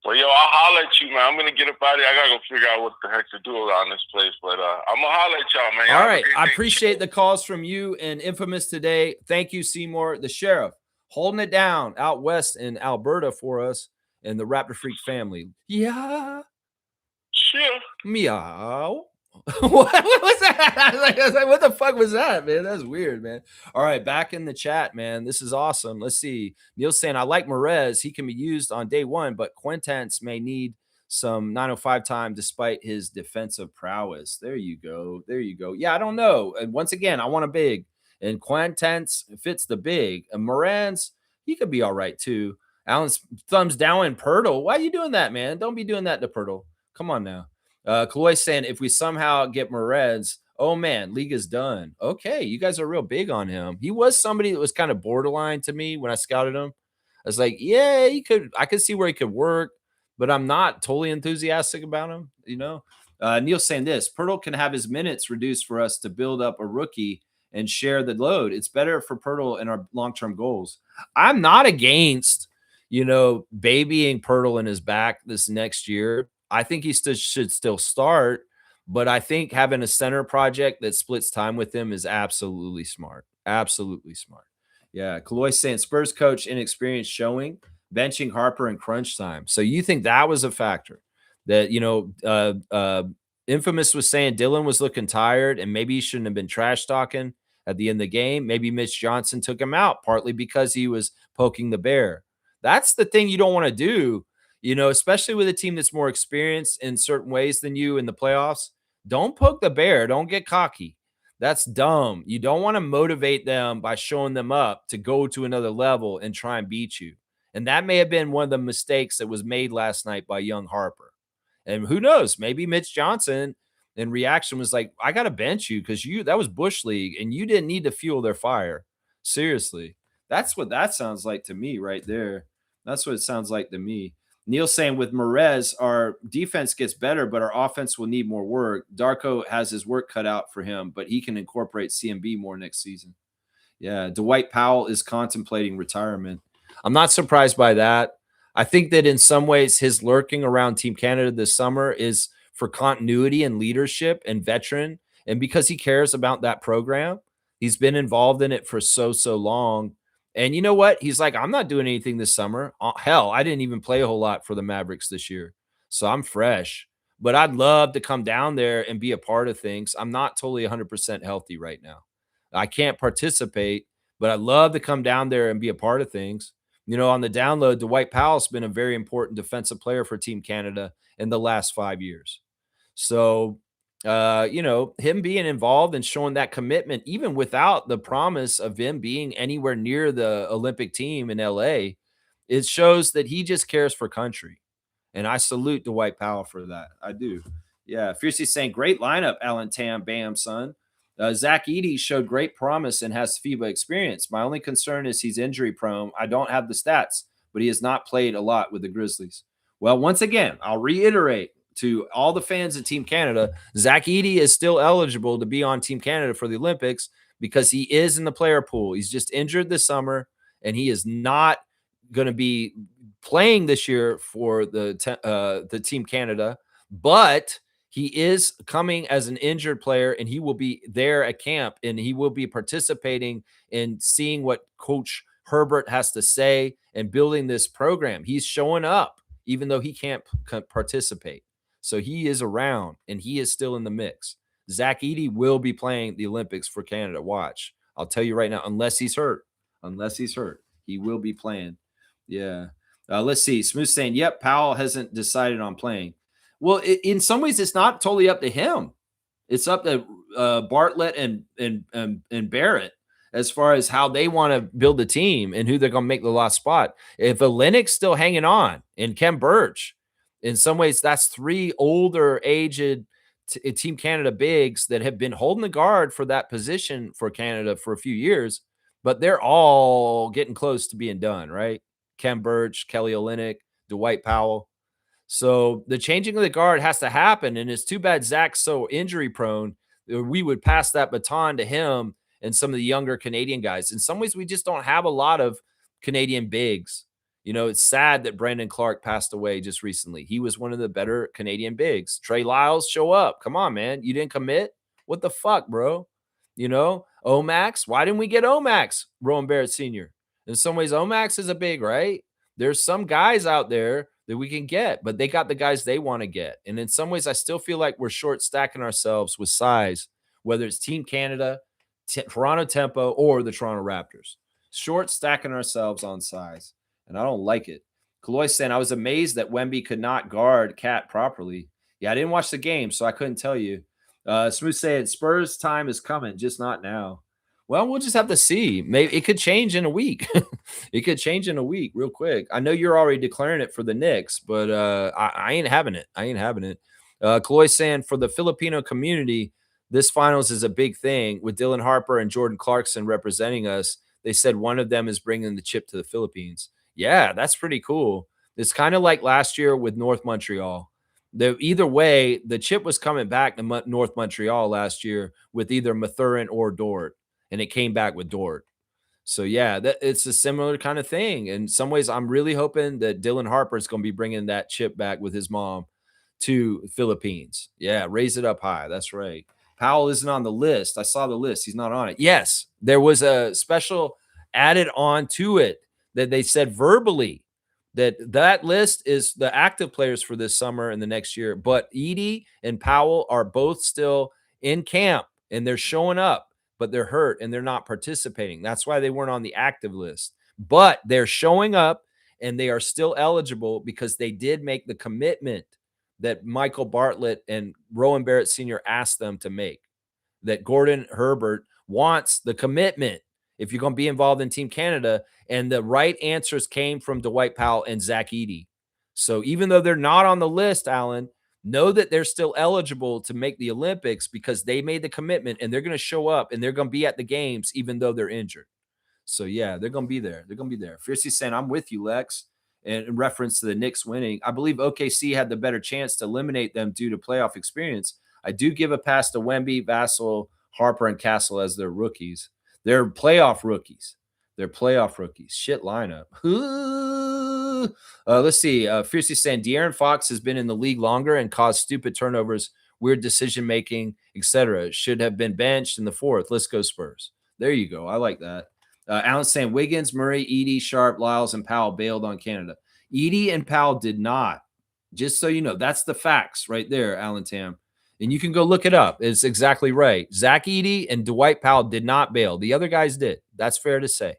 Well, yo, I'll holler at you, man. I'm going to get up out of here. I got to go figure out what the heck to do around this place. But I'm going to holler at y'all, man. All right. I appreciate the calls from you and Infamous today. Thank you, Seymour, the sheriff, holding it down out west in Alberta for us and the Raptor Freak family. Yeah. Sure. Meow. What was that? I was like, what the fuck was that, man? That's weird, man. All right, back in the chat, man. This is awesome. Let's see. Neil's saying, I like Merez. He can be used on day one, but Quintance may need some 905 time despite his defensive prowess. There you go. There you go. Yeah, I don't know. And once again, I want a big. And Quintence fits the big. And Moran's, he could be all right too. Allen's thumbs down in Pirtle. Why are you doing that, man? Don't be doing that to Pirtle. Come on now. Kaloy saying if we somehow get Moretz, oh man, league is done. Okay, you guys are real big on him. He was somebody that was kind of borderline to me when I scouted him. I was like, yeah, I could see where he could work, but I'm not totally enthusiastic about him, Neil saying this, Pirtle can have his minutes reduced for us to build up a rookie and share the load. It's better for Pirtle and our long-term goals. I'm not against, babying Pirtle in his back this next year. I think he should still start, but I think having a center project that splits time with him is absolutely smart. Absolutely smart. Yeah. Kaloy saying Spurs coach inexperience showing, benching Harper in crunch time. So you think that was a factor that, Infamous was saying Dylan was looking tired and maybe he shouldn't have been trash talking at the end of the game. Maybe Mitch Johnson took him out partly because he was poking the bear. That's the thing you don't want to do, especially with a team that's more experienced in certain ways than you in the playoffs. Don't poke the bear. Don't get cocky. That's dumb. You don't want to motivate them by showing them up to go to another level and try and beat you. And that may have been one of the mistakes that was made last night by young Harper. And who knows, maybe Mitch Johnson in reaction was like, I got to bench you because that was Bush League and you didn't need to fuel their fire. Seriously. That's what that sounds like to me right there. That's what it sounds like to me. Neil saying with Merez, our defense gets better, but our offense will need more work. Darko has his work cut out for him, but he can incorporate CMB more next season. Yeah, Dwight Powell is contemplating retirement. I'm not surprised by that. I think that in some ways his lurking around Team Canada this summer is for continuity and leadership and veteran, and because he cares about that program. He's been involved in it for so long. And you know what? He's like, I'm not doing anything this summer. Hell, I didn't even play a whole lot for the Mavericks this year. So I'm fresh. But I'd love to come down there and be a part of things. I'm not totally 100% healthy right now. I can't participate, but I'd love to come down there and be a part of things. On the download, Dwight Powell's been a very important defensive player for Team Canada in the last 5 years. So, him being involved and showing that commitment, even without the promise of him being anywhere near the Olympic team in LA, it shows that he just cares for country. And I salute Dwight Powell for that. I do. Yeah. Fiercely saying, great lineup, Alan Tam, bam, son. Zach Edey showed great promise and has FIBA experience. My only concern is he's injury prone. I don't have the stats, but he has not played a lot with the Grizzlies. Well, once again, I'll reiterate to all the fans of Team Canada, Zach Edey is still eligible to be on Team Canada for the Olympics because he is in the player pool. He's just injured this summer, and he is not going to be playing this year for the Team Canada, but he is coming as an injured player, and he will be there at camp, and he will be participating in seeing what Coach Herbert has to say and building this program. He's showing up, even though he can't participate. So he is around, and he is still in the mix. Zach Edey will be playing the Olympics for Canada. Watch. I'll tell you right now, unless he's hurt, he will be playing. Yeah. Let's see. Smooth saying, yep, Powell hasn't decided on playing. Well, in some ways, it's not totally up to him. It's up to Bartlett and Barrett as far as how they want to build the team and who they're going to make the last spot. If Olynyk's still hanging on and Kem Birch, in some ways, that's three older, aged Team Canada bigs that have been holding the guard for that position for Canada for a few years, but they're all getting close to being done, right? Kem Birch, Kelly Olynyk, Dwight Powell. So the changing of the guard has to happen, and it's too bad Zach's so injury prone. We would pass that baton to him and some of the younger Canadian guys. In some ways, we just don't have a lot of Canadian bigs. It's sad that Brandon Clark passed away just recently. He was one of the better Canadian bigs. Trey Lyles, show up. Come on, man. You didn't commit? What the fuck, bro? Omax. Why didn't we get Omax? Rowan Barrett Sr. In some ways, Omax is a big, right? There's some guys out there that we can get, but they got the guys they want to get. And in some ways, I still feel like we're short stacking ourselves with size, whether it's Team Canada, Toronto Tempo, or the Toronto Raptors. Short stacking ourselves on size. And I don't like it. Kaloy saying, I was amazed that Wemby could not guard Cat properly. Yeah, I didn't watch the game, so I couldn't tell you. Smooth saying, Spurs time is coming, just not now. Well, we'll just have to see. Maybe it could change in a week. It could change in a week real quick. I know you're already declaring it for the Knicks, but I ain't having it. I ain't having it. Kaloy saying, for the Filipino community, this finals is a big thing with Dylan Harper and Jordan Clarkson representing us. They said one of them is bringing the chip to the Philippines. Yeah, that's pretty cool. It's kind of like last year with North Montreal. Either way, the chip was coming back to North Montreal last year with either Mathurin or Dort, and it came back with Dort. So yeah, it's a similar kind of thing. In some ways, I'm really hoping that Dylan Harper is going to be bringing that chip back with his mom to Philippines. Yeah, raise it up high. That's right. Powell isn't on the list. I saw the list. He's not on it. Yes, there was a special added on to it that they said verbally that list is the active players for this summer and the next year. But Edey and Powell are both still in camp and they're showing up, but they're hurt and they're not participating. That's why they weren't on the active list. But they're showing up and they are still eligible because they did make the commitment that Michael Bartlett and Rowan Barrett Sr. asked them to make, that Gordon Herbert wants the commitment if you're going to be involved in Team Canada. And the right answers came from Dwight Powell and Zach Edey. So even though they're not on the list, Alan, know that they're still eligible to make the Olympics because they made the commitment and they're going to show up and they're going to be at the games even though they're injured. So yeah, they're going to be there. They're going to be there. Fiercey saying, I'm with you, Lex. And in reference to the Knicks winning, I believe OKC had the better chance to eliminate them due to playoff experience. I do give a pass to Wemby, Vassell, Harper, and Castle as their rookies. They're playoff rookies. They're playoff rookies. Shit lineup. Let's see. Fiercely saying De'Aaron Fox has been in the league longer and caused stupid turnovers, weird decision-making, etc. Should have been benched in the fourth. Let's go Spurs. There you go. I like that. Alan's saying Wiggins, Murray, Edey, Sharp, Lyles, and Powell bailed on Canada. Edey and Powell did not. Just so you know, that's the facts right there, Alan Tam. And you can go look it up. It's exactly right. Zach Edey and Dwight Powell did not bail. The other guys did. That's fair to say.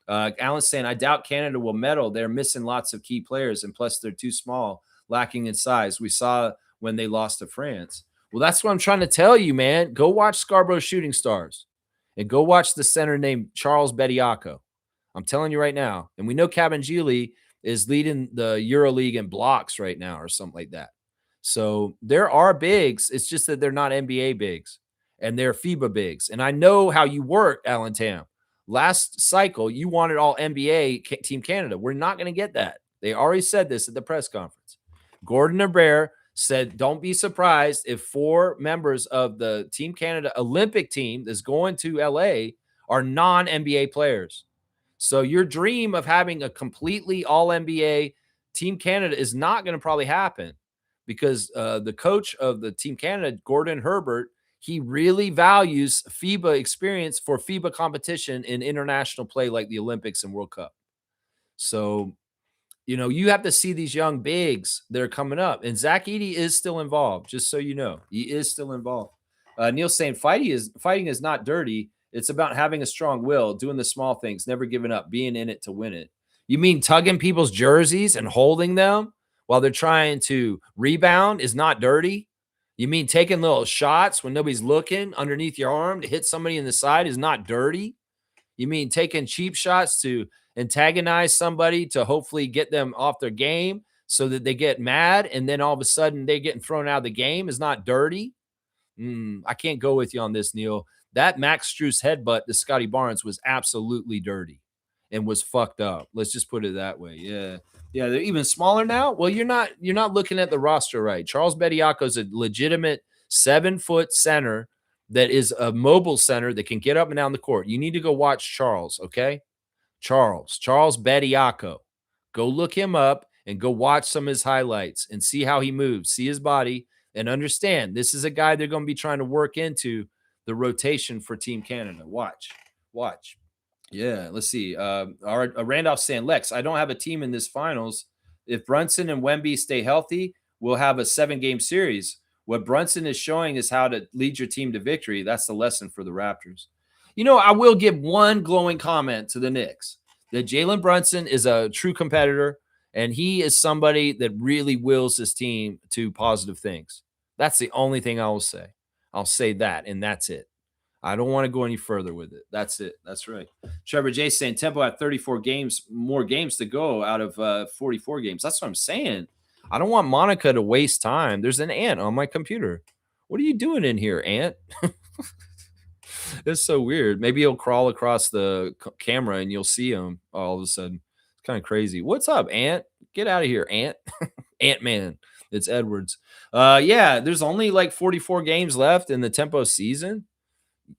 Alan's saying, I doubt Canada will medal. They're missing lots of key players, and plus they're too small, lacking in size. We saw when they lost to France. Well, that's what I'm trying to tell you, man. Go watch Scarborough Shooting Stars and go watch the center named Charles Bediako. I'm telling you right now. And we know Cabangeli is leading the EuroLeague in blocks right now or something like that. So there are bigs. It's just that they're not NBA bigs and they're FIBA bigs. And I know how you work, Alan Tam. Last cycle, you wanted all NBA Team Canada. We're not going to get that. They already said this at the press conference. Gordon Herbert said, don't be surprised if 4 members of the Team Canada Olympic team that's going to LA are non-NBA players. So your dream of having a completely all-NBA Team Canada is not going to probably happen because the coach of the Team Canada, Gordon Herbert, he really values FIBA experience for FIBA competition in international play like the Olympics and World Cup. So, you know, you have to see these young bigs that are coming up. And Zach Edey is still involved, just so you know. He is still involved. Neil saying fighting is not dirty. It's about having a strong will, doing the small things, never giving up, being in it to win it. You mean tugging people's jerseys and holding them while they're trying to rebound is not dirty? You mean taking little shots when nobody's looking underneath your arm to hit somebody in the side is not dirty? You mean taking cheap shots to antagonize somebody to hopefully get them off their game so that they get mad and then all of a sudden they're getting thrown out of the game is not dirty? I can't go with you on this, Neil. That Max Strus headbutt to Scotty Barnes was absolutely dirty and was fucked up. Let's just put it that way. Yeah. Yeah, they're even smaller now. Well, you're not looking at the roster right. Charles Bediako is a legitimate 7-foot center that is a mobile center that can get up and down the court. You need to go watch Charles, okay? Charles Bediako. Go look him up and go watch some of his highlights and see how he moves, see his body, and understand this is a guy they're going to be trying to work into the rotation for Team Canada. Watch. Yeah, let's see. Randolph saying, Lex, I don't have a team in this finals. If Brunson and Wemby stay healthy, we'll have a 7-game series. What Brunson is showing is how to lead your team to victory. That's the lesson for the Raptors. You know, I will give one glowing comment to the Knicks, that Jalen Brunson is a true competitor And he is somebody that really wills his team to positive things. That's the only thing I will say. I'll say that, and that's it. I don't want to go any further with it. That's it. That's right. Trevor J saying Tempo had 34 games, more games to go out of 44 games. That's what I'm saying. I don't want Monica to waste time. There's an ant on my computer. What are you doing in here, ant? It's so weird. Maybe he'll crawl across the camera and you'll see him all of a sudden. It's kind of crazy. What's up, ant? Get out of here, ant. Ant-Man. It's Edwards. Yeah, there's only like 44 games left in the Tempo season,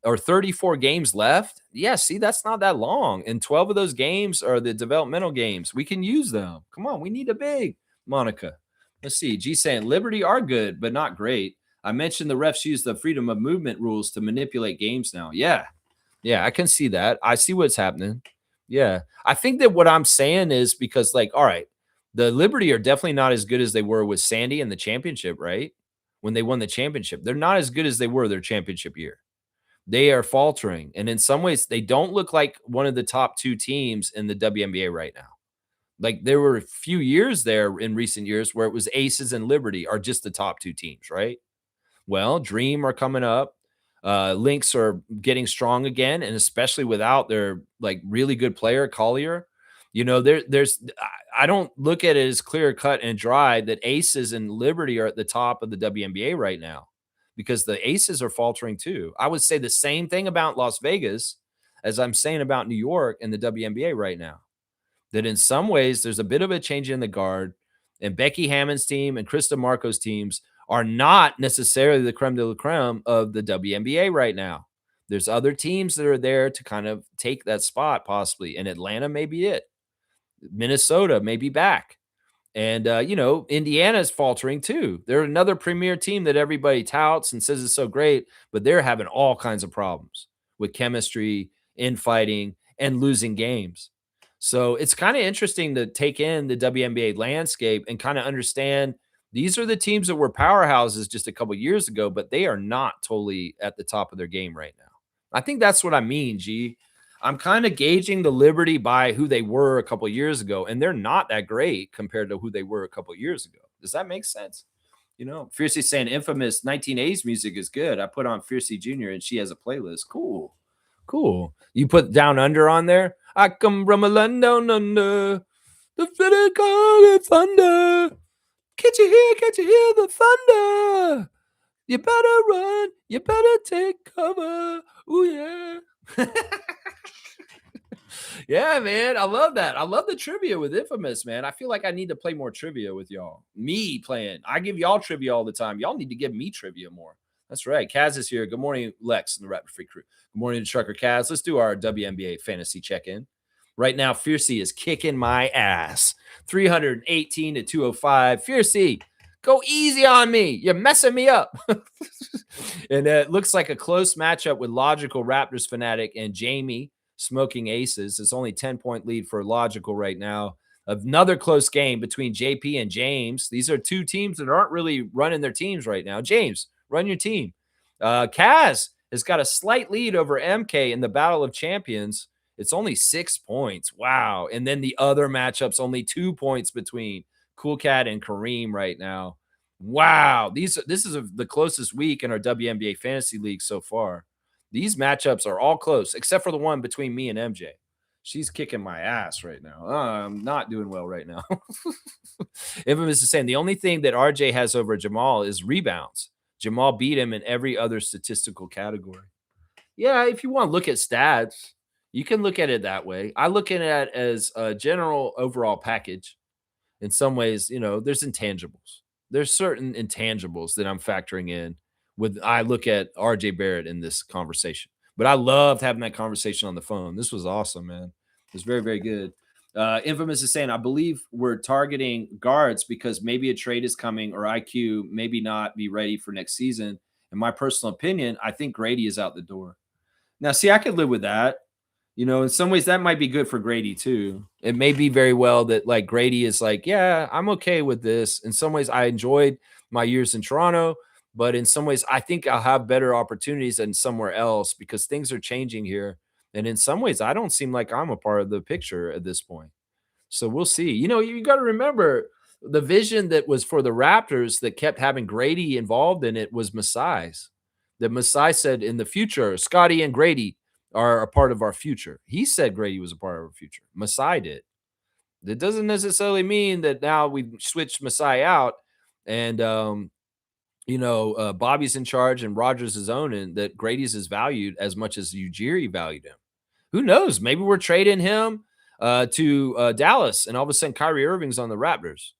or 34 games left. Yeah, see, that's not that long. And 12 of those games are the developmental games. We can use them. Come on, we need a big Monica. Let's see. G saying Liberty are good, but not great. I mentioned the refs use the freedom of movement rules to manipulate games now. Yeah. Yeah, I can see that. I see what's happening. Yeah. I think that what I'm saying is because, like, all right, the Liberty are definitely not as good as they were with Sandy in the championship, right? When they won the championship. They're not as good as they were their championship year. They are faltering. And in some ways, they don't look like one of the top two teams in the WNBA right now. Like, there were a few years there in recent years where it was Aces and Liberty are just the top two teams, right? Well, Dream are coming up. Lynx are getting strong again, and especially without their like really good player Collier. You know, I don't look at it as clear cut and dry that Aces and Liberty are at the top of the WNBA right now, because the Aces are faltering too. I would say the same thing about Las Vegas as I'm saying about New York and the WNBA right now. That in some ways there's a bit of a change in the guard, and Becky Hammond's team and Krista Marco's teams are not necessarily the creme de la creme of the WNBA right now. There's other teams that are there to kind of take that spot possibly, and Atlanta may be it. Minnesota may be back. And, Indiana's faltering too. They're another premier team that everybody touts and says is so great, but they're having all kinds of problems with chemistry, infighting, and losing games. So it's kind of interesting to take in the WNBA landscape and kind of understand these are the teams that were powerhouses just a couple years ago, but they are not totally at the top of their game right now. I think that's what I mean, G. I'm kind of gauging the Liberty by who they were a couple years ago, and they're not that great compared to who they were a couple years ago. Does that make sense? Fiercey saying Infamous 1980s music is good. I put on Fiercey Jr. and she has a playlist. Cool. You put Down Under on there? I come from a land down under. The fiddle call it thunder. Can't you hear the thunder? You better run. You better take cover. Ooh, yeah. Yeah, man. I love that. I love the trivia with Infamous, man. I feel like I need to play more trivia with y'all. Me playing. I give y'all trivia all the time. Y'all need to give me trivia more. That's right. Kaz is here. Good morning, Lex and the Rapid Free crew. Good morning to Trucker Kaz. Let's do our WNBA fantasy check-in. Right now, Fiercey is kicking my ass. 318 to 205. Fiercey, go easy on me. You're messing me up. And it looks like a close matchup with Logical Raptors fanatic and Jamie Smoking Aces. It's only 10-point lead for Logical right now. Another close game between JP and James. These are two teams that aren't really running their teams right now. James, run your team. Kaz has got a slight lead over MK in the Battle of Champions. It's only 6 points. Wow. And then the other matchups, only 2 points between Cool Cat and Kareem right now. Wow. This is the closest week in our WNBA fantasy league so far. These matchups are all close, except for the one between me and MJ. She's kicking my ass right now. I'm not doing well right now. Infamous is saying the only thing that RJ has over Jamal is rebounds. Jamal beat him in every other statistical category. Yeah, if you want to look at stats, you can look at it that way. I look at it as a general overall package. In some ways, there's intangibles. There's certain intangibles that I'm factoring in I look at RJ Barrett in this conversation. But I loved having that conversation on the phone. This was awesome, man. It was very, very good. Infamous is saying, I believe we're targeting guards because maybe a trade is coming or IQ maybe not be ready for next season. In my personal opinion, I think Grady is out the door. Now, see, I could live with that. In some ways that might be good for Grady too. It may be very well that like Grady is like, yeah, I'm okay with this. In some ways, I enjoyed my years in Toronto, but in some ways, I think I'll have better opportunities than somewhere else because things are changing here. And in some ways, I don't seem like I'm a part of the picture at this point. So we'll see. You got to remember the vision that was for the Raptors that kept having Grady involved in it was Masai's. That Masai said in the future, Scotty and Grady are a part of our future. He said Grady was a part of our future. Masai did. That doesn't necessarily mean that now we've switched Masai out and Bobby's in charge and Rogers is owning, that Grady's is valued as much as Ujiri valued him. Who knows? Maybe we're trading him to Dallas, and all of a sudden Kyrie Irving's on the Raptors,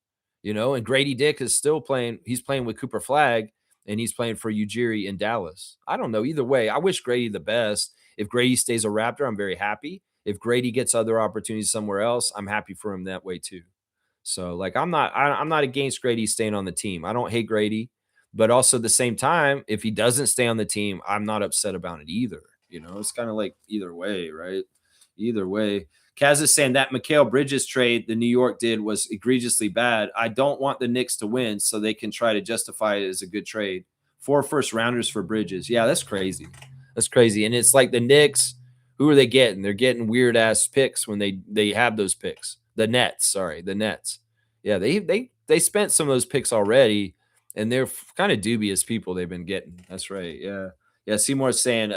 and Grady Dick is still playing. He's playing with Cooper Flag, and he's playing for Ujiri in Dallas. I don't know. Either way, I wish Grady the best. If Grady stays a Raptor, I'm very happy. If Grady gets other opportunities somewhere else, I'm happy for him that way too. So, like, I'm not against Grady staying on the team. I don't hate Grady, but also at the same time, if he doesn't stay on the team, I'm not upset about it either. It's kind of like either way, right? Either way. Kaz is saying that Mikal Bridges trade the New York did was egregiously bad. I don't want the Knicks to win so they can try to justify it as a good trade. 4 first rounders for Bridges. Yeah, that's crazy. That's crazy. And it's like the Knicks, who are they getting? They're getting weird ass picks when they have those picks. The Nets. Yeah, they spent some of those picks already, and they're kind of dubious people they've been getting. That's right. Yeah. Yeah, Seymour's saying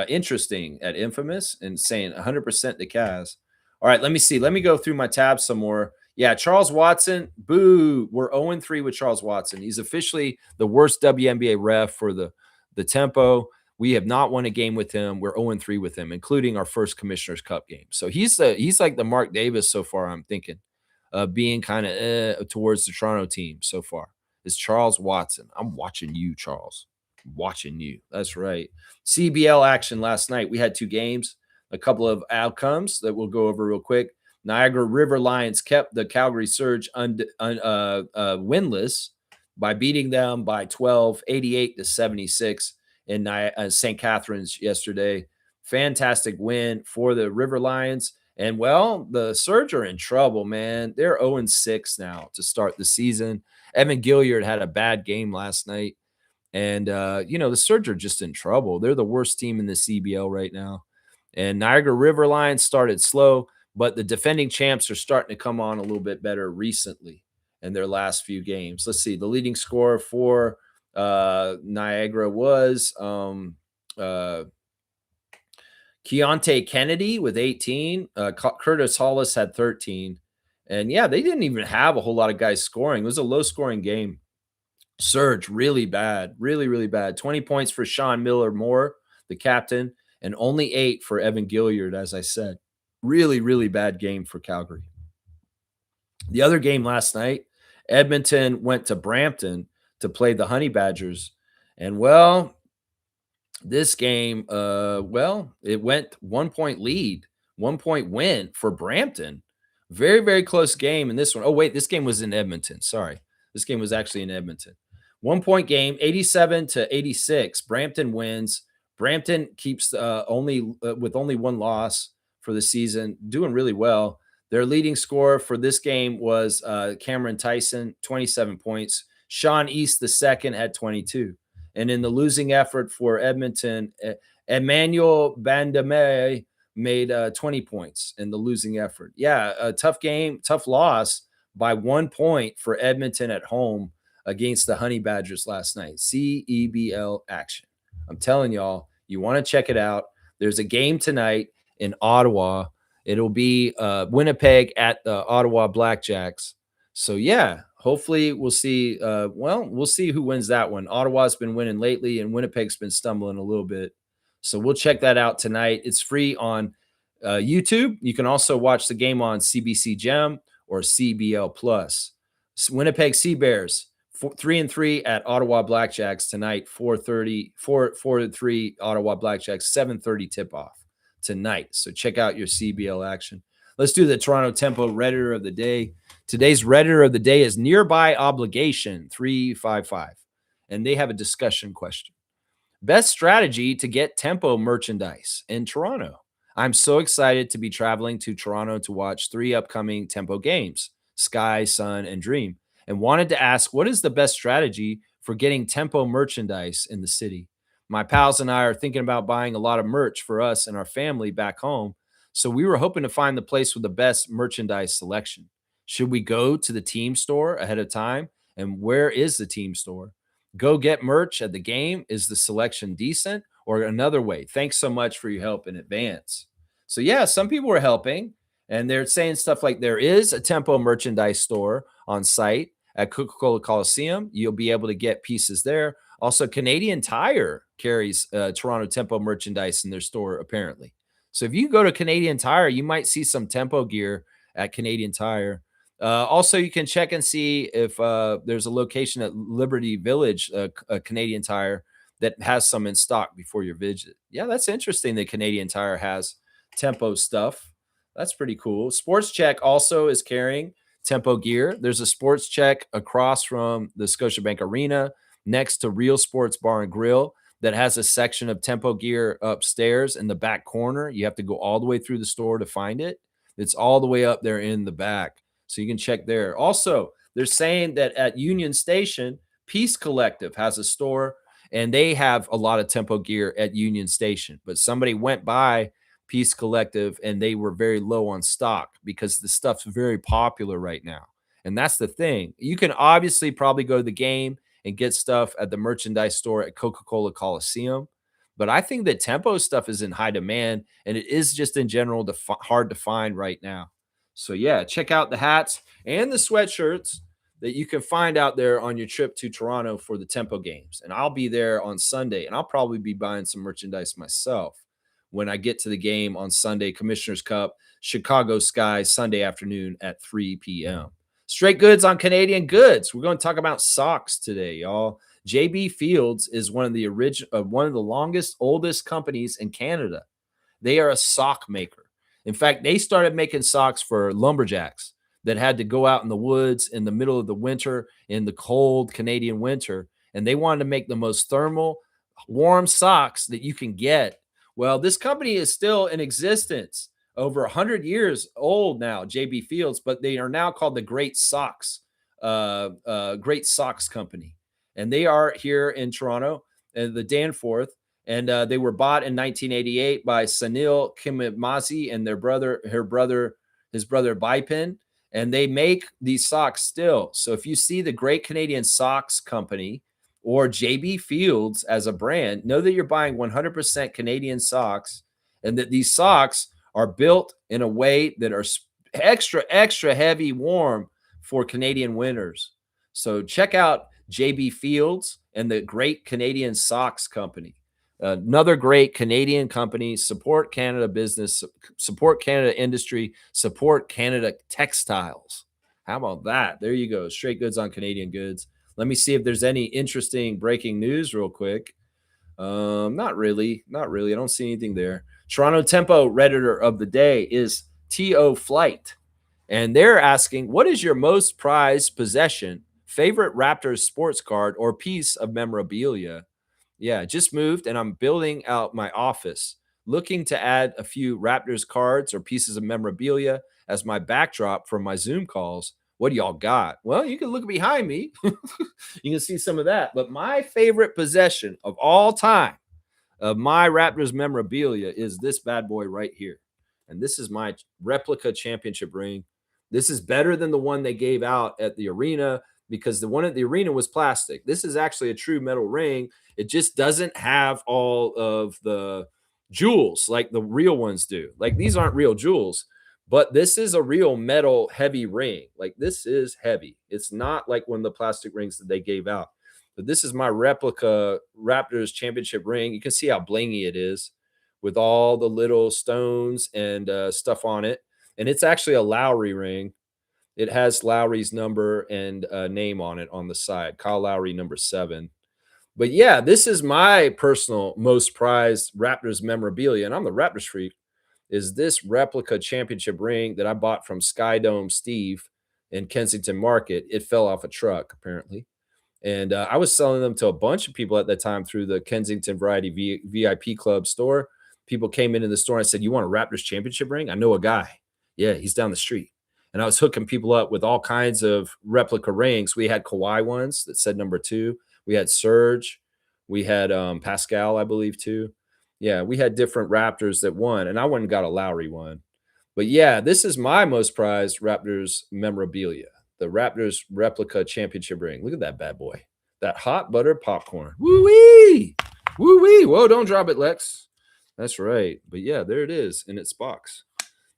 interesting at Infamous and saying 100% the Cavs. All right, let me see. Let me go through my tabs some more. Yeah, Charles Watson, boo. We're 0-3 with Charles Watson. He's officially the worst WNBA ref for the tempo. We have not won a game with him. We're 0-3 with him, including our first Commissioner's Cup game. So he's like the Mark Davis so far, I'm thinking, being kind of towards the Toronto team so far. Is Charles Watson. I'm watching you, Charles. I'm watching you. That's right. CBL action last night. We had 2 games, a couple of outcomes that we'll go over real quick. Niagara River Lions kept the Calgary Surge winless by beating them by 12, 88-76 in St. Catharines yesterday. Fantastic win for the River Lions. And, well, the Surge are in trouble, man. They're 0-6 now to start the season. Evan Gilliard had a bad game last night. And, the Surge are just in trouble. They're the worst team in the CBL right now. And Niagara River Lions started slow, but the defending champs are starting to come on a little bit better recently in their last few games. Let's see. The leading scorer for Niagara was Keontae Kennedy with 18. Curtis Hollis had 13. And, yeah, they didn't even have a whole lot of guys scoring. It was a low-scoring game. Surge, really bad. Really, really bad. 20 points for Sean Miller-Moore, the captain, and only 8 for Evan Gilliard, as I said. Really, really bad game for Calgary. The other game last night, Edmonton went to Brampton to play the Honey Badgers. And, well, this game, it went 1-point lead, 1-point win for Brampton. Very, very close game in this one. Oh, wait, this game was in Edmonton. Sorry. This game was actually in Edmonton. 1-point game, 87-86. Brampton wins. Brampton keeps with only 1 loss for the season, doing really well. Their leading scorer for this game was Cameron Tyson, 27 points. Sean East II had 22. And in the losing effort for Edmonton, Emmanuel Bandame made 20 points in the losing effort. Yeah, a tough game, tough loss by 1 point for Edmonton at home against the Honey Badgers last night. CEBL action. I'm telling y'all, you want to check it out. There's a game tonight in Ottawa. It'll be Winnipeg at the Ottawa Blackjacks. So, yeah, hopefully we'll see. We'll see who wins that one. Ottawa's been winning lately, and Winnipeg's been stumbling a little bit. So we'll check that out tonight. It's free on YouTube. You can also watch the game on CBC Gem or CBL Plus. Winnipeg Sea Bears 3-3 at Ottawa Blackjacks tonight. 4-3 Ottawa Blackjacks. 7:30 tip off tonight. So check out your CBL action. Let's do the Toronto Tempo Redditor of the day. Today's Redditor of the day is Nearby Obligation 355, and they have a discussion question. Best strategy to get Tempo merchandise in Toronto. I'm so excited to be traveling to Toronto to watch 3 upcoming Tempo games, Sky, Sun, and Dream, and wanted to ask what is the best strategy for getting Tempo merchandise in the city. My pals and I are thinking about buying a lot of merch for us and our family back home, So we were hoping to find the place with the best merchandise selection. Should we go to the team store ahead of time? And where is the team store? Go get merch at the game. Is the selection decent? Or another way, thanks so much for your help in advance. So, yeah, some people were helping and they're saying stuff like there is a Tempo merchandise store on site at Coca Cola Coliseum. You'll be able to get pieces there. Also, Canadian Tire carries Toronto Tempo merchandise in their store, apparently. So, if you go to Canadian Tire, you might see some Tempo gear at Canadian Tire. Also, you can check and see if there's a location at Liberty Village, a Canadian Tire, that has some in stock before your visit. Yeah, that's interesting that Canadian Tire has Tempo stuff. That's pretty cool. Sports Check also is carrying Tempo gear. There's a Sports Check across from the Scotiabank Arena next to Real Sports Bar and Grill that has a section of Tempo gear upstairs in the back corner. You have to go all the way through the store to find it. It's all the way up there in the back. So you can check there. Also, they're saying that at Union Station, Peace Collective has a store and they have a lot of Tempo gear at Union Station. But somebody went by Peace Collective and they were very low on stock because the stuff's very popular right now. And that's the thing. You can obviously probably go to the game and get stuff at the merchandise store at Coca-Cola Coliseum. But I think that Tempo stuff is in high demand and it is just in general hard to find right now. So yeah, check out the hats and the sweatshirts that you can find out there on your trip to Toronto for the Tempo games. And I'll be there on Sunday, and I'll probably be buying some merchandise myself when I get to the game on Sunday, Commissioner's Cup, Chicago Sky, Sunday afternoon at 3 p.m. Straight goods on Canadian goods. We're going to talk about socks today, y'all. JB Fields is one of the longest, oldest companies in Canada. They are a sock maker. In fact, they started making socks for lumberjacks that had to go out in the woods in the middle of the winter, in the cold Canadian winter, and they wanted to make the most thermal, warm socks that you can get. Well, this company is still in existence, over 100 years old now, JB Fields, but they are now called the Great Socks Company. And they are here in Toronto, the Danforth. And they were bought in 1988 by Sunil Kimmazi and his brother Bipin. And they make these socks still. So if you see the Great Canadian Socks Company or JB Fields as a brand, know that you're buying 100% Canadian socks and that these socks are built in a way that are extra heavy, warm for Canadian winters. So check out JB Fields and the Great Canadian Socks Company. Another great Canadian company. Support Canada business, support Canada industry, support Canada textiles. How about that? There you go. Straight goods on Canadian goods. Let me see if there's any interesting breaking news real quick. Not really. I don't see anything there. Toronto Tempo Redditor of the day is T.O. Flight. And they're asking, what is your most prized possession, favorite Raptors sports card, or piece of memorabilia? Yeah, just moved and I'm building out my office, looking to add a few Raptors cards or pieces of memorabilia as my backdrop for my Zoom calls. What do y'all got? Well, you can look behind me. You can see some of that. But my favorite possession of all time of my Raptors memorabilia is this bad boy right here. And this is my replica championship ring. This is better than the one they gave out at the arena because the one at the arena was plastic. This is actually a true metal ring. It just doesn't have all of the jewels like the real ones do. Like these aren't real jewels, but this is a real metal heavy ring. Like this is heavy. It's not like one of the plastic rings that they gave out. But this is my replica Raptors championship ring. You can see how blingy it is with all the little stones and stuff on it. And it's actually a Lowry ring. It has Lowry's number and name on it on the side. Kyle Lowry, number 7. But yeah, this is my personal most prized Raptors memorabilia, and I'm the Raptors freak, is this replica championship ring that I bought from Skydome Steve in Kensington Market. It fell off a truck, apparently. And I was selling them to a bunch of people at that time through the Kensington Variety VIP Club store. People came into the store and said, you want a Raptors championship ring? I know a guy. Yeah, he's down the street. And I was hooking people up with all kinds of replica rings. We had Kawhi ones that said number 2. We had Serge. We had Pascal, I believe, too. Yeah, we had different Raptors that won, and I went and got a Lowry one. But yeah, this is my most prized Raptors memorabilia. The Raptors replica championship ring. Look at that bad boy. That hot butter popcorn. Woo-wee! Woo-wee! Whoa, don't drop it, Lex. That's right. But yeah, there it is in its box.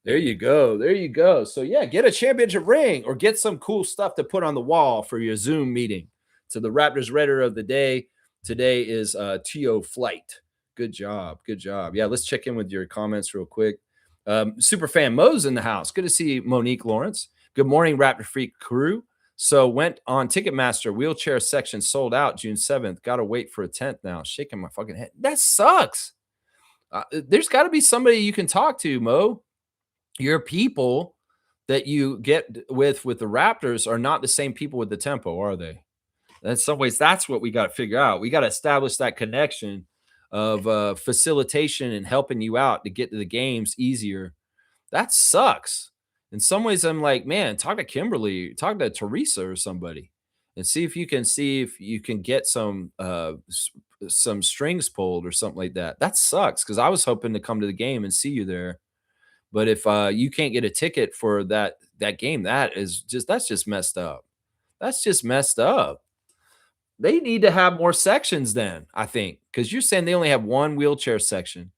There you go. There you go. So yeah, get a championship ring or get some cool stuff to put on the wall for your Zoom meeting. To the Raptors Redder of the day. Today is T.O. Flight. Good job. Good job. Yeah, let's check in with your comments real quick. Superfan Mo's in the house. Good to see Monique Lawrence. Good morning, Raptor Freak crew. So went on Ticketmaster. Wheelchair section sold out June 7th. Got to wait for a 10th now. Shaking my fucking head. That sucks. There's got to be somebody you can talk to, Mo. Your people that you get with the Raptors are not the same people with the Tempo, are they? In some ways, that's what we got to figure out. We got to establish that connection of facilitation and helping you out to get to the games easier. That sucks. In some ways, I'm like, man, talk to Kimberly, talk to Teresa or somebody, and see if you can get some strings pulled or something like that. That sucks because I was hoping to come to the game and see you there. But if you can't get a ticket for that game, that's just messed up. That's just messed up. They need to have more sections then, I think, because you're saying they only have one wheelchair section.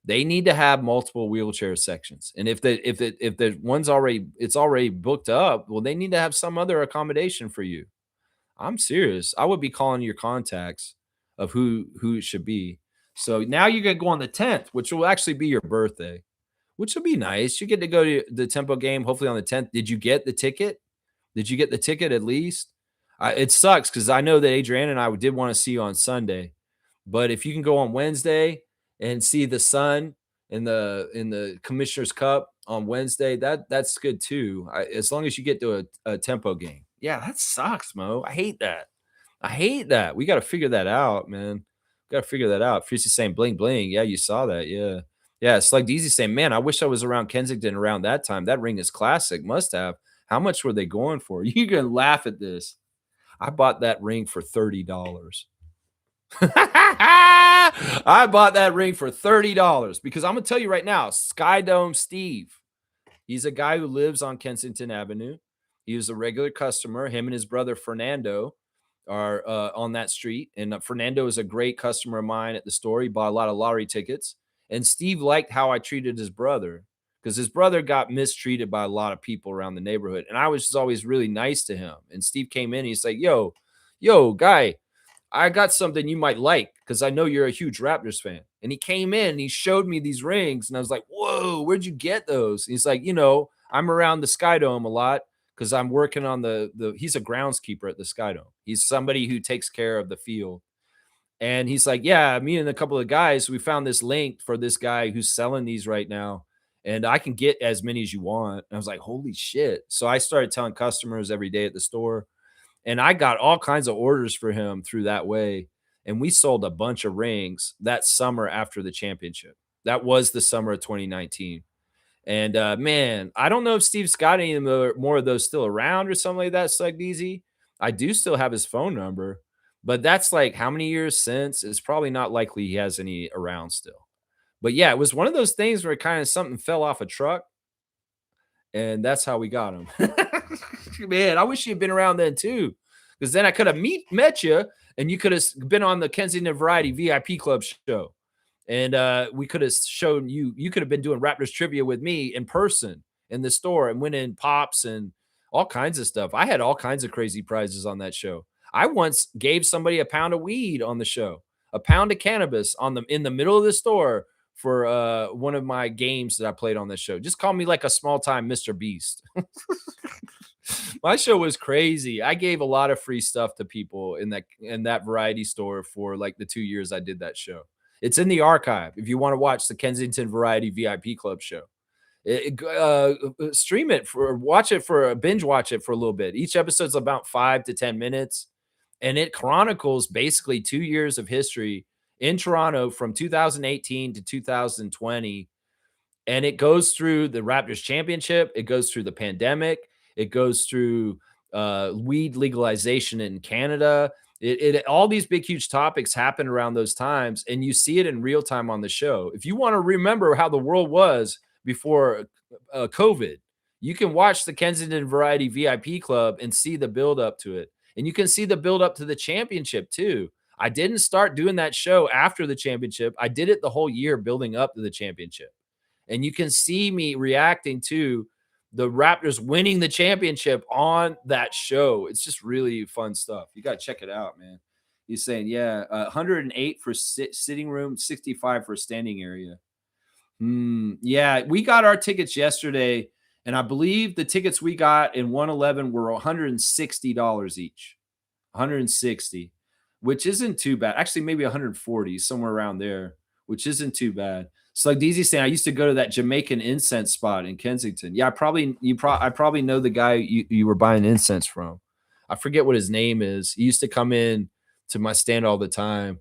They need to have multiple wheelchair sections. And if the one's already booked up, well, they need to have some other accommodation for you. I'm serious. I would be calling your contacts of who it should be. So now you're gonna go on the 10th, which will actually be your birthday, which will be nice. You get to go to the Tempo game, hopefully on the 10th. Did you get the ticket? Did you get the ticket at least? It sucks because I know that Adrienne and I did want to see you on Sunday, but if you can go on Wednesday and see the Sun in the Commissioner's Cup on Wednesday, that's good too. As long as you get to a Tempo game. Yeah, that sucks, Mo. I hate that. I hate that. We got to figure that out, man. Got to figure that out. Freezy saying bling bling. Yeah, you saw that. Yeah. Yeah, it's like Deezy saying, man, I wish I was around Kensington around that time. That ring is classic. Must have. How much were they going for? You're going to laugh at this. I bought that ring for $30. I bought that ring for $30 because I'm going to tell you right now, Sky Dome Steve, he's a guy who lives on Kensington Avenue. He was a regular customer. Him and his brother Fernando are on that street. And Fernando is a great customer of mine at the store. He bought a lot of lottery tickets. And Steve liked how I treated his brother because his brother got mistreated by a lot of people around the neighborhood. And I was just always really nice to him. And Steve came in. He's like, yo, guy, I got something you might like because I know you're a huge Raptors fan. And he came in and he showed me these rings. And I was like, whoa, where'd you get those? And he's like, I'm around the Sky Dome a lot because I'm working on he's a groundskeeper at the Sky Dome. He's somebody who takes care of the field. And he's like, yeah, me and a couple of guys, we found this link for this guy who's selling these right now. And I can get as many as you want. And I was like, holy shit. So I started telling customers every day at the store. And I got all kinds of orders for him through that way. And we sold a bunch of rings that summer after the championship. That was the summer of 2019. And man, I don't know if Steve's got any more of those still around or something like that, Slug Easy. I do still have his phone number, but that's like how many years since? It's probably not likely he has any around still. But yeah, it was one of those things where kind of something fell off a truck, and that's how we got him. Man, I wish you'd been around then too, because then I could have met you, and you could have been on the Kensington Variety VIP Club show. And we could have shown you could have been doing Raptors trivia with me in person in the store and winning pops and all kinds of stuff. I had all kinds of crazy prizes on that show. I once gave somebody a pound of weed on the show, a pound of cannabis in the middle of the store for one of my games that I played on this show. Just call me like a small time Mr. Beast. My show was crazy. I gave a lot of free stuff to people in that variety store for like the 2 years I did that show. It's in the archive if you want to watch the Kensington Variety VIP Club show. Stream it binge watch it for a little bit. Each episode's about 5 to 10 minutes, and it chronicles basically 2 years of history in Toronto from 2018 to 2020. And it goes through the Raptors championship. It goes through the pandemic. It goes through weed legalization in Canada. All these big, huge topics happen around those times, and you see it in real time on the show. If you want to remember how the world was before COVID, you can watch the Kensington Variety VIP Club and see the build up to it. And you can see the build up to the championship too. I didn't start doing that show after the championship. I did it the whole year building up to the championship. And you can see me reacting to the Raptors winning the championship on that show. It's just really fun stuff. You got to check it out, man. He's saying, yeah, 108 for sitting room, 65 for standing area. Yeah, we got our tickets yesterday, and I believe the tickets we got in 111 were $160 each. 160, which isn't too bad. Actually, maybe 140, somewhere around there, which isn't too bad. So like DZ saying, I used to go to that Jamaican incense spot in Kensington. Yeah, I probably know the guy you were buying incense from. I forget what his name is. He used to come in to my stand all the time.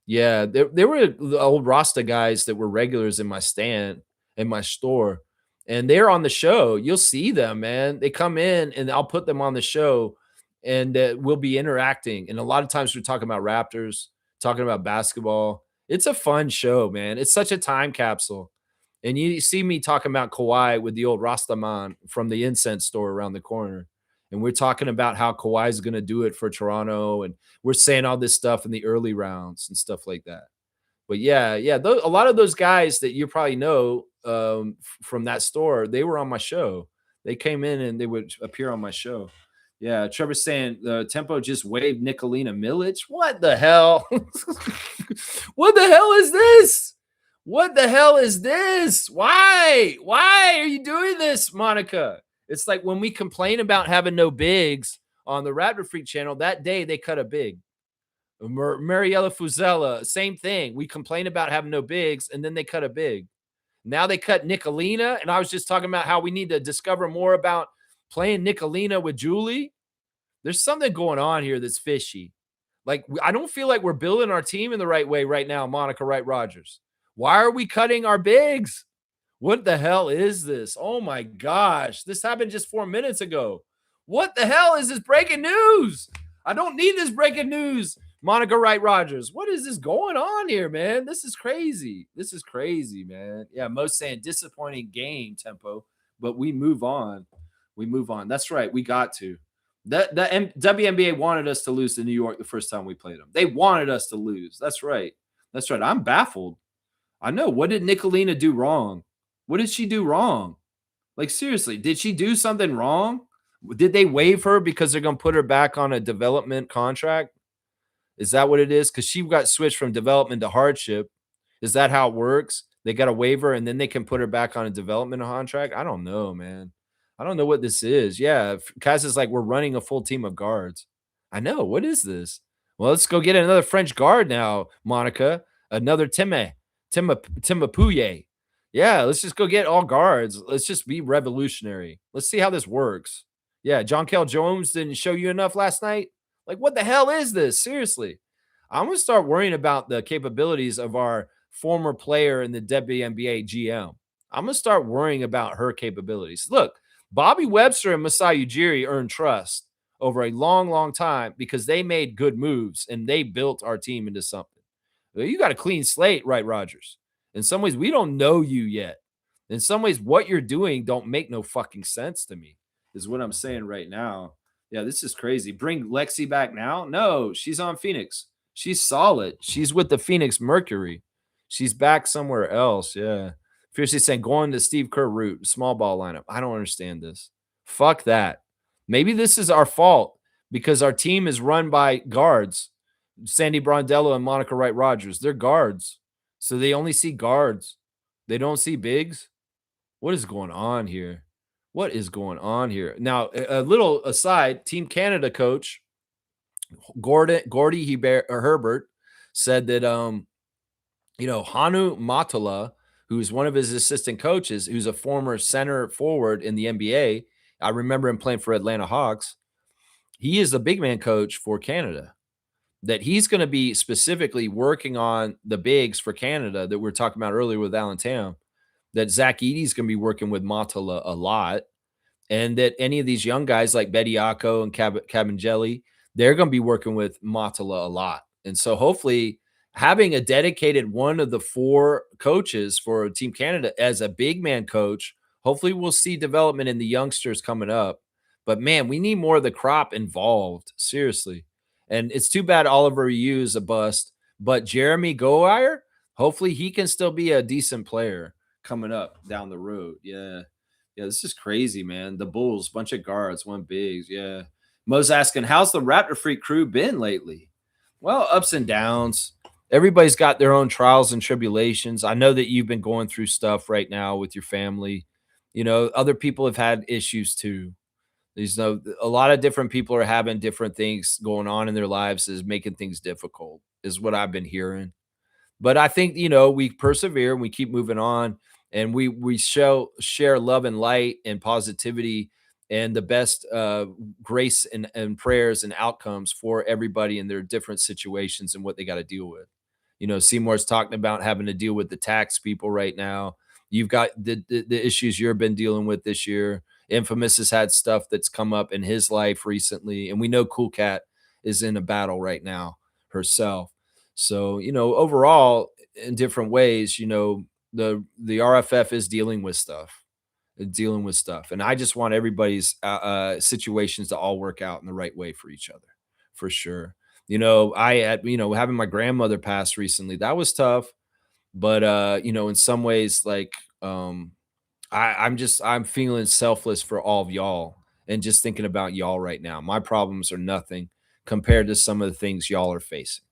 Yeah, there were the old Rasta guys that were regulars in my stand, in my store, and they're on the show. You'll see them, man. They come in, and I'll put them on the show, and we'll be interacting. And a lot of times we're talking about Raptors, talking about basketball. It's a fun show, man. It's such a time capsule. And you see me talking about Kawhi with the old Rastaman from the incense store around the corner. And we're talking about how Kawhi is going to do it for Toronto. And we're saying all this stuff in the early rounds and stuff like that. But yeah, a lot of those guys that you probably know from that store, they were on my show. They came in and they would appear on my show. Yeah, Trevor's saying Tempo just waved Nicolina Milic. What the hell? What the hell is this? What the hell is this? Why? Why are you doing this, Monica? It's like when we complain about having no bigs on the Raptor Freak channel, that day they cut a big. Mariella Fuzella, same thing. We complain about having no bigs, and then they cut a big. Now they cut Nicolina, and I was just talking about how we need to discover more about playing Nicolina with Julie. There's something going on here that's fishy. Like, I don't feel like we're building our team in the right way right now, Monica Wright Rogers. Why are we cutting our bigs? What the hell is this? Oh my gosh. This happened just 4 minutes ago. What the hell is this breaking news? I don't need this breaking news, Monica Wright Rogers. What is this going on here, man? This is crazy. This is crazy, man. Yeah, Mo's saying disappointing game, Tempo, but we move on. We move on. That's right. We got to. The WNBA wanted us to lose to New York the first time we played them. They wanted us to lose. That's right. That's right. I'm baffled. I know. What did Nicolina do wrong? What did she do wrong? Like, seriously, did she do something wrong? Did they waive her because they're going to put her back on a development contract? Is that what it is? Because she got switched from development to hardship. Is that how it works? They got a waiver and then they can put her back on a development contract? I don't know, man. I don't know what this is. Yeah, Kaz is like, we're running a full team of guards. I know. What is this? Well, let's go get another French guard now, Monica. Another Timapuye. Yeah, let's just go get all guards. Let's just be revolutionary. Let's see how this works. Yeah, John Kell Jones didn't show you enough last night. Like, what the hell is this? Seriously. I'm going to start worrying about the capabilities of our former player in the WNBA GM. I'm going to start worrying about her capabilities. Look, Bobby Webster and Masai Ujiri earned trust over a long, long time because they made good moves and they built our team into something. You got a clean slate, right, Rogers? In some ways, we don't know you yet. In some ways, what you're doing don't make no fucking sense to me, is what I'm saying right now. Yeah, this is crazy. Bring Lexi back now? No, she's on Phoenix. She's solid. She's with the Phoenix Mercury. She's back somewhere else. Yeah. Fiercely saying, going to Steve Kerr route, small ball lineup. I don't understand this. Fuck that. Maybe this is our fault because our team is run by guards. Sandy Brondello and Monica Wright Rogers. They're guards. So they only see guards. They don't see bigs. What is going on here? What is going on here? Now, a little aside, Team Canada coach Gordy Herbert said that Hanu Matala, who's one of his assistant coaches, who's a former center forward in the NBA. I remember him playing for Atlanta Hawks. He is the big man coach for Canada. That he's going to be specifically working on the bigs for Canada that we were talking about earlier with Alan Tam. That Zach Edey's going to be working with Matala a lot. And that any of these young guys like Bediako and Cabangeli, they're going to be working with Matala a lot. And so hopefully having a dedicated one of the 4 coaches for Team Canada as a big man coach, hopefully we'll see development in the youngsters coming up. But man, we need more of the crop involved, seriously. And it's too bad Oliver Yu is a bust, but Jeremy Goyer, hopefully he can still be a decent player coming up down the road. Yeah. Yeah, this is crazy, man. The Bulls, bunch of guards, one bigs. Yeah. Mo's asking, how's the Raptor Freak crew been lately? Well, ups and downs. Everybody's got their own trials and tribulations. I know that you've been going through stuff right now with your family. You know, other people have had issues too. There's a lot of different people are having different things going on in their lives is making things difficult, is what I've been hearing. But I think, we persevere and we keep moving on, and we share love and light and positivity and the best grace and prayers and outcomes for everybody in their different situations and what they got to deal with. Seymour's talking about having to deal with the tax people right now. You've got the issues you've been dealing with this year. Infamous has had stuff that's come up in his life recently, and we know Cool Cat is in a battle right now herself. So, overall, in different ways, the RFF is dealing with stuff, and I just want everybody's situations to all work out in the right way for each other, for sure. I had, having my grandmother pass recently, that was tough, but in some ways, like, I'm feeling selfless for all of y'all and just thinking about y'all right now. My problems are nothing compared to some of the things y'all are facing.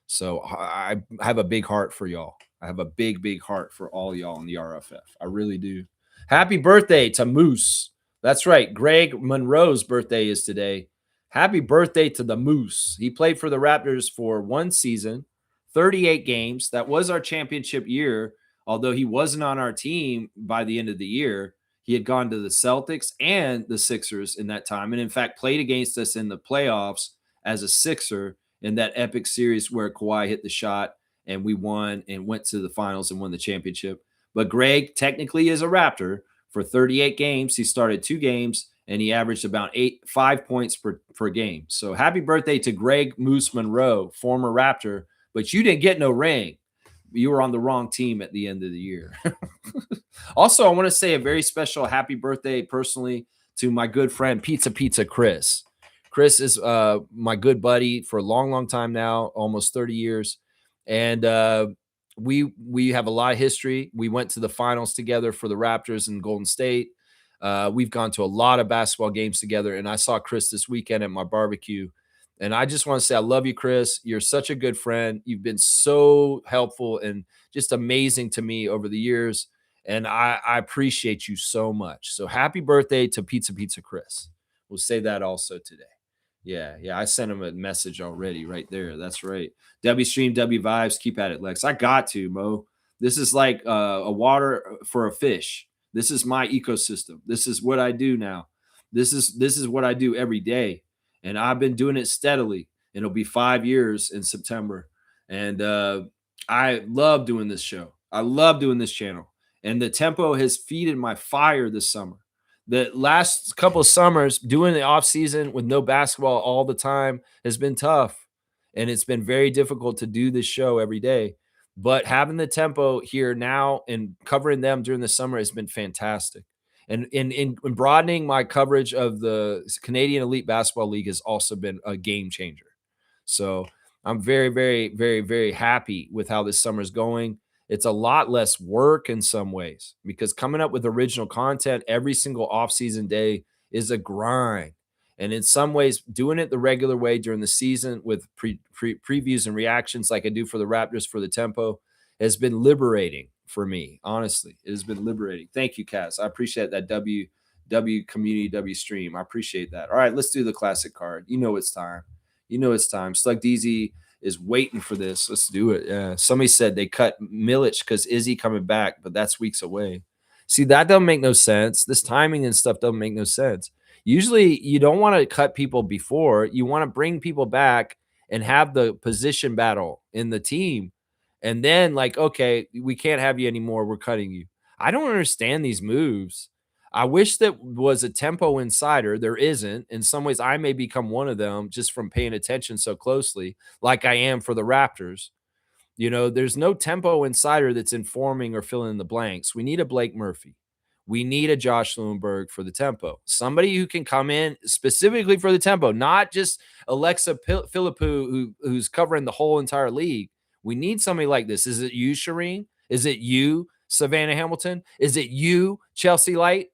So I have a big heart for y'all. I have a big, big heart for all y'all in the RFF. I really do. Happy birthday to Moose. That's right. Greg Monroe's birthday is today. Happy birthday to the Moose. He played for the Raptors for 1 season, 38 games. That was our championship year, although he wasn't on our team by the end of the year. He had gone to the Celtics and the Sixers in that time, and in fact played against us in the playoffs as a Sixer in that epic series where Kawhi hit the shot and we won and went to the finals and won the championship. But Greg technically is a Raptor for 38 games. He started 2 games and he averaged about 5 points per game. So happy birthday to Greg Moose Monroe, former Raptor, but you didn't get no ring. You were on the wrong team at the end of the year. Also, I want to say a very special happy birthday personally to my good friend Pizza Chris. Chris is my good buddy for a long, long time now, almost 30 years. And we have a lot of history. We went to the finals together for the Raptors and Golden State. We've gone to a lot of basketball games together. And I saw Chris this weekend at my barbecue. And I just want to say I love you, Chris. You're such a good friend. You've been so helpful and just amazing to me over the years. And I appreciate you so much. So happy birthday to Pizza Chris. We'll say that also today. Yeah. I sent him a message already right there. That's right. W Stream, W Vibes. Keep at it, Lex. I got to, Mo. This is like a water for a fish. This is my ecosystem. This is what I do now. This is what I do every day. And I've been doing it steadily. It'll be 5 years in September. And I love doing this show. I love doing this channel. And the tempo has feeded my fire this summer. The last couple of summers doing the off season with no basketball all the time has been tough. And it's been very difficult to do this show every day. But having the tempo here now and covering them during the summer has been fantastic. And in broadening my coverage of the Canadian Elite Basketball League has also been a game changer. So I'm very, very, very, very happy with how this summer's going. It's a lot less work in some ways because coming up with original content every single off-season day is a grind. And in some ways, doing it the regular way during the season with previews and reactions like I do for the Raptors for the tempo has been liberating for me. Honestly, it has been liberating. Thank you, Kaz. I appreciate that W community, W stream. I appreciate that. All right, let's do the classic card. It's time. It's time. Slug DZ is waiting for this. Let's do it. Yeah. Somebody said they cut Milic because Izzy coming back, but that's weeks away. See, that doesn't make no sense. This timing and stuff doesn't make no sense. Usually you don't want to cut people before. You want to bring people back and have the position battle in the team. And then like, okay, we can't have you anymore. We're cutting you. I don't understand these moves. I wish that was a tempo insider. There isn't. In some ways, I may become one of them just from paying attention so closely, like I am for the Raptors. There's no tempo insider that's informing or filling in the blanks. We need a Blake Murphy. We need a Josh Lewinberg for the tempo. Somebody who can come in specifically for the tempo, not just Alexa Philippou, who's covering the whole entire league. We need somebody like this. Is it you, Shireen? Is it you, Savannah Hamilton? Is it you, Chelsea Light?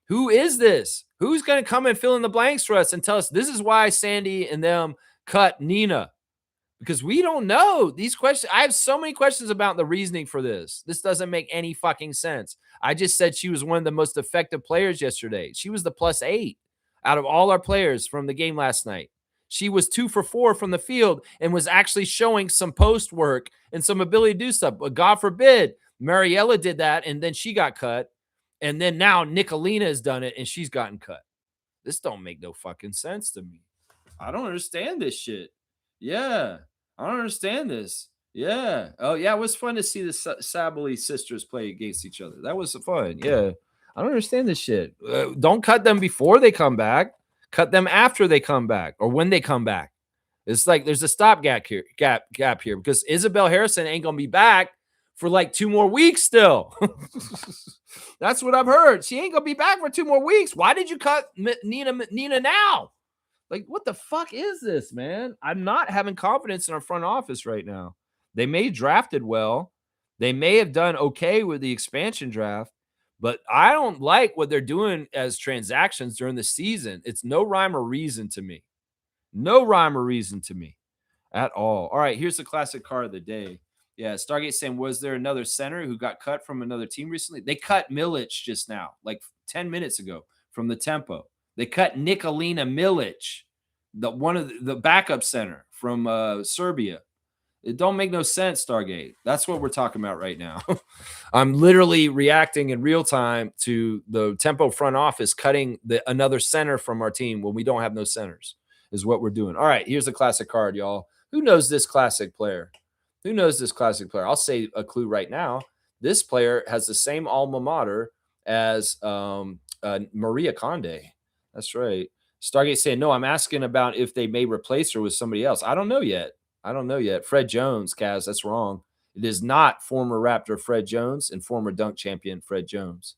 Who is this? Who's going to come and fill in the blanks for us and tell us this is why Sandy and them cut Nina? Because we don't know these questions. I have so many questions about the reasoning for this. This doesn't make any fucking sense. I just said she was one of the most effective players yesterday. She was the +8 out of all our players from the game last night. She was 2 for 4 from the field and was actually showing some post work and some ability to do stuff. But God forbid, Mariella did that and then she got cut. And then now Nicolina has done it and she's gotten cut. This don't make no fucking sense to me. I don't understand this shit. Yeah. I don't understand this. Yeah. Oh, yeah. It was fun to see the Sabally sisters play against each other. That was fun. Yeah. I don't understand this shit. Don't cut them before they come back. Cut them after they come back or when they come back. It's like there's a stopgap here, gap here because Isabel Harrison ain't gonna be back for like 2 more weeks still. That's what I've heard. She ain't gonna be back for 2 more weeks. Why did you cut Nina now? Like, what the fuck is this, man? I'm not having confidence in our front office right now. They may have drafted well. They may have done okay with the expansion draft, but I don't like what they're doing as transactions during the season. It's no rhyme or reason to me. No rhyme or reason to me at all. All right, here's the classic card of the day. Yeah, Stargate saying, was there another center who got cut from another team recently? They cut Milic just now, like 10 minutes ago from the tempo. They cut Nicolina Milic, one of the backup center from Serbia. It don't make no sense, Stargate. That's what we're talking about right now. I'm literally reacting in real time to the tempo front office cutting another center from our team when we don't have no centers is what we're doing. All right, here's a classic card, y'all. Who knows this classic player? Who knows this classic player? I'll say a clue right now. This player has the same alma mater as Maria Conde. That's right. Stargate saying, no, I'm asking about if they may replace her with somebody else. I don't know yet. Fred Jones, Kaz, that's wrong. It is not former Raptor Fred Jones and former dunk champion Fred Jones.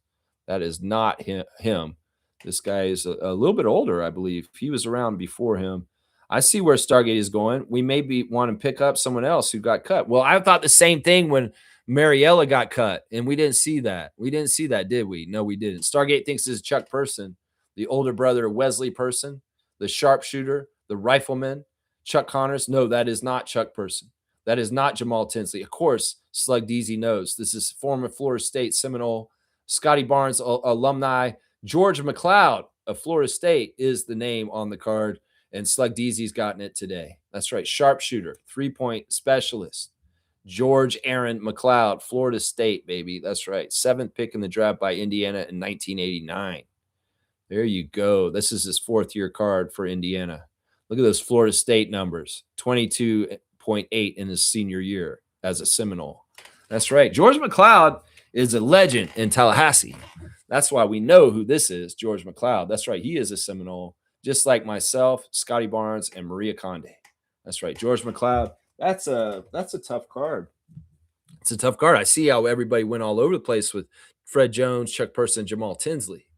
That is not him. This guy is a little bit older, I believe. He was around before him. I see where Stargate is going. We may want to pick up someone else who got cut. Well, I thought the same thing when Mariella got cut, and we didn't see that. We didn't see that, did we? No, we didn't. Stargate thinks this is Chuck Person, the older brother of Wesley Person, the sharpshooter, the rifleman, Chuck Connors. No, that is not Chuck Person. That is not Jamal Tinsley. Of course, Slug Deasy knows. This is former Florida State Seminole, Scotty Barnes alumni. George McLeod of Florida State is the name on the card, and Slug Deasy's gotten it today. That's right. Sharpshooter, 3-point specialist. George Aaron McLeod, Florida State, baby. That's right. 7th pick in the draft by Indiana in 1989. There you go. This is his 4th-year card for Indiana. Look at those Florida State numbers. 22.8 in his senior year as a Seminole. That's right. George McLeod is a legend in Tallahassee. That's why we know who this is, George McLeod. That's right. He is a Seminole, just like myself, Scotty Barnes, and Maria Conde. That's right. George McLeod. That's a tough card. It's a tough card. I see how everybody went all over the place with Fred Jones, Chuck Person, Jamal Tinsley.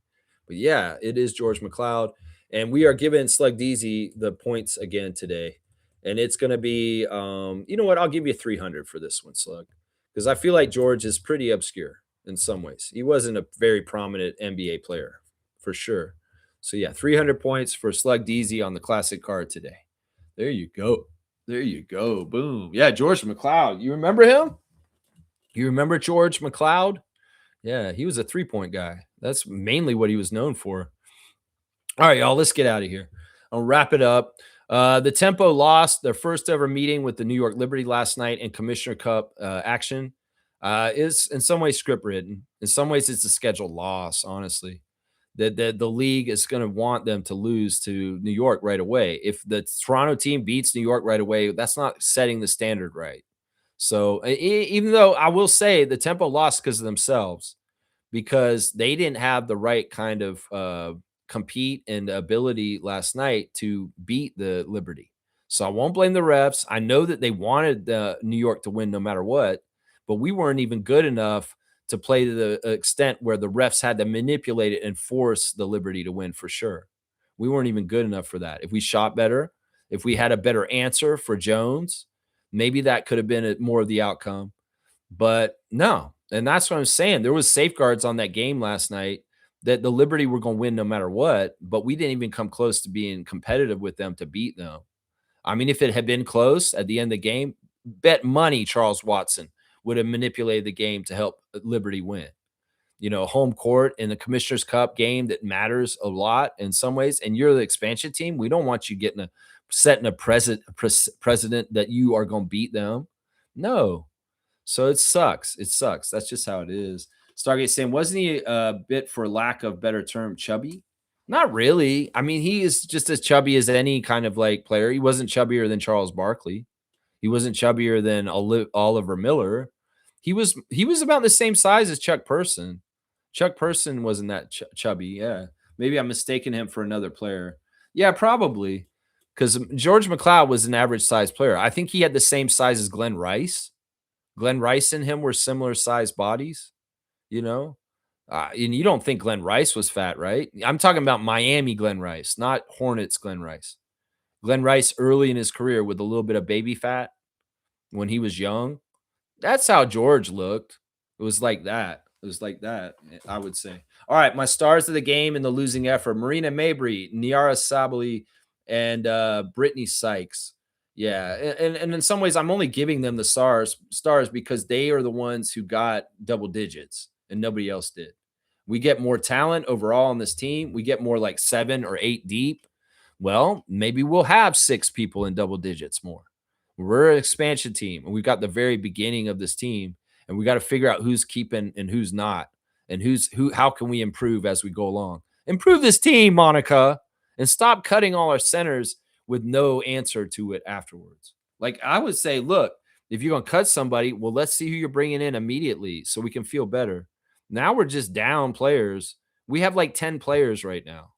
But yeah, it is George McLeod. And we are giving Slug Deasy the points again today. And it's going to be, you know what? I'll give you 300 for this one, Slug. Because I feel like George is pretty obscure in some ways. He wasn't a very prominent NBA player, for sure. So yeah, 300 points for Slug Deasy on the classic card today. There you go. There you go. Boom. Yeah, George McLeod. You remember him? You remember George McLeod? Yeah, he was a 3-point guy. That's mainly what he was known for. All right, y'all, let's get out of here. I'll wrap it up. The Tempo lost their first ever meeting with the New York Liberty last night in Commissioner Cup action. Is in some ways script written. In some ways, it's a scheduled loss, honestly. The league is going to want them to lose to New York right away. If the Toronto team beats New York right away, that's not setting the standard right. So even though I will say the Tempo lost because of themselves, because they didn't have the right kind of compete and ability last night to beat the Liberty. So I won't blame the refs. I know that they wanted New York to win no matter what, but we weren't even good enough to play to the extent where the refs had to manipulate it and force the Liberty to win for sure. We weren't even good enough for that. If we shot better, if we had a better answer for Jones, maybe that could have been more of the outcome. But no, and that's what I'm saying. There was safeguards on that game last night that the Liberty were going to win no matter what, but we didn't even come close to being competitive with them to beat them. I mean, if it had been close at the end of the game, bet money Charles Watson would have manipulated the game to help Liberty win. Home court in the Commissioner's Cup game that matters a lot in some ways, and you're the expansion team. We don't want you setting a precedent that you are going to beat them. No. So it sucks. It sucks. That's just how it is. Stargate saying, wasn't he a bit, for lack of better term, chubby? Not really. I mean, he is just as chubby as any kind of player. He wasn't chubbier than Charles Barkley. He wasn't chubbier than Oliver Miller. He was about the same size as Chuck Person. Chuck Person wasn't that chubby. Yeah. Maybe I'm mistaking him for another player. Yeah, probably. Because George McLeod was an average size player. I think he had the same size as Glenn Rice. Glenn Rice and him were similar sized bodies, and you don't think Glenn Rice was fat, right? I'm talking about Miami Glenn Rice, not Hornets Glenn Rice. Glenn Rice early in his career with a little bit of baby fat when he was young. That's how George looked. It was like that. I would say. All right, my stars of the game in the losing effort: Marina Mabrey, Niara Sabali, and Brittany Sykes. Yeah, and in some ways, I'm only giving them the stars because they are the ones who got double digits and nobody else did. We get more talent overall on this team. We get more like 7 or 8 deep. Well, maybe we'll have 6 people in double digits more. We're an expansion team, and we've got the very beginning of this team, and we got to figure out who's keeping and who's not, and how can we improve as we go along. Improve this team, Monica, and stop cutting all our centers with no answer to it afterwards. Like I would say, look, if you're going to cut somebody, well, let's see who you're bringing in immediately so we can feel better. Now we're just down players. We have like 10 players right now.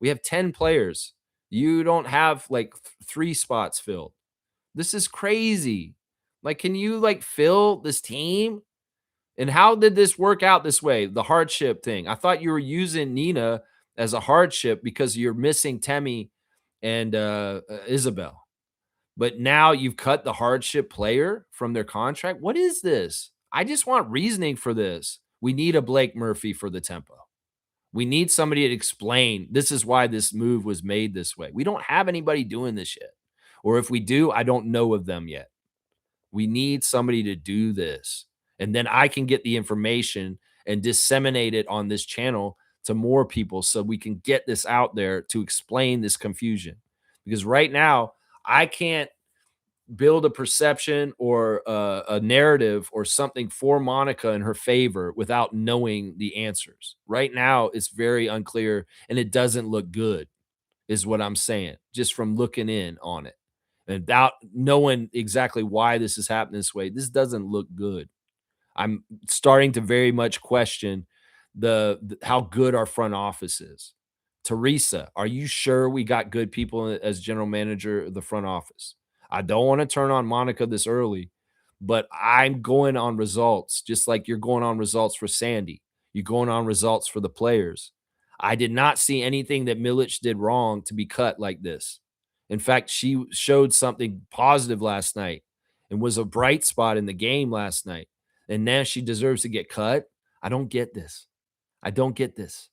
We have 10 players. You don't have like 3 spots filled. This is crazy. Like, can you fill this team? And how did this work out this way? The hardship thing. I thought you were using Nina as a hardship because you're missing Temi and Isabel. But now you've cut the hardship player from their contract. What is this? I just want reasoning for this. We need a Blake Murphy for the tempo. We need somebody to explain this is why this move was made this way. We don't have anybody doing this yet. Or if we do, I don't know of them yet. We need somebody to do this. And then I can get the information and disseminate it on this channel to more people so we can get this out there to explain this confusion. Because right now, I can't build a perception or a narrative or something for Monica in her favor without knowing the answers. Right now, it's very unclear and it doesn't look good, is what I'm saying, just from looking in on it. And without knowing exactly why this is happening this way, this doesn't look good. I'm starting to very much question the how good our front office is. Teresa, are you sure we got good people as general manager of the front office? I don't want to turn on Monica this early, but I'm going on results, just like you're going on results for Sandy. You're going on results for the players. I did not see anything that Milic did wrong to be cut like this. In fact, she showed something positive last night and was a bright spot in the game last night. And now she deserves to get cut. I don't get this. I don't get this.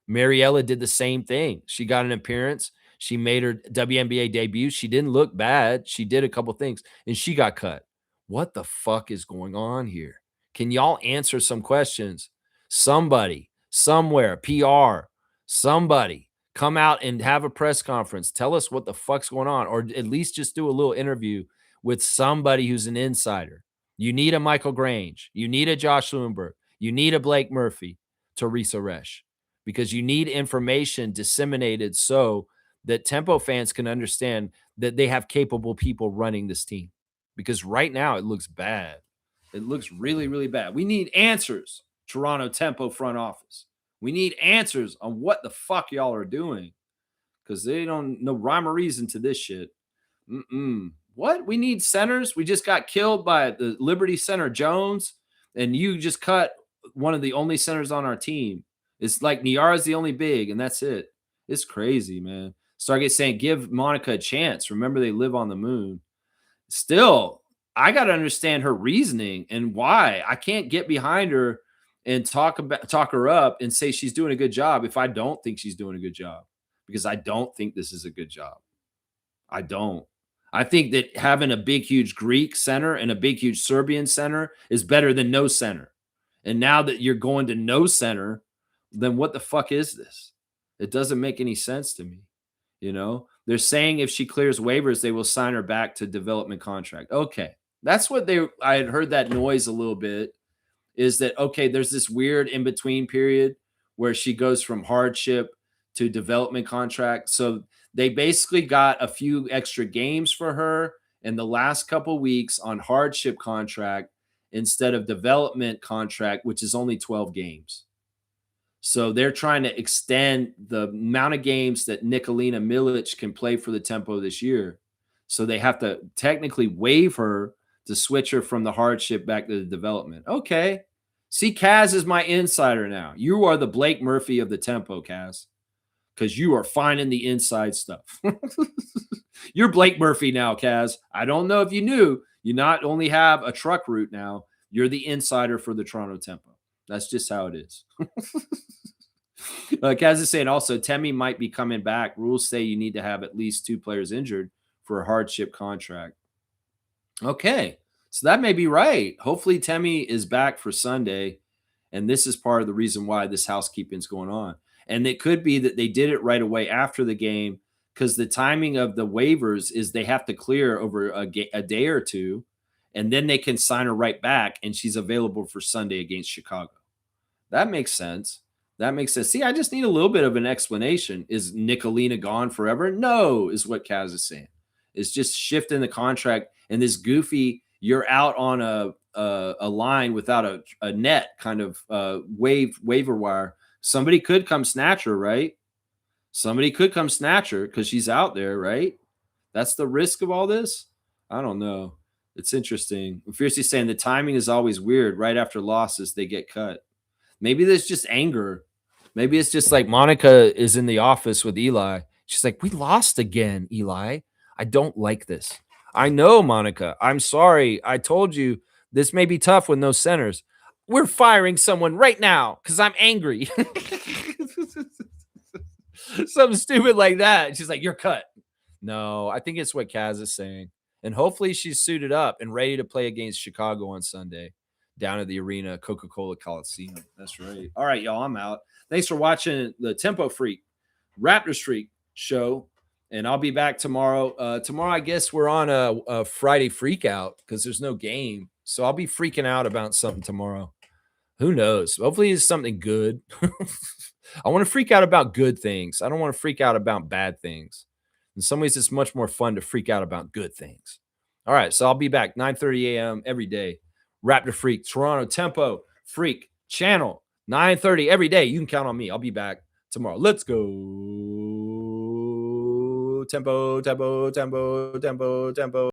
Mariella did the same thing. She got an appearance. She made her WNBA debut. She didn't look bad. She did a couple things, and she got cut. What the fuck is going on here? Can y'all answer some questions? Somebody, somewhere, PR, somebody come out and have a press conference. Tell us what the fuck's going on, or at least just do a little interview with somebody who's an insider. You need a Michael Grange. You need a Josh Lewinberg. You need a Blake Murphy, Teresa Resch, because you need information disseminated so that Tempo fans can understand that they have capable people running this team. Because right now it looks bad. It looks really, really bad. We need answers. Toronto Tempo front office. We need answers on what the fuck y'all are doing, because they don't know rhyme or reason to this shit. What? We need centers? We just got killed by the Liberty Center Jones, and you just cut one of the only centers on our team. It's like Niara's the only big, and that's it. It's crazy, man. Stargate saying, give Monica a chance. Remember, they live on the moon. Still, I got to understand her reasoning and why. I can't get behind her and talk her up and say she's doing a good job if I don't think she's doing a good job, because I don't think this is a good job. I don't. I think that having a big, huge Greek center and a big, huge Serbian center is better than no center. And now that you're going to no center, then what the fuck is this? It doesn't make any sense to me. You know, they're saying if she clears waivers, they will sign her back to development contract. Okay. That's what I had heard that noise a little bit, is that, okay, there's this weird in-between period where she goes from hardship to development contract. So they basically got a few extra games for her in the last couple weeks on hardship contract instead of development contract, which is only 12 games. So they're trying to extend the amount of games that Nikolina Milic can play for the Tempo this year. So they have to technically waive her to switch her from the hardship back to the development. Okay. See, Kaz is my insider now. You are the Blake Murphy of the Tempo, Kaz, because you are finding the inside stuff. You're Blake Murphy now, Kaz. I don't know if you knew. You not only have a truck route now, you're the insider for the Toronto Tempo. That's just how it is. Kaz is saying also, Temi might be coming back. Rules say you need to have at least 2 players injured for a hardship contract. Okay, so that may be right. Hopefully Temi is back for Sunday, and this is part of the reason why this housekeeping is going on. And it could be that they did it right away after the game, because the timing of the waivers is they have to clear over a day or two, and then they can sign her right back, and she's available for Sunday against Chicago. That makes sense. That makes sense. See, I just need a little bit of an explanation. Is Nikolina gone forever? No, is what Kaz is saying. It's just shifting the contract, and this goofy, you're out on a line without a net kind of waiver wire. Somebody could come snatch her, right? Somebody could come snatch her because she's out there, right? That's the risk of all this? I don't know. It's interesting. Fiercely saying the timing is always weird. Right after losses, they get cut. Maybe there's just anger. Maybe it's just like Monica is in the office with Eli. She's like, we lost again, Eli. I don't like this. I know, Monica. I'm sorry. I told you this may be tough with no centers. We're firing someone right now because I'm angry. Something stupid like that. She's like, you're cut. No, I think it's what Kaz is saying. And hopefully she's suited up and ready to play against Chicago on Sunday down at the arena, Coca-Cola Coliseum. That's right. All right, y'all, I'm out. Thanks for watching the Tempo Freak Raptors Freak show. And I'll be back tomorrow. Tomorrow, I guess we're on a Friday freak out because there's no game. So I'll be freaking out about something tomorrow. Who knows? Hopefully it's something good. I want to freak out about good things. I don't want to freak out about bad things. In some ways, it's much more fun to freak out about good things. All right, so I'll be back 9:30 a.m. every day. Raptor Freak, Toronto Tempo Freak channel, 9:30 every day. You can count on me. I'll be back tomorrow. Let's go. Tempo, tempo, tempo, tempo, tempo.